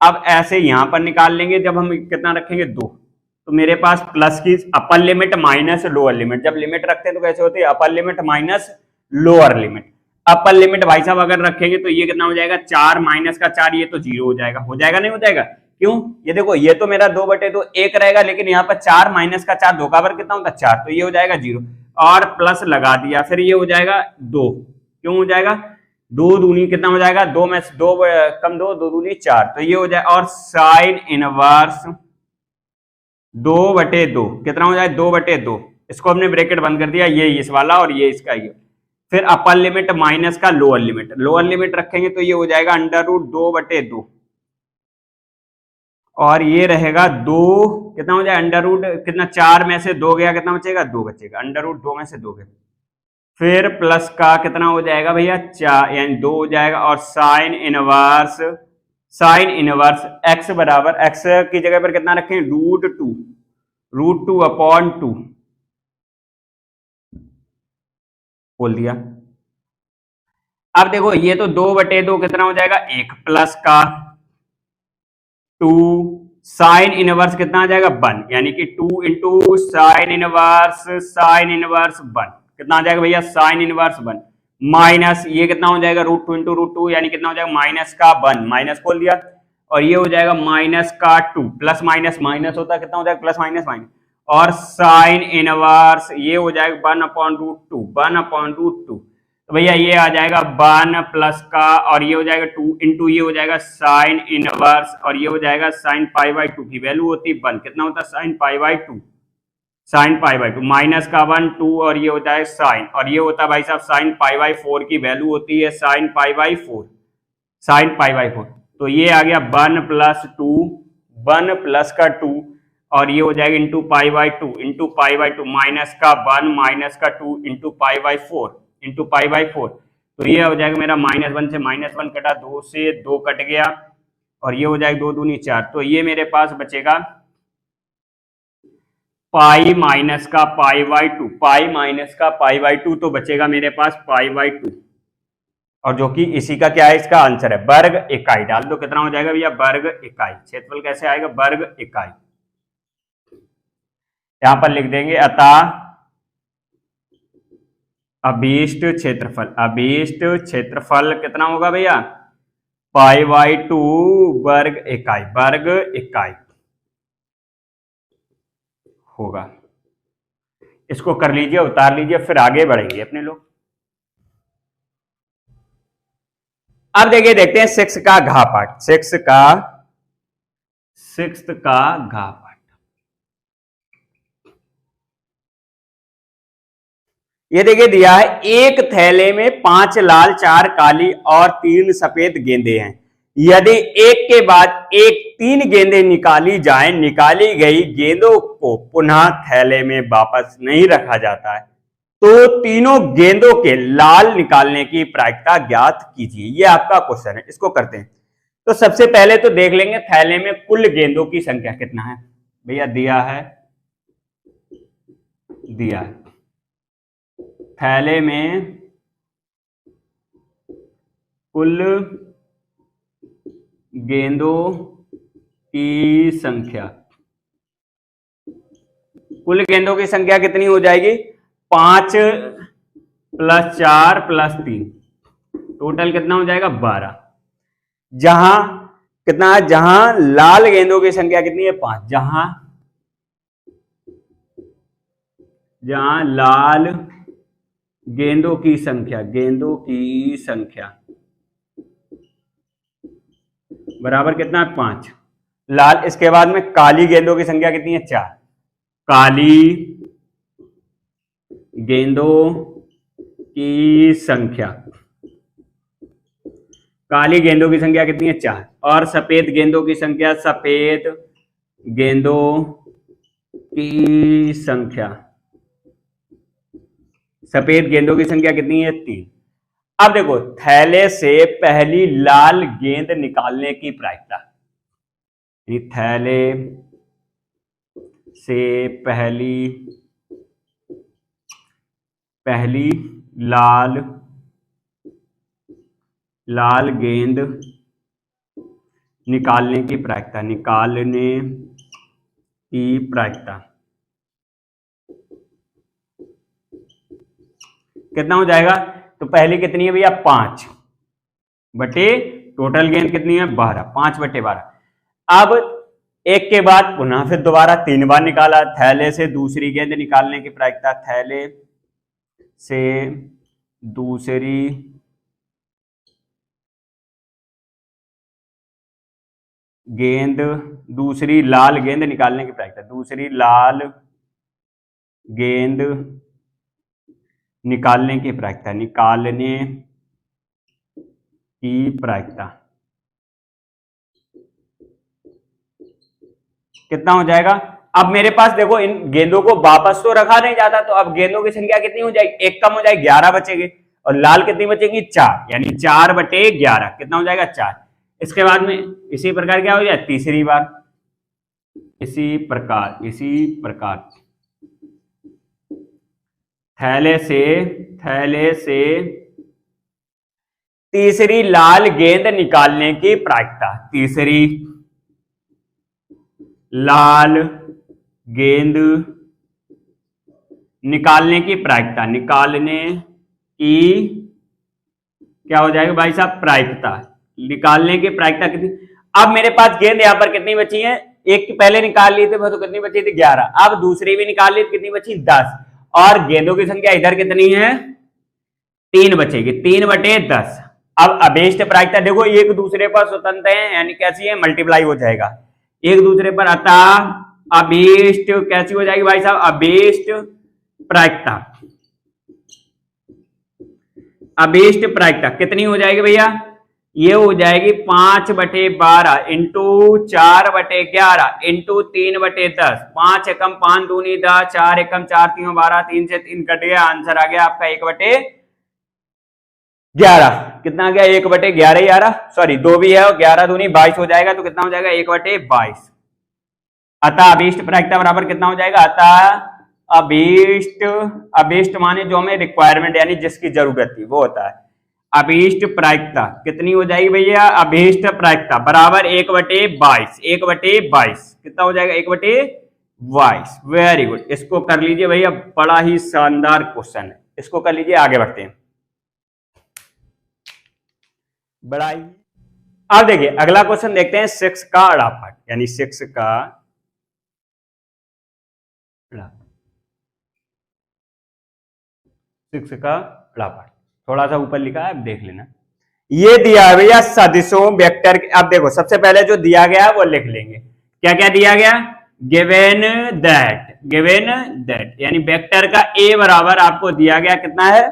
अब ऐसे यहाँ पर निकाल लेंगे, जब हम कितना रखेंगे 2, तो मेरे पास प्लस की upper limit minus lower limit, जब लिमिट रखते हैं तो कैसे होती है, upper limit minus lower limit. Upper limit भाई साहब अगर रखेंगे तो ये कितना हो जाएगा 4 माइनस का 4, ये तो 0 हो जाएगा नहीं हो जाएगा, क्यों, ये देखो ये तो मेरा 2/2 1 रहेगा, लेकिन यहाँ पर 4 माइनस का 4 धोखा पर कितना होता है 4, तो ये हो जाएगा 0 और प्लस लगा दिया, फिर ये हो जाएगा 2, क्यों हो जाएगा 2 दूनी कितना हो जाएगा 2 में 2 कम 2 दूनी 4, तो ये हो जाएगा, और साइन इनवर्स 2/2 कितना हो जाएगा 2/2, इसको हमने ब्रैकेट बंद कर दिया, ये इस वाला और ये इसका, ये फिर अपर लिमिट माइनस का लोअर लिमिट रखेंगे तो ये हो जाएगा √2/2 और ये रहेगा 2, कितना हो जाएगा अंडर कितना 4 में से 2 गया, कितना बचेगा 2 बचेगा, √2 में से 2 गया, फिर प्लस का कितना हो जाएगा भैया 4 यानी 2 हो जाएगा, और साइन इनवर्स x बराबर, x की जगह पर कितना रखें √2/2 बोल दिया। अब देखो ये तो 2/2 कितना हो जाएगा 1 प्लस का 2 साइन इनवर्स कितना आ जाएगा 1, यानी कि 2 इंटू साइन इनवर्स 1 कितना आ जाएगा भैया साइन इनवर्स 1 माइनस ये कितना हो जाएगा √2 इंटू √2 यानी कितना हो जाएगा माइनस का 1, माइनस खोल दिया, और ये हो जाएगा माइनस का 2, प्लस माइनस माइनस होता है कितना हो जाएगा प्लस माइनस माइनस, और साइन इनवर्स ये हो जाएगा 1/√2, तो भैया ये आ जाएगा 1 प्लस का, और ये हो जाएगा 2 इंटू ये हो जाएगा साइन इनवर्स, और ये हो जाएगा साइन π/2 की वैल्यू होती है 1, कितना होता है साइन π/2 माइनस का 1 2, और ये होता है साइन, और ये होता है भाई साहब साइन π/4 की वैल्यू होती है साइन π/4, तो ये आ गया 1 प्लस का 2 और ये हो जाएगा इंटू π/2 माइनस का 1 माइनस का 2 इंटू π/4, तो ये हो जाएगा मेरा -1 से -1 कटा, 2 से 2 कट गया, और ये हो जाएगा 2 दूनी 4, तो ये मेरे पास बचेगा पाई माइनस का π/2 तो बचेगा मेरे पास π/2, और जो कि इसी का क्या है, इसका आंसर है वर्ग इकाई। डाल दो कितना हो जाएगा भैया वर्ग इकाई, क्षेत्रफल कैसे आएगा वर्ग इकाई, यहां पर लिख देंगे अतः अभीष्ट क्षेत्रफल कितना होगा भैया π/2 वर्ग इकाई होगा। इसको कर लीजिए, उतार लीजिए, फिर आगे बढ़ेंगे अपने लोग। अब देखिए, देखते हैं 6 का घा पाठ, 6 का घा पाठ। ये देखिए दिया है, एक थैले में 5 लाल 4 काली और 3 सफेद गेंदें हैं। यदि एक के बाद एक 3 गेंदें निकाली जाएं, निकाली गई गेंदों को पुनः थैले में वापस नहीं रखा जाता है, तो तीनों गेंदों के लाल निकालने की प्रायिकता ज्ञात कीजिए। ये आपका क्वेश्चन है, इसको करते हैं। तो सबसे पहले तो देख लेंगे थैले में कुल गेंदों की संख्या कितना है। भैया दिया है थैले में कुल गेंदों की संख्या, कुल गेंदों की संख्या कितनी हो जाएगी 5 + 4 + 3, टोटल कितना हो जाएगा 12। जहां कितना है, जहां लाल गेंदों की संख्या कितनी है 5, जहां लाल गेंदों की संख्या बराबर कितना है 5 लाल। इसके बाद में काली गेंदों की संख्या कितनी है 4, काली गेंदों की संख्या कितनी है 4, और सफेद गेंदों की संख्या कितनी है 3। अब देखो थैले से पहली लाल गेंद निकालने की प्रायिकता, ये थैले से पहली लाल गेंद निकालने की प्रायिकता कितना हो जाएगा? तो पहली कितनी है भैया? 5 बटे टोटल गेंद कितनी है? 12, 5/12। अब एक के बाद पुनः फिर दोबारा 3 बार निकाला। थैले से दूसरी गेंद निकालने की प्रायिकता, थैले से दूसरी लाल गेंद निकालने की प्रायिकता, दूसरी लाल गेंद निकालने की प्रायिकता कितना हो जाएगा? अब मेरे पास देखो इन गेंदों को वापस तो रखा नहीं जाता, तो अब गेंदों की संख्या कितनी हो जाएगी? एक कम हो जाएगी, 11 बचेगी। और लाल कितनी बचेगी? 4, यानी 4/11 कितना हो जाएगा? 4। इसके बाद में इसी प्रकार क्या हो जाए? तीसरी बार इसी प्रकार थैले से तीसरी लाल गेंद निकालने की प्रायिकता, तीसरी लाल गेंद निकालने की प्रायिकता, क्या हो जाएगा भाई साहब? प्रायिकता, निकालने की प्रायिकता कितनी? अब मेरे पास गेंद यहां पर कितनी बची है? एक पहले निकाल ली थी तो कितनी बची थी? 11। अब दूसरी भी निकाल ली तो कितनी बची? 10। और गेंदों की संख्या इधर कितनी है? 3 बचेगी, 3/10। अब अभीष्ट प्रायिकता देखो एक दूसरे पर स्वतंत्र है, यानी कैसी है? मल्टीप्लाई हो जाएगा एक दूसरे पर, अतः अभीष्ट कैसी हो जाएगी भाई साहब? अभीष्ट प्रायिकता कितनी हो जाएगी भैया? ये हो जाएगी 5/12 इंटू 4/11 इंटू 3/10। 5 एकम 5 दूनी 10, 4 एकम 4 3 12, 3 से 3 कट गया, आंसर आ गया आपका 1/11। कितना आ गया? 1/11 ही आ रहा, सॉरी 2 भी है और 11 दूनी 22 हो जाएगा, तो कितना हो जाएगा? 1/22। अतः अभीष्ट प्रायिकता बराबर कितना हो जाएगा? अतः अभीष्ट माने जो हमें रिक्वायरमेंट यानी जिसकी जरूरत थी वो होता है। अभीष्ट प्रायिकता कितनी हो जाएगी भैया? अभीष्ट प्रायिकता बराबर 1/22। 1/22 कितना हो जाएगा? 1/22। वेरी गुड, इसको कर लीजिए भैया, बड़ा ही शानदार क्वेश्चन है, इसको कर लीजिए। आगे बढ़ते हैं, बड़ा ही। अब देखिए अगला क्वेश्चन देखते हैं 6 का अड़ापट, यानी 6 का अड़ापट थोड़ा सा ऊपर लिखा है, अब देख लेना। ये दिया है भैया सदिशों वेक्टर। अब देखो सबसे पहले जो दिया गया है वो लिख लेंगे। क्या क्या दिया गया? गिवन दैट यानी वेक्टर का ए बराबर आपको दिया गया कितना है?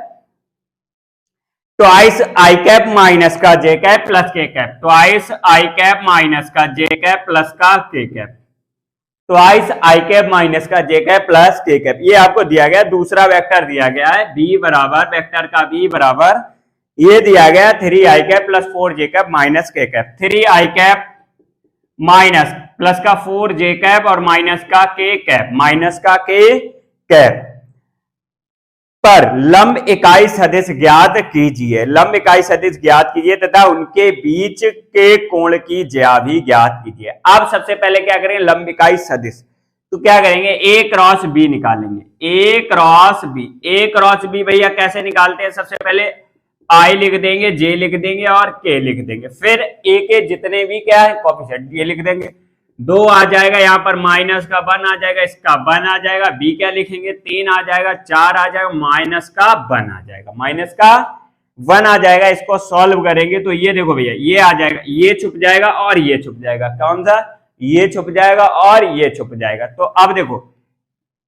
ट्वाइस आई कैप माइनस का जे कैप प्लस के cap, twice I cap minus का जे कैप प्लस का के cap, twice I cap minus का जे कैप प्लस के कैप, ये आपको दिया गया। दूसरा वेक्टर दिया गया है बी बराबर, वेक्टर का बी बराबर ये दिया गया 3 आई कैप प्लस 4 जे कैप माइनस के कैप। 3 आई कैप माइनस प्लस का 4 जे कैप और माइनस का के कैप, माइनस का के कैप पर लंब इकाई सदिश ज्ञात कीजिए, लंब इकाई सदिश ज्ञात कीजिए तथा उनके बीच के कोण की ज्या भी ज्ञात कीजिए। अब सबसे पहले क्या करेंगे? लंब इकाई सदिश, तो क्या करेंगे? ए क्रॉस बी निकालेंगे। ए क्रॉस बी भैया कैसे निकालते हैं? सबसे पहले आई लिख देंगे, जे लिख देंगे और के लिख देंगे, फिर ए के जितने भी क्या है कोएफिशिएंट ये लिख देंगे। 2 आ जाएगा, यहां पर माइनस का 1 आ जाएगा, इसका 1 आ जाएगा, बी क्या लिखेंगे? 3 आ जाएगा, 4 आ जाएगा, माइनस का 1 आ जाएगा, माइनस का 1 आ जाएगा। इसको सॉल्व करेंगे तो ये देखो भैया ये आ जाएगा, ये छुप जाएगा और ये छुप जाएगा। कौन सा? ये छुप जाएगा और ये छुप जाएगा। तो अब देखो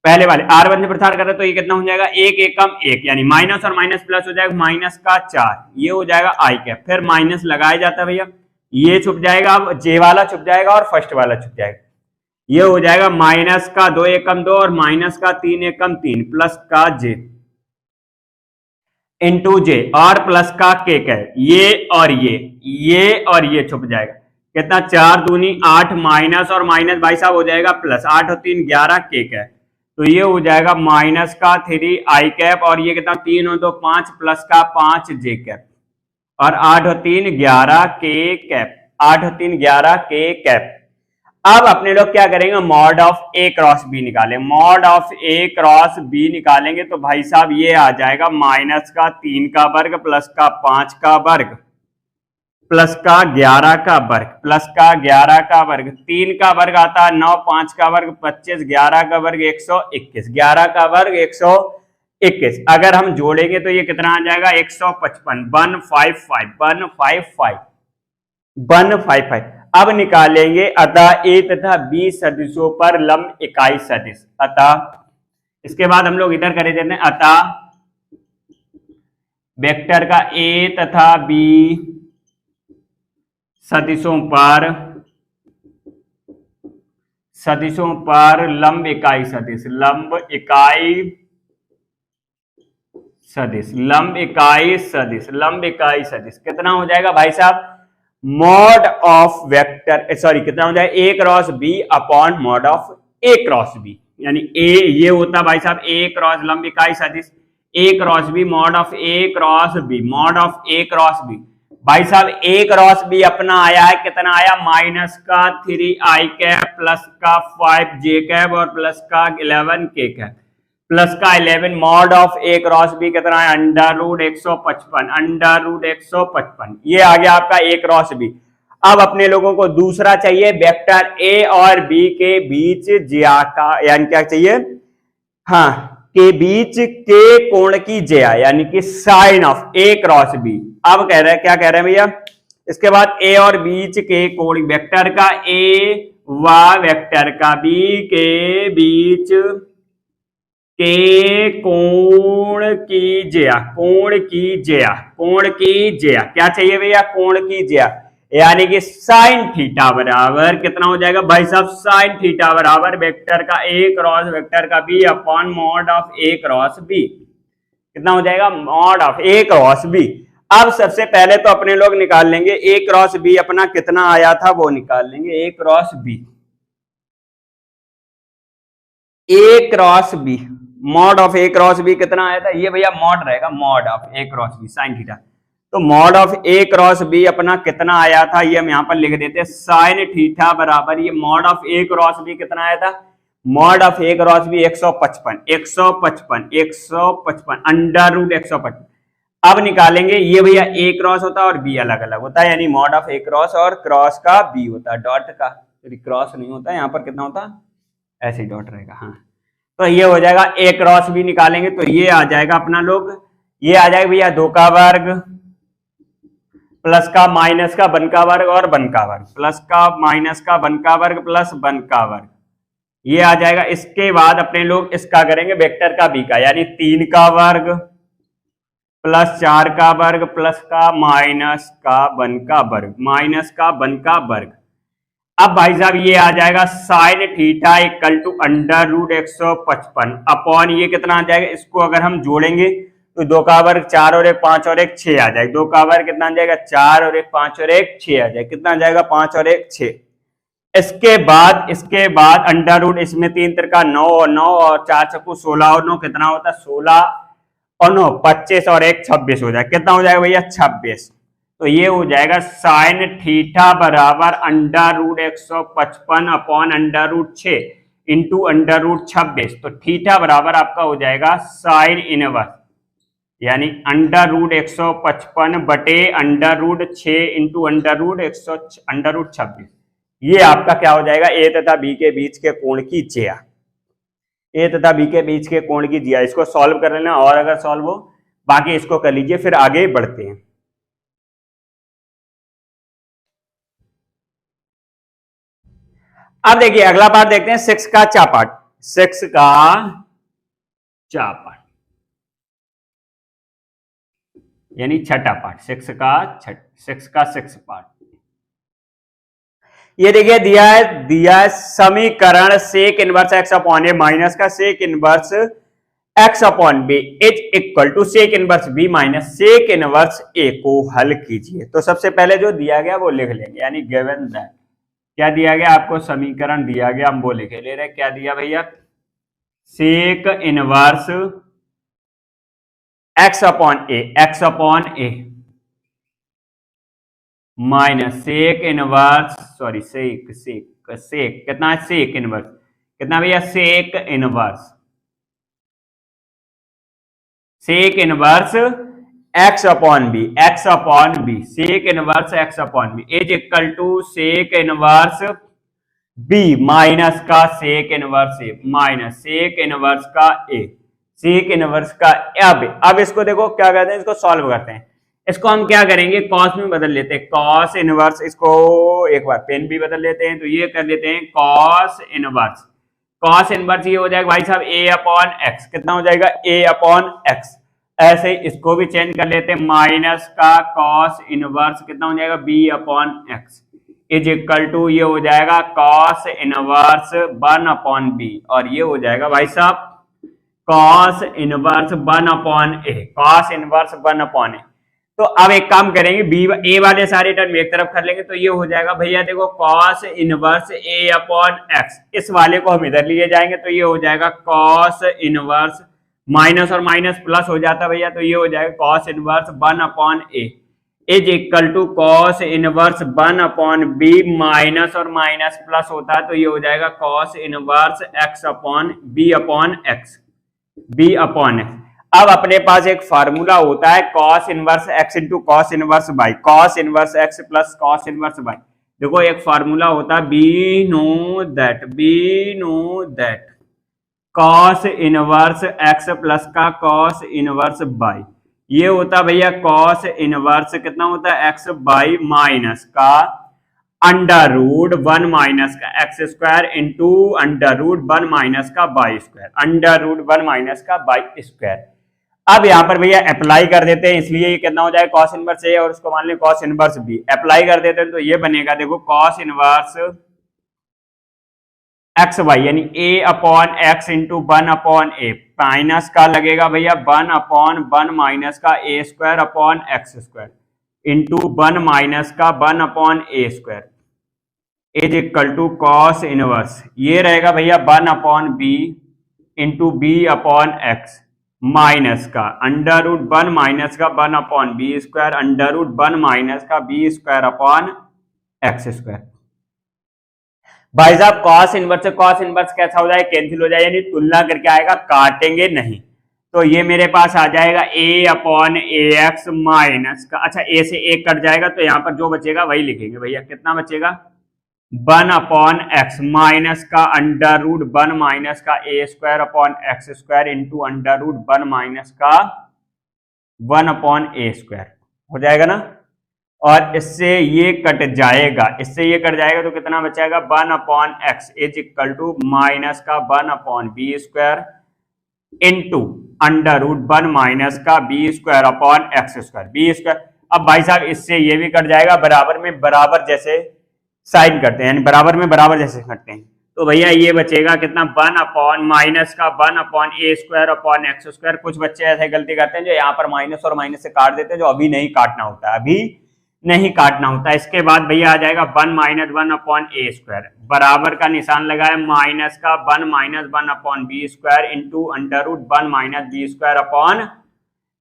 पहले वाले R1 से प्रसार कर रहे तो ये कितना हो जाएगा? 1 एकम 1 यानी माइनस और माइनस प्लस हो जाएगा, माइनस का 4, ये हो जाएगा आई कैप, फिर माइनस लगाया जाता है भैया, ये छुप जाएगा, अब जे वाला छुप जाएगा और फर्स्ट वाला छुप जाएगा, ये हो जाएगा माइनस का 2 एकम 2 और माइनस का 3 एकम 3 प्लस का जे इंटू जे और प्लस का के कैप, ये और ये छुप जाएगा। कितना 4 दूनी 8 माइनस और माइनस भाई साहब हो जाएगा प्लस, 8 और 3 11 के कैप, तो ये हो जाएगा माइनस का 3 आई कैप और ये कितना 3 और 2 5 प्लस का 5 जे कैप और 8 और 3 11 के कैप, 8 और 3 11 के कैप। अब अपने लोग क्या करेंगे, mod of a cross b निकालें। Mod of a cross b निकालेंगे तो भाई साहब ये आ जाएगा माइनस का 3 का वर्ग प्लस का 5 का वर्ग प्लस का 11 का वर्ग प्लस का 11 का वर्ग, 3 का वर्ग आता है 9, 5 का वर्ग 25, 11 का वर्ग 121, 11 का वर्ग 121। अगर हम जोड़ेंगे तो ये कितना आ जाएगा 155, 155। अब निकालेंगे अतः ए तथा बी सदिशों पर लंब इकाई सदिश। अतः इसके बाद हम लोग इधर करे देते हैं, अतः वेक्टर का ए तथा बी सदिशों पर लंब इकाई सदिश, लंब इकाई सदिश कितना हो जाएगा भाई साहब, मॉड ऑफ वेक्टर सॉरी कितना हो जाएगा a cross b upon mod of a cross b, यानी ए ये होता भाई साहब ए क्रॉस लंब इकाई सदिश, a cross b mod of a cross b, mod of a cross b. भाई साहब ए क्रॉस बी अपना आया है, कितना आया माइनस का 3 आई कैप प्लस का 5 जे कैप और प्लस का 11 के कैप प्लस का 11, mod of a cross b कितना है अंडर रूट 155, ये आ गया आपका ए क्रॉस बी। अब अपने लोगों को दूसरा चाहिए वेक्टर ए और बी के बीच ज्या का, यानी क्या चाहिए, हाँ के बीच के कोण की ज्या, यानी कि sine of a cross b. अब कह रहे हैं क्या कह रहे हैं भैया, इसके बाद ए और बीच के कोण, वेक्टर का ए व वेक्टर का बी के बीच के कोण की ज्या, कोण की ज्या क्या चाहिए भैया, कोण की ज्या, यानी कि साइन थीटा बराबर कितना हो जाएगा भाई साहब, साइन थीटा बराबर वेक्टर का ए क्रॉस वेक्टर का b upon mod of a cross b, कितना हो जाएगा mod of a cross b. अब सबसे पहले तो अपने लोग निकाल लेंगे ए क्रॉस बी अपना कितना आया था वो निकाल लेंगे, a cross b mod of a cross b कितना आया था, ये भैया मॉड रहेगा, mod of a cross b sine theta, तो mod of a cross b अपना कितना आया था ये हम यहां पर लिख देते हैं, साइन थीटा बराबर ये mod of a cross b कितना आया था, mod of a cross b 155 under root 155। अब निकालेंगे ये भैया ए क्रॉस होता है और बी अलग अलग होता है, यानी मॉड ऑफ ए क्रॉस और क्रॉस का बी होता है, डॉट का क्रॉस नहीं होता यहाँ पर, कितना होता ऐसे ही डॉट रहेगा, हाँ तो ये हो जाएगा ए क्रॉस बी निकालेंगे तो ये आ जाएगा अपना लोग, ये आ जाएगा भैया 2 का वर्ग प्लस का माइनस का 1 का वर्ग और 1 का वर्ग प्लस का माइनस का 1 का वर्ग प्लस 1 का वर्ग, ये आ जाएगा। इसके बाद अपने लोग इसका करेंगे वेक्टर का बी का, यानी 3 का वर्ग प्लस 4 का वर्ग प्लस का माइनस का 1 का वर्ग, अब भाई साहब ये आ जाएगा sine theta equal to under root 155 upon ये कितना आ जाएगा, इसको अगर हम जोड़ेंगे तो 2 का वर्ग 4 और 1 5 और 1 6 आ जाएगा, 2 का वर्ग कितना आ जाएगा 4 और 1 5 और 1 6 आ जाएगा, कितना आ जाएगा 5 और 1 6। इसके बाद अंडर रूट, इसमें 3 त्रिका 9 और 9 और 4 चक्कू 16 और 9 कितना होता है 16 और 9 25 और 1 26 हो जाएगा, कितना हो जाएगा भैया 26। तो ये हो जाएगा साइन थीटा बराबर under root 155 upon under root 6 into under root 26, तो थीटा बराबर आपका हो जाएगा साइन इनवर्स, यानी अंडर रूट 155 बटे under root 6 into under root 26, ये आपका क्या हो जाएगा ए तथा बी के बीच के कोण की ज्या, ए तथा बी के बीच के कोण की ज्या। इसको सॉल्व कर लेना और अगर सॉल्व हो बाकी इसको कर लीजिए, फिर आगे बढ़ते हैं। अब देखिए अगला पार्ट देखते हैं 6 का चापाट, 6 का चापाट यानी छठा पार्ट, 6 का 6 पार्ट। ये देखिए दिया है समीकरण sec inverse x upon a minus का sec inverse x upon b is equal to sec inverse b minus sec inverse a को हल कीजिए। तो सबसे पहले जो दिया गया वो लिख लेंगे, यानी गिवन दैट क्या दिया गया आपको, समीकरण दिया गया, हम वो लिखे ले रहे। क्या दिया भैया, sec inverse x upon a minus sec inverse sec कितना है, सेक इनवर्स कितना भैया, sec inverse x upon b sec inverse x upon b is equal to sec inverse b minus का sec inverse a minus sec inverse का a, sec inverse का। अब इसको देखो क्या कहते हैं, इसको सॉल्व करते हैं। इसको हम क्या करेंगे, कॉस में बदल लेते हैं, कॉस इनवर्स, इसको एक बार पेन भी बदल लेते हैं, तो ये कर लेते हैं कॉस इनवर्स ये हो जाएगा भाई साहब ए अपॉन एक्स, कितना हो जाएगा, ए अपॉन एक्स। ऐसे ही इसको भी चेंज कर लेते हैं, माइनस का कॉस इनवर्स कितना हो जाएगा, b upon x is equal to ये हो जाएगा कॉस इनवर्स 1 अपॉन बी, और ये हो जाएगा भाई साहब कॉस इनवर्स 1 अपॉन ए। तो अब एक काम करेंगे, बी ए वाले सारे टर्म एक तरफ कर लेंगे, तो ये हो जाएगा भैया देखो कॉस इनवर्स ए अपॉन एक्स, इस वाले को हम इधर लिए जाएंगे, तो ये हो जाएगा कॉस इनवर्स, माइनस और माइनस प्लस हो जाता भैया, तो ये हो जाएगा cos inverse 1 upon a is equal to cos inverse 1 upon b, minus और माइनस प्लस होता है, तो ये हो जाएगा cos inverse x upon b upon x. अब अपने पास एक फार्मूला होता है cos inverse x into cos inverse y, cos inverse x plus cos inverse y. देखो एक फार्मूला होता है we know that cos inverse x plus का कॉस इनवर्स बाई, ये होता भैया कॉस इनवर्स कितना होता है, एक्स बाई माइनस का अंडर रूट 1 माइनस का x square into under root 1 minus का y square, under root 1 minus का बाई स्क्वायर। अब यहां पर भैया अप्लाई कर देते हैं, इसलिए ये कितना हो जाएगा कॉस इनवर्स ए, और उसको मान लें कॉस इनवर्स बी। अप्लाई कर देते हैं तो ये बनेगा देखो कॉस इनवर्स एक्स वाई, यानी a upon x into 1 upon a, minus का लगेगा भैया 1 अपॉन 1 माइनस का a square upon x square into 1 minus का 1 upon a square is equal to cos inverse, ये रहेगा भैया 1 upon b into b upon x minus का under root 1 minus का 1 upon b square under root 1 minus का b square upon x square. भाई साहब cos inverse से cos inverse कैसा हो जाए, कैंसिल हो जाए, यानी तुलना करके आएगा, काटेंगे नहीं। तो ये मेरे पास आ जाएगा ए अपॉन ए एक्स माइनस का, अच्छा ए से ए कट जाएगा, तो यहां पर जो बचेगा वही लिखेंगे भैया, कितना बचेगा 1 अपॉन एक्स माइनस का अंडर रूट 1 माइनस का a square upon x square into under root 1 minus का 1 अपॉन ए स्क्वायर हो जाएगा ना, और इससे ये कट जाएगा, तो कितना बचेगा 1 upon x is equal to minus का 1 upon b square into under root 1 minus का b square upon x square. अब भाई साहब इससे ये भी कट जाएगा, बराबर में बराबर जैसे साइन करते हैं, यानी बराबर में बराबर जैसे करते हैं, तो भैया ये बचेगा कितना 1 अपॉन माइनस का 1 upon a square upon x square. कुछ बच्चे ऐसे गलती करते हैं जो यहाँ पर माइनस और माइनस से काट देते हैं, जो अभी नहीं काटना होता है, इसके बाद भैया आ जाएगा 1 माइनस 1 अपॉन ए स्क्वायर, बराबर का निशान लगाए, माइनस का 1 minus 1 upon b square into under root 1 minus b square upon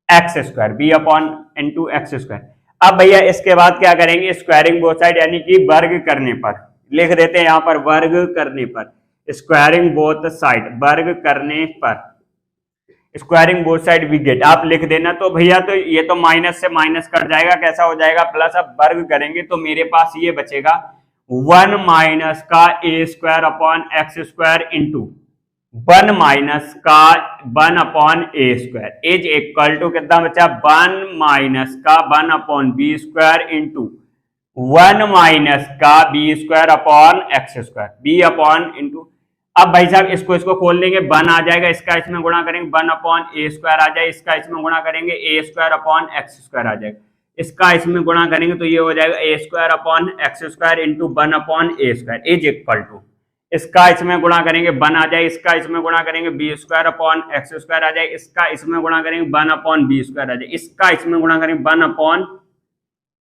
x square, b upon into x square. अब भैया इसके बाद क्या करेंगे, स्क्वायरिंग बोथ साइड, यानी कि वर्ग करने पर लिख देते हैं, यहां पर वर्ग करने पर, स्क्वायरिंग बोथ साइड, वर्ग करने पर squaring both side we get, आप लिख देना। तो भैया तो ये तो माइनस से माइनस कट जाएगा, कैसा हो जाएगा प्लस। अब वर्ग करेंगे तो मेरे पास ये बचेगा 1 माइनस का a square upon x square into 1 minus का 1 upon a square is equal to कितना बचा 1 माइनस का 1 upon b square into 1 minus का b square upon x square, b upon into. अब भाई साहब इसको खोल देंगे, 1 आ जाएगा, इसका इसमें गुणा करेंगे 1 अपॉन ए स्क्वायर आ जाएगा, इसका इसमें गुणा करेंगे a square upon x square आ जाएगा, इसका इसमें गुणा करेंगे तो ये हो जाएगा a square upon x square into 1 upon a square is equal to, इसका इसमें गुणा करेंगे 1 आ जाए, इसका इसमें गुणा करेंगे b square upon x square आ जाए, इसका इसमें गुणा करेंगे 1 अपॉन बी स्क्वायर आ जाए, इसका इसमें गुणा करेंगे 1 अपॉन,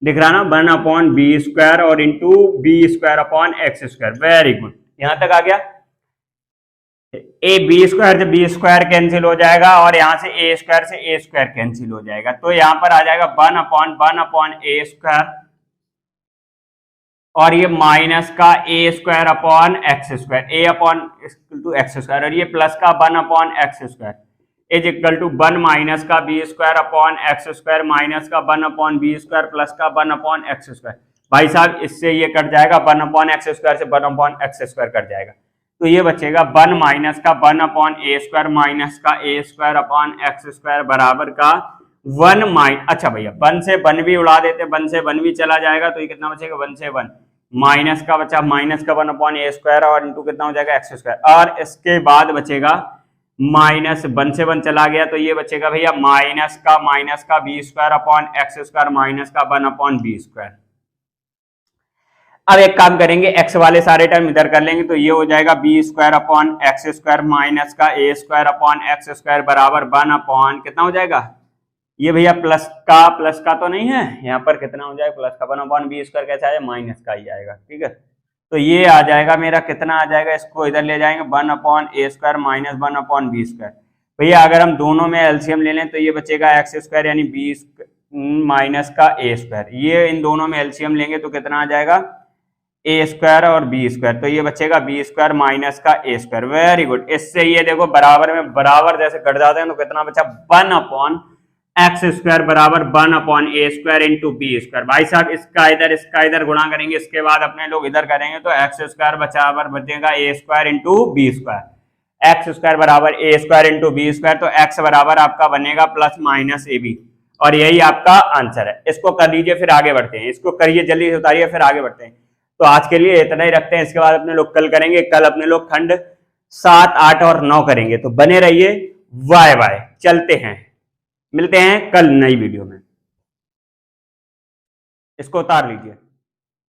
दिख रहा ना, 1 अपॉन बी स्क्वायर और into b square upon x square. Very good, यहां तक आ गया। ए बी स्क्वायर से बी स्क्वायर कैंसिल हो जाएगा और यहां से ए स्क्वायर कैंसिल हो जाएगा, तो यहां पर आ जाएगा 1 अपॉन ए स्क्वायर और ये माइनस का a square upon x square, a upon two x square, और ये प्लस का 1 upon x square is equal to 1 minus का b square upon x square minus का 1 अपॉन बी स्क्वायर प्लस का 1 upon x square. भाई साहब इससे ये कट जाएगा, 1 अपॉन एक्स स्क्वायर से 1 अपॉन एक्स स्क्वायर कट जाएगा, तो ये बचेगा 1 माइनस का 1 अपॉन ए स्क्वायर माइनस का a square upon x square बराबर का 1 माइनस, अच्छा भैया 1 से 1 भी उड़ा देते, 1 से 1 भी चला जाएगा, तो ये कितना बचेगा 1 से 1 माइनस का बचा माइनस का 1 अपॉन ए स्क्वायर और इंटू कितना हो जाएगा एक्स स्क्वायर, और इसके बाद बचेगा माइनस 1 से 1 चला गया, तो ये बचेगा भैया माइनस का b square upon x square minus का 1 अपॉन बी स्क्वायर। अब एक काम करेंगे, एक्स वाले सारे टर्म इधर कर लेंगे, तो ये हो जाएगा b square upon x square minus का a square upon x square बराबर 1 अपॉन कितना हो जाएगा, ये भैया प्लस का तो नहीं है, यहाँ पर कितना हो जाएगा प्लस का 1 अपॉन बी स्क्वायर कैसे आएगा, माइनस का ही आएगा, ठीक है। तो ये आ जाएगा मेरा कितना आ जाएगा, इसको इधर ले जाएंगे 1 upon a square minus 1 upon b square. भैया अगर हम दोनों में एलसीएम ले लें तो ये बचेगा एक्स स्क्वायर यानी बी माइनस का ए स्क्वायर, ये इन दोनों में एलसीएम लेंगे तो कितना आ जाएगा ए स्क्वायर और बी स्क्वायर, तो ये बचेगा बी स्क्वायर माइनस का ए स्क्वायर। वेरी गुड, इससे ये देखो बराबर में बराबर जैसे कट जाते हैं, तो कितना बचा 1 अपॉन एक्स स्क्वायर बराबर 1 upon a square into b square. भाई साहब इसका इधर गुणा करेंगे, इसके बाद अपने लोग इधर करेंगे, तो एक्स स्क्वायर बराबर बचेगा a square into b square, x square बराबर a square into b square, तो एक्स बराबर आपका बनेगा प्लस माइनस ए बी, और यही आपका आंसर है। इसको कर लीजिए, फिर आगे बढ़ते हैं, इसको करिए जल्दी से उतारिए, फिर आगे बढ़ते हैं। तो आज के लिए इतना ही रखते हैं, इसके बाद अपने लोग कल करेंगे, कल अपने लोग खंड 7, 8 और 9 करेंगे, तो बने रहिए। बाय बाय, चलते हैं, मिलते हैं कल नई वीडियो में। इसको उतार लीजिए।